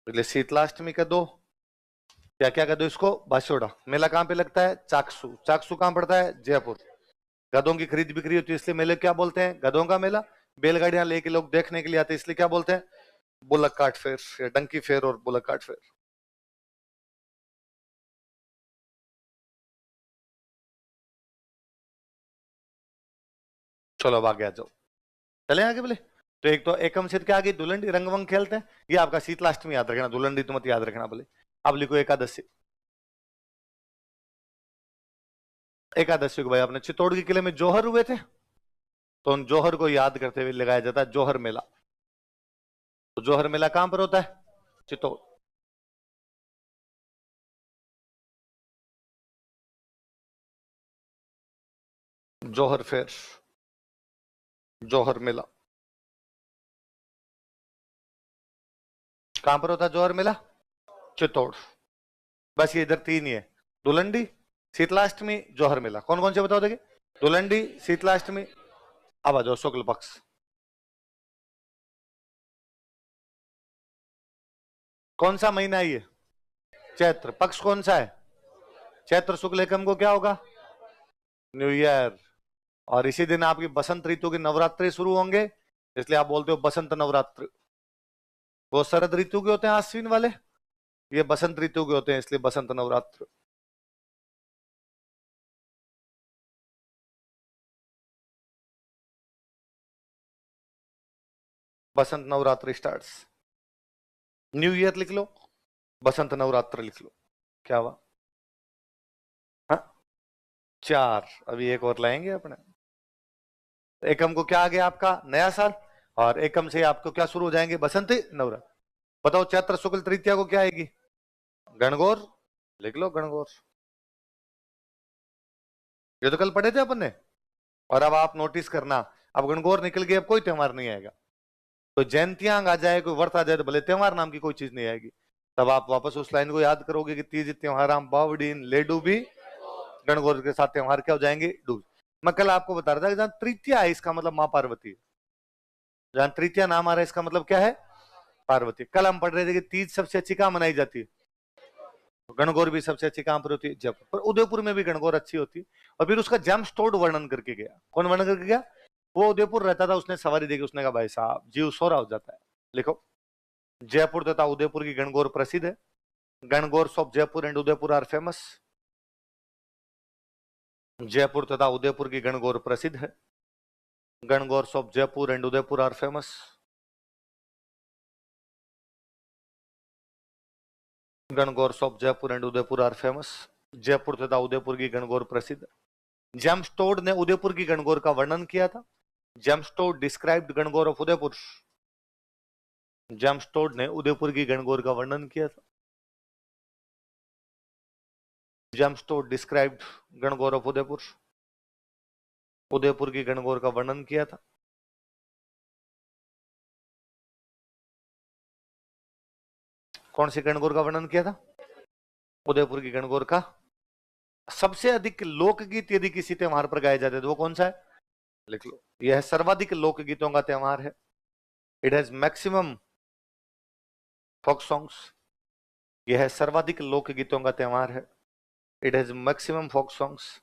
इसलिए शीतलाष्टमी कर दो। क्या क्या कर दो इसको? बासोड़ा। मेला कहाँ पे लगता है? चाकसू। चाकसू कहाँ पड़ता है? जयपुर। गधों की खरीद बिक्री होती है, इसलिए मेले क्या बोलते हैं? गधों का मेला। बैलगाड़ियां लेके लोग देखने के लिए आते हैं, इसलिए क्या बोलते हैं? बुलक कार्ट फेयर, या डंकी फेयर और बुलक कार्ट फेयर। चलो अब आगे आ जाओ, चले आगे बोले। तो एक तो एकम सिर के आगे दुलंडी रंगवंग खेलते हैं, ये आपका शीतलाष्टमी याद रखना, दुलंडी तो मत याद रखना बोले। अब लिखो एकादशी। एकादशी को भाई आपने चित्तौड़ के किले में जौहर हुए थे, तो उन जौहर को याद करते हुए लगाया जाता है जौहर मेला। तो जौहर मेला कहां पर होता है? चित्तौड़। जौहर फेयर, जौहर मेला कहां पर होता है? जौहर मेला चित्तौड़। बस ये इधर तीन ही है, दुलंडी, शीतलाष्टमी, जौहर मेला। कौन कौन से बताओ देखिए? दुलंडी, शीतलाष्टमी। अब आ जाओ शुक्ल पक्ष। कौन सा महीना है ये? चैत्र। पक्ष कौन सा है? चैत्र शुक्ल एकम को क्या होगा? New year. और इसी दिन आपकी बसंत ऋतु के नवरात्रि शुरू होंगे, इसलिए आप बोलते हो बसंत नवरात्र। वो शरद ऋतु के होते हैं आश्विन वाले, ये बसंत ऋतु के होते हैं, इसलिए बसंत नवरात्र। बसंत नवरात्र स्टार्ट्स। न्यू ईयर लिख लो, बसंत नवरात्र लिख लो। क्या हुआ? हाँ, चार। अभी एक और लाएंगे अपने। एकम को क्या आ गया आपका? नया साल। और एकम से आपको क्या शुरू हो जाएंगे? बसंत नवरात्र। बताओ चैत्र शुक्ल तृतीया को क्या आएगी? गणगौर। लिख लो गणगौर, ये तो कल पढ़े थे अपन ने। और अब आप नोटिस करना, अब गणगौर निकल गई, अब कोई त्योहार नहीं आएगा। तो जयंतियां आ जाए, कोई व्रत आ जाए, तो भले त्योहार नाम की कोई चीज नहीं आएगी। तब आप वापस उस लाइन को याद करोगे कि तीज त्योहार बावड़ीन लेडू भी, गणगौर के साथ त्योहार क्या हो जाएंगे? डूब। मैं कल आपको बता रहा था कि जहां तृतीया है इसका मतलब माँ पार्वती है, जहां तृतीया नाम आ रहा है इसका मतलब क्या है? पार्वती। कल हम पढ़ रहे थे कि तीज सबसे अच्छी कहां मनाई जाती है? गणगौर भी सबसे अच्छी कहां पर होती है? जयपुर। पर उदयपुर में भी गणगौर अच्छी होती है। और फिर उसका जेम स्टोर्ड वर्णन करके गया। कौन वर्णन करके गया? वो उदयपुर रहता था, उसने सवारी देखी, उसने कहा भाई साहब जीव सोरा हो जाता है। लिखो, जयपुर तथा उदयपुर की गणगौर प्रसिद्ध है। Gangaur of Jaipur and Udaipur are famous. Jaipur तथा उदयपुर की गणगौर प्रसिद्ध है। Gangaur of Jaipur and Udaipur are famous. Gangaur of Jaipur and Udaipur are famous. Jaipur तथा उदयपुर की गणगौर प्रसिद्ध। जेम्सटोड ने उदयपुर की गणगौर का वर्णन किया था। जेम्सटोड डिस्क्राइब्ड गणगौर ऑफ उदयपुर। जेम्सटोड ने उदयपुर की गणगौर का वर्णन किया था। जेम्सटोड डिस्क्राइब्ड गणगौर ऑफ उदयपुर, उदयपुर की गणगौर का वर्णन किया था। कौन सी गणगौर का वर्णन किया था? उदयपुर की गणगौर का। सबसे अधिक लोकगीत यदि किसी त्योहार पर गाए जाते हैं तो वो कौन सा है? लिख लो, यह सर्वाधिक लोकगीतों का त्योहार है। It has maximum folk songs, यह है सर्वाधिक लोकगीतों का त्यौहार है। It has maximum folk songs.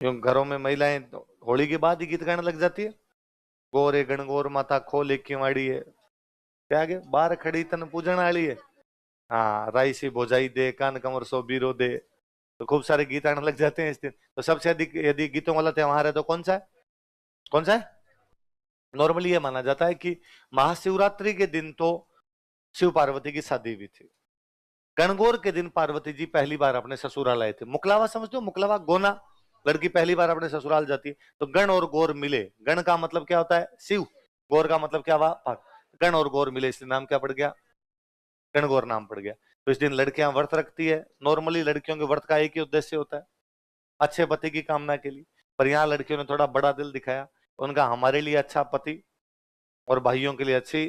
घरों में महिलाएं तो होली के बाद ही गीत गाने लग जाती है। गोरे गणगौर माता खोले किवाड़ी है, क्या आगे बार खड़ी तन पूजन वाली है। हाँ, राई सी भोजाई दे, कान कमर सो बीरो दे, तो खूब सारे गीत आने लग जाते हैं इस दिन। तो सबसे अधिक यदि गीतों वाला त्योहार है तो कौन सा है? कौन सा है? नॉर्मली ये माना जाता है कि महाशिवरात्रि के दिन तो शिव पार्वती की शादी हुई थी। गणगौर के दिन पार्वती जी पहली बार अपने ससुराल आए थे। मुकलावा समझते हो? मुकलावा गोना, लड़की पहली बार अपने ससुराल जाती है। तो गण और गौर मिले, गण का मतलब क्या होता है? शिव, गौर का मतलब क्या हुआ? गण और गौर मिले, इसलिए नाम क्या पड़ गया? गणगौर नाम पड़ गया। तो इस दिन लड़कियां व्रत रखती है। नॉर्मली लड़कियों के व्रत का एक ही उद्देश्य होता है, अच्छे पति की कामना के लिए। पर यहाँ लड़कियों ने थोड़ा बड़ा दिल दिखाया, उनका हमारे लिए अच्छा पति और भाइयों के लिए अच्छी,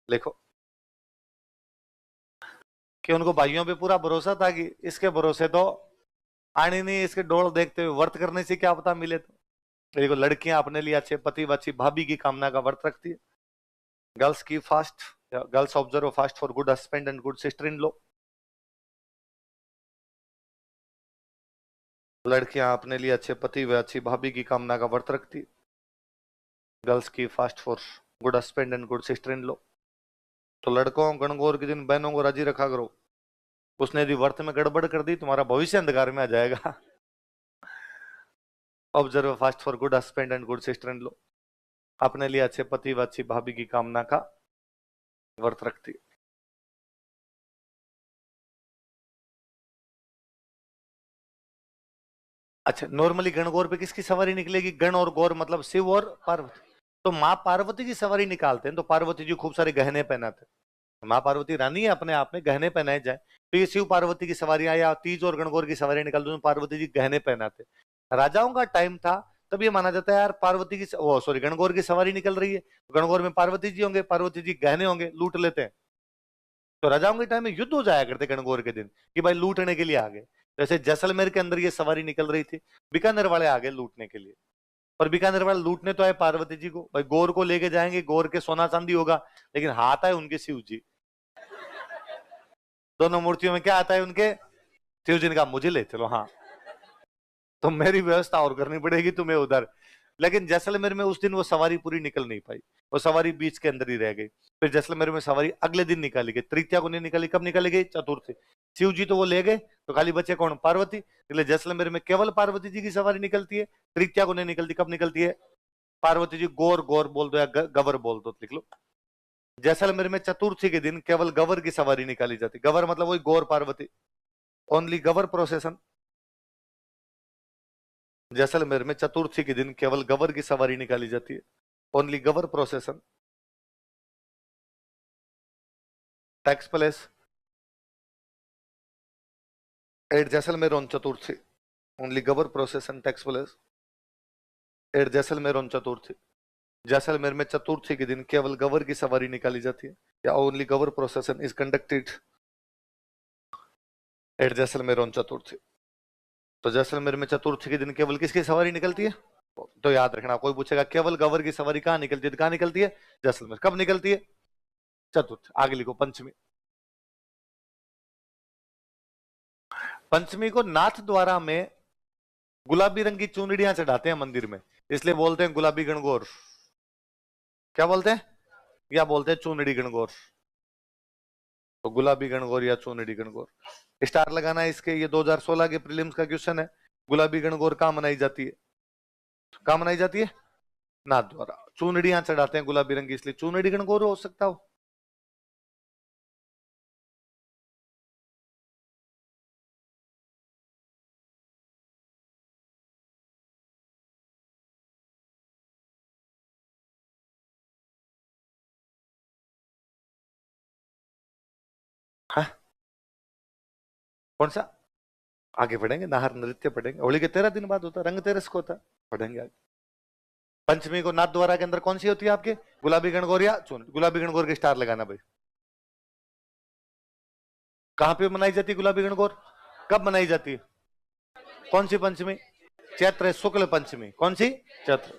देखो कि उनको भाइयों पे पूरा भरोसा था कि इसके भरोसे तो आनी नहीं, इसके डोल देखते हुए व्रत करने से क्या पता मिले। तो देखो लड़कियां अपने लिए अच्छे पति व अच्छी भाभी की कामना का व्रत रखती है। गर्ल्स की fast, girls observe fast for good husband and good sister in law. लड़कियां अपने लिए अच्छे पति व अच्छी भाभी की कामना का व्रत रखती है। गर्ल्स की fast for good husband and good sister in law. तो लड़कों गणगौर के दिन बहनों को राजी रखा करो। उसने यदि व्रत में गड़बड़ कर दी, तुम्हारा भविष्य अंधकार में आ जाएगा। Observe fast for good husband and good sister in law. अपने लिए अच्छे पति व अच्छी भाभी की कामना का व्रत रखती है। अच्छा, नॉर्मली गणगौर पे किसकी सवारी निकलेगी? गण और गौर मतलब शिव और पार्वती। तो माँ पार्वती की सवारी निकालते हैं तो पार्वती जी खूब सारे गहने पहनाते हैं। माँ पार्वती रानी है, अपने आप में गहने पहनाए जाए। तो ये शिव पार्वती की सवारी या तीज और गणगौर की सवारी निकाल दो, पार्वती जी गहने पहनाते। राजाओं का टाइम था तब ये माना जाता है यार पार्वती की वो सॉरी गणगौर की सवारी निकल रही है, गणगौर में पार्वती जी होंगे, पार्वती जी गहने होंगे, लूट लेते हैं। तो राजाओं के टाइम में युद्ध हो जाया करते गणगौर के दिन कि भाई लूटने के लिए आ गए। जैसे जैसलमेर के अंदर ये सवारी निकल रही थी, बीकानेर वाले आ गए लूटने के लिए। पर बीकानेर वाले लूटने तो आए पार्वती जी को, भाई गौर को लेके जाएंगे, गौर के सोना चांदी होगा, लेकिन हाथ आए उनके शिव जी। दोनों मूर्तियों में क्या आता है उनके? शिव जी ने कहा मुझे ले चलो, हाँ तो मेरी व्यवस्था और करनी पड़ेगी तुम्हें उधर। लेकिन जैसलमेर में उस दिन वो सवारी पूरी निकल नहीं पाई, वो सवारी बीच के अंदर ही रह गई। फिर जैसलमेर में सवारी अगले दिन निकाली गई, तृतीया को नहीं निकाली। कब निकाली गई? चतुर्थी। शिव जी तो वो ले गए, तो खाली बचे कौन? पार्वती। इसलिए जैसलमेर में केवल पार्वती जी की सवारी निकलती है, तृतीया को नहीं निकलती। कब निकलती है? पार्वती जी। गौर गौर बोल दो या गवर बोल दो, लिख लो। जैसलमेर में चतुर्थी के दिन केवल गवर की सवारी निकाली जाती। गवर मतलब वही गौर पार्वती, ओनली गवर प्रोसेसन। जैसलमेर में चतुर्थी के दिन केवल गवर की सवारी निकाली जाती है, only Gavar procession. Takes place at Jaisalmer on Chaturthi, only Gavar procession takes place at Jaisalmer on Chaturthi. Jaisalmer में चतुर्थी के दिन केवल गवर की सवारी निकाली जाती है, या only Gavar procession is conducted at Jaisalmer on Chaturthi. तो जैसलमेर में चतुर्थी के दिन केवल किसकी सवारी निकलती है? तो याद रखना, कोई पूछेगा केवल गवर की सवारी कहाँ निकलती है, तो कहाँ निकलती है? जैसलमेर। कब निकलती है? चतुर्थ। आगे लिखो पंचमी। पंचमी को नाथ द्वारा में गुलाबी रंग की चुनड़ियां चढ़ाते हैं मंदिर में, इसलिए बोलते हैं गुलाबी गणगौर। क्या बोलते हैं? या बोलते हैं चुनड़ी गणगौर। तो गुलाबी गणगौर या चुनड़ी गणगौर। स्टार लगाना है इसके, ये 2016 के प्रीलिम्स का क्वेश्चन है। गुलाबी गणगौर कहाँ मनाई जाती है? कहाँ मनाई जाती है? नाथ द्वारा। चुनड़ियां चढ़ाते हैं गुलाबी रंग की, इसलिए चुनड़ी गणगौर हो सकता हो। हाँ? कौन सा? आगे पढ़ेंगे, नाहर नृत्य पढ़ेंगे। होली के 13 दिन बाद होता है, रंग तेरस को होता है, पढ़ेंगे आगे। पंचमी को नाथ द्वारा के अंदर कौन सी होती है आपके? गुलाबी गणगौर या चुन। गुलाबी गणगौर के स्टार लगाना भाई। कहां पे मनाई जाती है गुलाबी गणगौर? कब मनाई जाती है? कौन सी पंचमी? चैत्र शुक्ल पंचमी। कौन सी? चैत्र।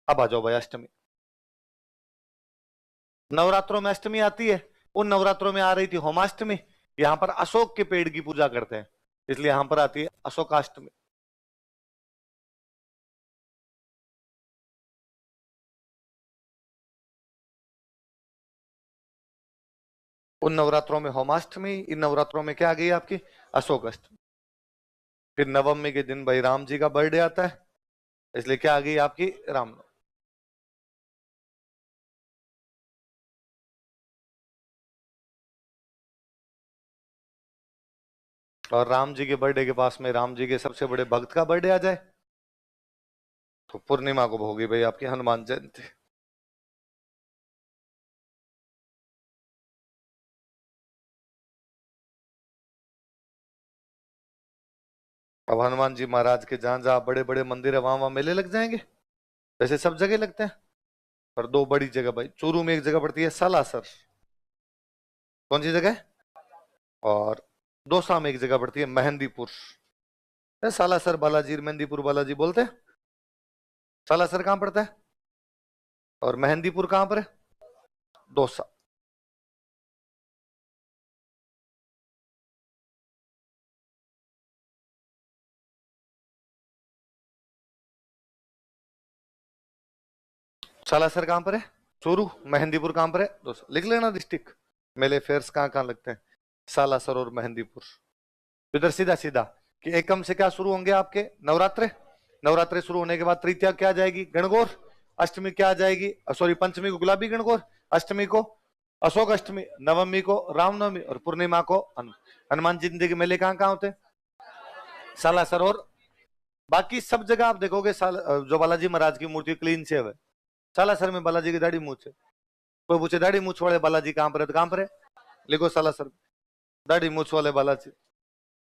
अब आ जाओ भाई अष्टमी। नवरात्रों में अष्टमी आती है, उन नवरात्रों में आ रही थी होमाष्टमी। यहां पर अशोक के पेड़ की पूजा करते हैं, इसलिए यहां पर आती है अशोकाष्टमी। उन नवरात्रों में होमाष्टमी, इन नवरात्रों में क्या आ गई आपकी अशोक अष्टमी। फिर नवमी के दिन भाई राम जी का बर्थडे आता है, इसलिए क्या आ गई आपकी रामनवमी। और राम जी के बर्थडे के पास में राम जी के सबसे बड़े भक्त का बर्थडे आ जाए तो पूर्णिमा को होगी भाई आपकी हनुमान जयंती। अब हनुमान जी महाराज के जहां जहां बड़े बड़े मंदिर है वहां वहां मेले लग जाएंगे, वैसे सब जगह लगते हैं। पर दो बड़ी जगह भाई, चूरू में एक जगह पड़ती है सालासर। कौन सी जगह? और दौसा में एक जगह पड़ती है मेहंदीपुर। सालासर बालाजी मेहंदीपुर बालाजी बोलते हैं। सालासर कहाँ पड़ता है और मेहंदीपुर कहाँ पर है? दौसा। सालासर कहाँ पर है? चूरू। मेहंदीपुर कहाँ पर है? दौसा। लिख लेना डिस्ट्रिक्ट। मेले फेयर्स कहाँ कहाँ लगते हैं? सालासर और मेहंदीपुर। इधर सीधा सीधा कि एकम से क्या शुरू होंगे आपके नवरात्रे। नवरात्रे शुरू होने के बाद तृतीया क्या आ जाएगी? गणगौर। अष्टमी क्या आ जाएगी? सॉरी, पंचमी को गुलाबी गणगौर, अष्टमी को अशोक अष्टमी, नवमी को रामनवमी और पूर्णिमा को हनुमान जयंती के मेले कहाँ कहाँ होते हैं? सालासर और बाकी सब जगह आप देखोगे जो बालाजी महाराज की मूर्ति क्लीन से है। सालासर में बालाजी की दाढ़ी मूछ है। कोई पूछे दाढ़ी मूछ वाले बालाजी कहाँ पर है, तो कहाँ पर है? लिखो सालासर दाढ़ी मूछ वाले बालाजी।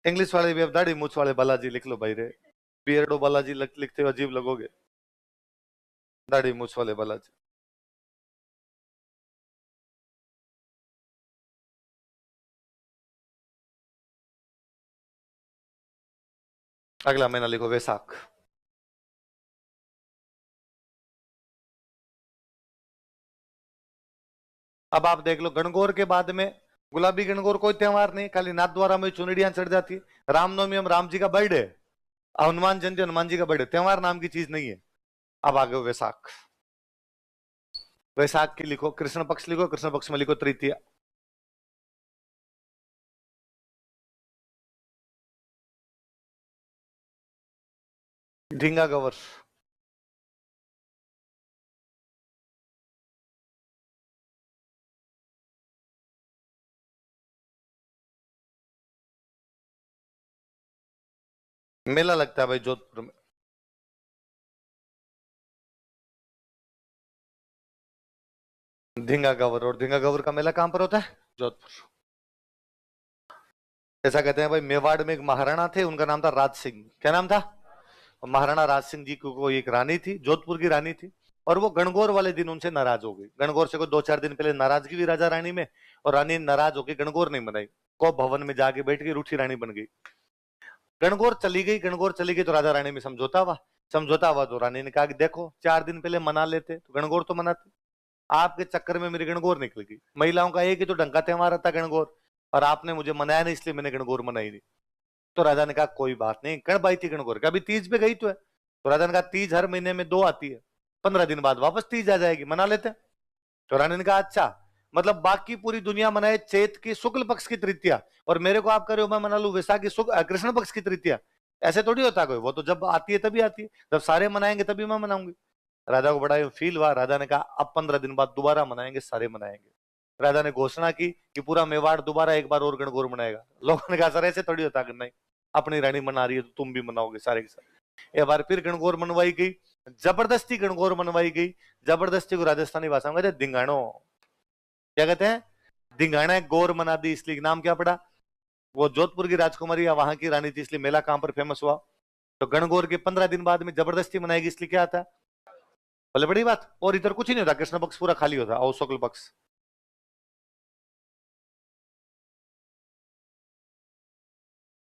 इंग्लिश वाले भी अब दाढ़ी मूछ वाले बालाजी लिख लो भाई रे। बियर्डो बालाजी लिखते हुए अजीब लगोगे। दाढ़ी मूछ वाले बालाजी। अगला महीना लिखो वैसाख। अब आप देख लो गणगौर के बाद में गुलाबी गणगौर कोई त्योहार नहीं, खाली नाथ द्वारा में चुनरियां चढ़ जाती है। रामनवमी हम राम जी का बर्थडे, हनुमान जयंती हनुमान जी का बर्थडे, त्योहार नाम की चीज नहीं है। अब आगे वैसाख। वैसाख की लिखो कृष्ण पक्ष, लिखो कृष्ण पक्ष में लिखो तृतीया। ढींगा गवर। मेला लगता है भाई जोधपुर में। ढींगा गवर, और ढींगा गवर का मेला कहां पर होता है? जोधपुर। ऐसा कहते हैं भाई मेवाड़ में एक महाराणा थे, उनका नाम था राज सिंह। क्या नाम था? महाराणा राज सिंह जी को कोई एक रानी थी, जोधपुर की रानी थी। और वो गणगौर वाले दिन उनसे नाराज हो गई। गणगौर से कोई 2-4 दिन पहले नाराजगी हुई राजा रानी में, और रानी नाराज होकर गणगौर नहीं मनाई। को भवन में जाके बैठ गई, रूठी रानी बन गई। गणगौर चली गई, गणगौर चली गई तो राजा रानी में समझौता हुआ। समझौता हुआ तो रानी ने कहा कि देखो 4 दिन पहले मना लेते तो गणगौर तो मनाते, आपके चक्कर में मेरी गणगौर निकल गई। महिलाओं का एक ही तो ढंग का त्योहार था गणगौर, और आपने मुझे मनाया नहीं, इसलिए मैंने गणगौर मनाई नहीं। तो राजा ने कहा कोई बात नहीं। कब आई थी गणगौर? कभी तीज पे गई तो है। तो राजा ने कहा तीज हर महीने में 2 आती है, 15 दिन बाद वापस तीज आ जाएगी, मना लेते हैं। तो रानी ने कहा अच्छा, मतलब बाकी पूरी दुनिया मनाए चैत की शुक्ल पक्ष की तृतीया, और मेरे को आप करे हो मैं मना लू वैसाख की कृष्ण पक्ष की तृतीया। ऐसे थोड़ी होता कोई, वो तो जब आती है तभी आती है, जब सारे मनाएंगे तभी मैं मनाऊंगी। राजा को बड़ा फील हुआ। राजा ने कहा अब 15 दिन बाद दोबारा मनाएंगे, सारे मनाएंगे। राजा ने घोषणा की कि पूरा मेवाड़ दोबारा एक बार और गणगौर मनाएगा। लोगों ने कहा सर ऐसे थोड़ी होता, नहीं अपनी रानी मना रही है तो तुम भी मनाओगे सारे के सारे। एक बार फिर गणगौर मनवाई गई, जबरदस्ती गणगौर मनवाई गई। जबरदस्ती को राजस्थानी भाषा में कहते हैं धिंगाणो। क्या कहते हैं? धिंगाणा। गौर मना दी, इसलिए नाम क्या पड़ा? वो जोधपुर की राजकुमारी या वहां की रानी थी, इसलिए मेला कहां पर फेमस हुआ? तो गणगौर के 15 दिन बाद में जबरदस्ती मनाएगी, इसलिए क्या आता है? बोले बड़ी बात। और इधर कुछ ही नहीं होता, कृष्ण पक्ष पूरा खाली होता और शुक्ल पक्ष।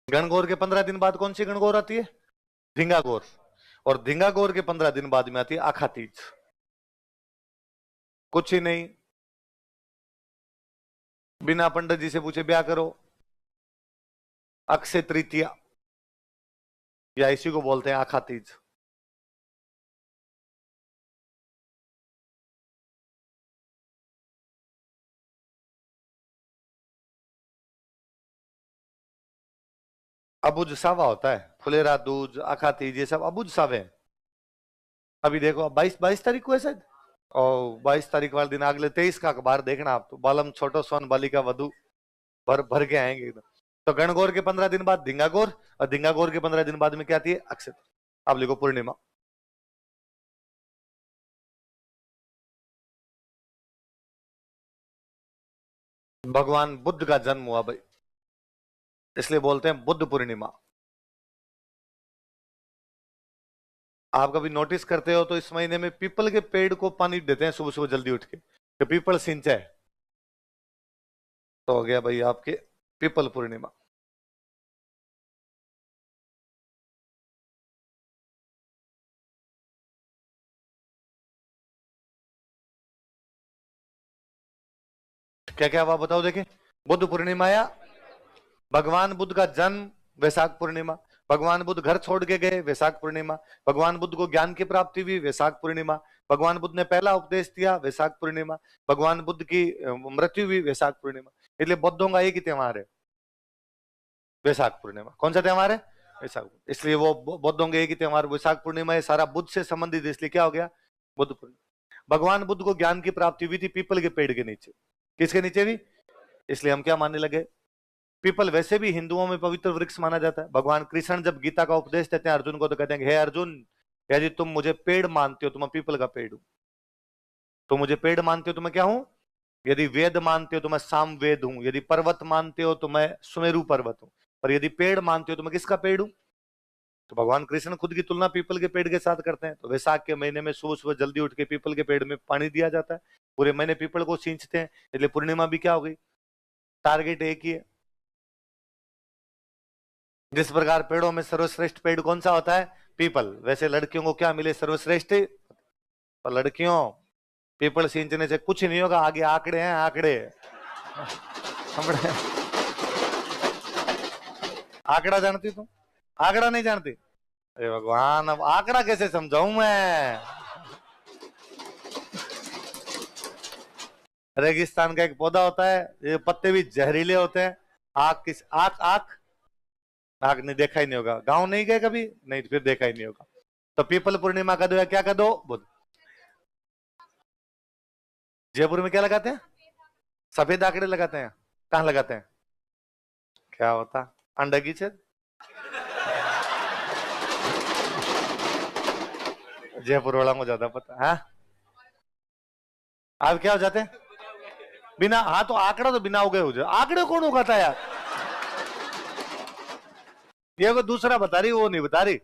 गणगौर के 15 दिन बाद कौन सी गणगौर आती है? ढींगा गौर। और धिंगागोर के 15 दिन बाद में आती है आखा तीज। कुछ ही नहीं, बिना पंडित जी से पूछे ब्याह करो। अक्षय तृतीया या इसी को बोलते हैं आखा तीज। अबुझ सावा होता है, फुलेरा दूज, आखा तीज, ये सब अबुझ सावे हैं। अभी देखो, अब 22 तारीख को है शायद, और 22 तारीख वाले दिन अगले 23 का अखबार देखना आप, तो बालम छोटो सोन बालिका वधु भर भर के आएंगे एकदम। तो गणगौर के 15 दिन बाद धिंगागौर, और धिंगागौर के 15 दिन बाद में क्या आती है? अक्षय। अब लिखो पूर्णिमा। भगवान बुद्ध का जन्म हुआ भाई, इसलिए बोलते हैं बुद्ध पूर्णिमा। आप कभी नोटिस करते हो तो इस महीने में पीपल के पेड़ को पानी देते हैं सुबह सुबह जल्दी उठ के, कि पीपल सिंचा है। तो हो गया भाई आपके पीपल पूर्णिमा। क्या क्या हुआ बताओ देखें। बुद्ध पूर्णिमा या भगवान बुद्ध का जन्म वैशाख पूर्णिमा, भगवान बुद्ध घर छोड़ के गए वैशाख पूर्णिमा, भगवान बुद्ध को ज्ञान की प्राप्ति हुई वैशाख पूर्णिमा, भगवान बुद्ध ने पहला उपदेश दिया वैशाख पूर्णिमा, भगवान बुद्ध की मृत्यु हुई वैशाख पूर्णिमा। इसलिए बुद्धों का एक ही त्योहार है, वैशाख पूर्णिमा। कौन सा त्योहार है? वैशाख। इसलिए वो बौद्धों के एक ही त्योहार वैशाख पूर्णिमा है, सारा बुद्ध से संबंधित, इसलिए क्या हो गया? बुद्ध पूर्णिमा। भगवान बुद्ध को ज्ञान की प्राप्ति हुई थी पीपल के पेड़ के नीचे। किसके नीचे भी? इसलिए हम क्या मानने लगे? पीपल वैसे भी हिंदुओं में पवित्र वृक्ष माना जाता है। भगवान कृष्ण जब गीता का उपदेश देते हैं अर्जुन को, तो कहते हैं हे अर्जुन, यदि तुम मुझे पेड़ मानते हो तो मैं पीपल का पेड़ हूं। तो मुझे पेड़ मानते हो तो मैं क्या हूं? यदि वेद मानते हो तो मैं साम वेद हूं, यदि पर्वत मानते हो तो मैं सुमेरु पर्वत हूं, पर यदि पेड़ मानते हो तो मैं किसका पेड़ हूं? तो भगवान कृष्ण खुद की तुलना पीपल के पेड़ के साथ करते हैं। तो वैशाख के महीने में सुबह सुबह जल्दी उठ के पीपल के पेड़ में पानी दिया जाता है, पूरे महीने पीपल को सींचते हैं। इसलिए पूर्णिमा भी क्या हो गई? टारगेट एक ही है। जिस प्रकार पेड़ों में सर्वश्रेष्ठ पेड़ कौन सा होता है? पीपल। वैसे लड़कियों को क्या मिले? सर्वश्रेष्ठ। पर लड़कियों, पीपल सींचने से कुछ नहीं होगा, आगे आंकड़े हैं, आंकड़े। आंकड़ा जानती तुम? आंकड़ा नहीं जानती? अरे भगवान, अब आंकड़ा कैसे समझाऊं मैं? रेगिस्तान का एक पौधा होता है, ये पत्ते भी जहरीले होते हैं। आग किस आग आग आग नहीं देखा ही नहीं होगा, गांव नहीं गए कभी, नहीं तो फिर देखा ही नहीं होगा। तो पीपल पूर्णिमा का दो या क्या का दो? बुध। जयपुर में क्या लगाते हैं? सफेद आंकड़े लगाते हैं। कहां लगाते हैं? क्या होता? अंडा की छेद। जयपुर वाला को ज्यादा पता है। आप क्या हो जाते हैं? बिना, हाँ तो आंकड़ा तो बिना उगे हो जाए। आंकड़े कौन उगाता है यार? ये को दूसरा बता रही, वो नहीं बता रही।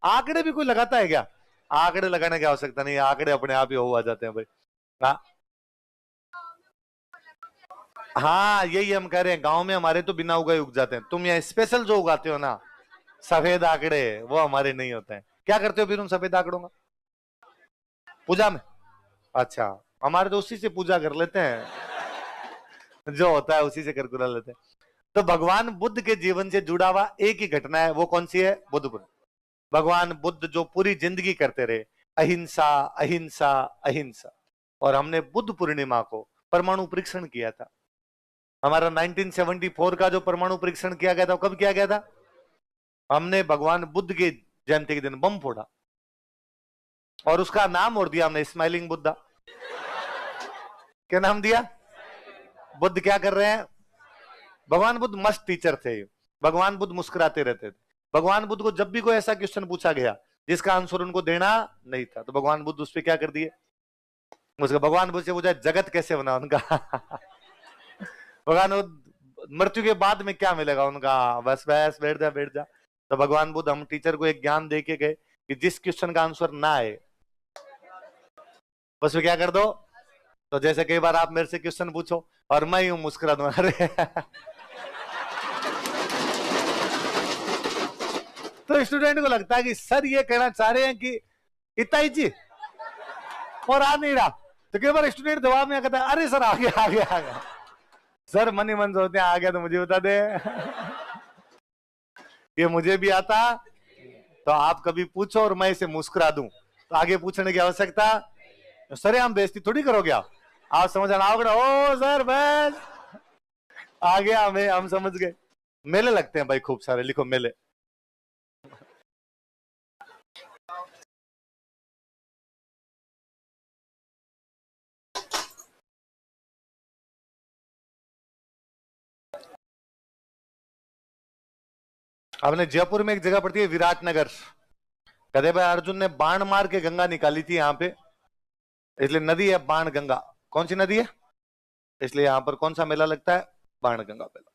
आंकड़े भी कोई लगाता है क्या? आंकड़े लगाने की आवश्यकता नहीं है, आंकड़े अपने आप ही हो आ जाते हैं भाई। हाँ हाँ, यही हम कह रहे हैं, गांव में हमारे तो बिना उगाए उग जाते हैं। तुम यहाँ स्पेशल जो उगाते हो ना सफेद आंकड़े, वो हमारे नहीं होते हैं। क्या करते हो फिर तुम सफेद आंकड़ों का? पूजा में? अच्छा, हमारे तो उसी से पूजा कर लेते हैं, जो होता है उसी से कर कुरा लेते हैं। तो भगवान बुद्ध के जीवन से जुड़ा हुआ एक ही घटना है, वो कौन सी है? बुद्ध पूर्णिमा। भगवान बुद्ध जो पूरी जिंदगी करते रहे अहिंसा अहिंसा अहिंसा, और हमने बुद्ध पूर्णिमा को परमाणु परीक्षण किया था। हमारा 1974 का जो परमाणु परीक्षण किया गया था, कब किया गया था? हमने भगवान बुद्ध के जयंती के दिन बम फोड़ा, और उसका नाम और दिया हमने स्माइलिंग बुद्धा। क्या नाम दिया? बुद्ध क्या कर रहे हैं? भगवान बुद्ध मस्त टीचर थे। भगवान बुद्ध मुस्कुराते रहते थे। भगवान बुद्ध को जब भी कोई ऐसा क्वेश्चन पूछा गया जिसका आंसर उनको देना नहीं था, तो भगवान बुद्ध उस पर क्या कर दिए? उसका भगवान बुद्ध से पूछा जगत कैसे बना उनका। भगवान बुद्ध मृत्यु के बाद में क्या मिलेगा उनका? बस बस बैठ जा बैठ जा। तो भगवान बुद्ध हम टीचर को एक ज्ञान दे के गए कि जिस क्वेश्चन का आंसर ना आए बस क्या कर दो। तो जैसे कई बार आप मेरे से क्वेश्चन पूछो और मैं यूं मुस्कुरा दूं, अरे तो स्टूडेंट को लगता है कि सर ये कहना चाह रहे हैं कि इतना ही जी, और आ नहीं रहा। तो कई बार स्टूडेंट जवाब में कहता है अरे सर आ गया आ गया आ गया। सर मन ही मन सोचते हैं आ गया तो मुझे बता दे। ये मुझे भी आता, तो आप कभी पूछो और मैं इसे मुस्कुरा दूं तो आगे पूछने की आवश्यकता। सर हम बेइज्जती थोड़ी करोगे आप समझ आओगे ना, ओ सर बस आ गया, हमें हम समझ गए। मेले लगते हैं भाई खूब सारे, लिखो मेले। आपने जयपुर में एक जगह पड़ती है विराटनगर, कहते भाई अर्जुन ने बाण मार के गंगा निकाली थी यहाँ पे, इसलिए नदी है बाण गंगा। कौन सी नदी है? इसलिए यहां पर कौन सा मेला लगता है? बाण गंगा मेला।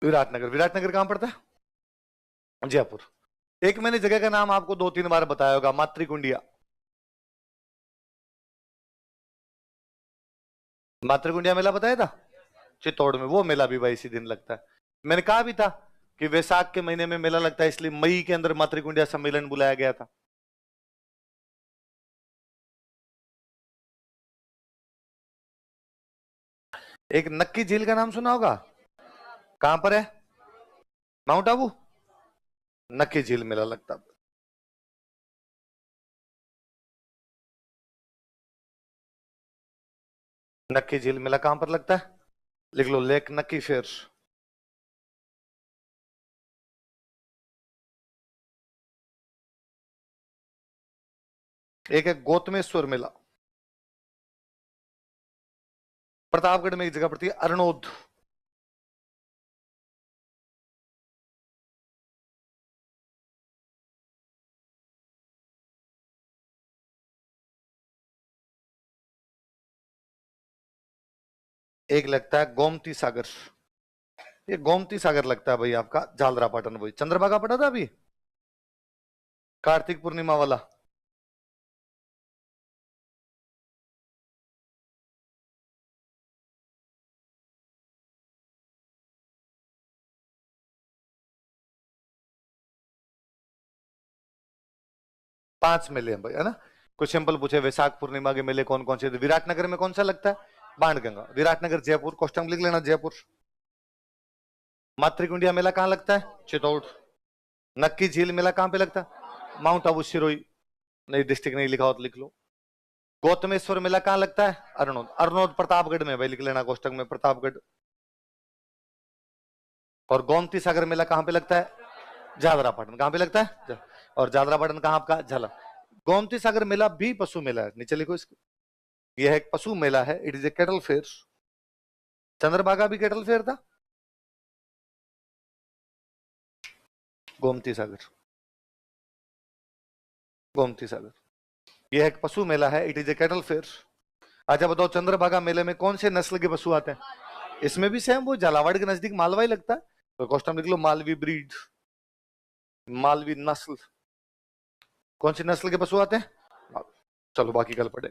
विराटनगर, विराटनगर कहां पड़ता है? जयपुर। एक मैंने जगह का नाम आपको 2-3 बार बताया होगा, मातृकुंडिया। मातृकुंडिया मेला बताया था चित्तौड़ में, वो मेला भी भाई इसी दिन लगता है। मैंने कहा भी था कि वैशाख के महीने में मेला लगता है, इसलिए मई के अंदर मातृकुंडिया सम्मेलन बुलाया गया था। एक नक्की झील का नाम सुना होगा, कहां पर है? माउंट आबू। नक्की झील मेला लगता है। नक्की झील मेला कहां पर लगता है? लिख लो, लेक नक्की फेयर। एक है गौतमेश्वर मेला, प्रतापगढ़ में एक जगह पड़ती है अरनोद। एक लगता है गोमती सागर, ये गोमती सागर लगता है भाई आपका झालरापाटन, वही चंद्रभागा पड़ा था अभी कार्तिक पूर्णिमा वाला। पांच मेले हैं भाई, है ना। कुछ सिंपल पूछे वैशाख पूर्णिमा के मेले कौन कौन से? विराटनगर में कौन सा लगता है? बाणगंगा। विराटनगर जयपुर, कोष्टक लिख लेना जयपुर। मातृकुंडिया मेला कहाँ लगता है? चित्तौड़। नक्की झील मेला कहाँ पे लगता है? माउंट आबू सिरोही। नहीं डिस्ट्रिक्ट नहीं लिखा हो तो लिख लो। गौतमेश्वर मेला कहाँ लगता है? अरनोद। अरनोद प्रतापगढ़ में भाई, लिख लेना कोष्टक में प्रतापगढ़। और गोमती सागर मेला कहाँ पे लगता है? झालरापाटन। कहाँ पे लगता है? और झालरापाटन कहाँ आपका? झाला। गोमती सागर मेला भी पशु मेला है, नीचे लिखो इसको। यह एक पशु मेला है, it is a cattle fair. Chandrabhaga भी कैटल फेयर था। गोमती सागर, गोमती सागर यह एक पशु मेला है, it is a cattle fair. अच्छा बताओ, चंद्रभागा मेले में कौन से नस्ल के पशु आते हैं? इसमें भी सेम, वो झालावाड़ के नजदीक मालवा ही लगता है, तो क्वेश्चन लिख लो मालवी ब्रीड, मालवी नस्ल। कौन सी नस्ल के पशु आते हैं? चलो बाकी कल पढ़े।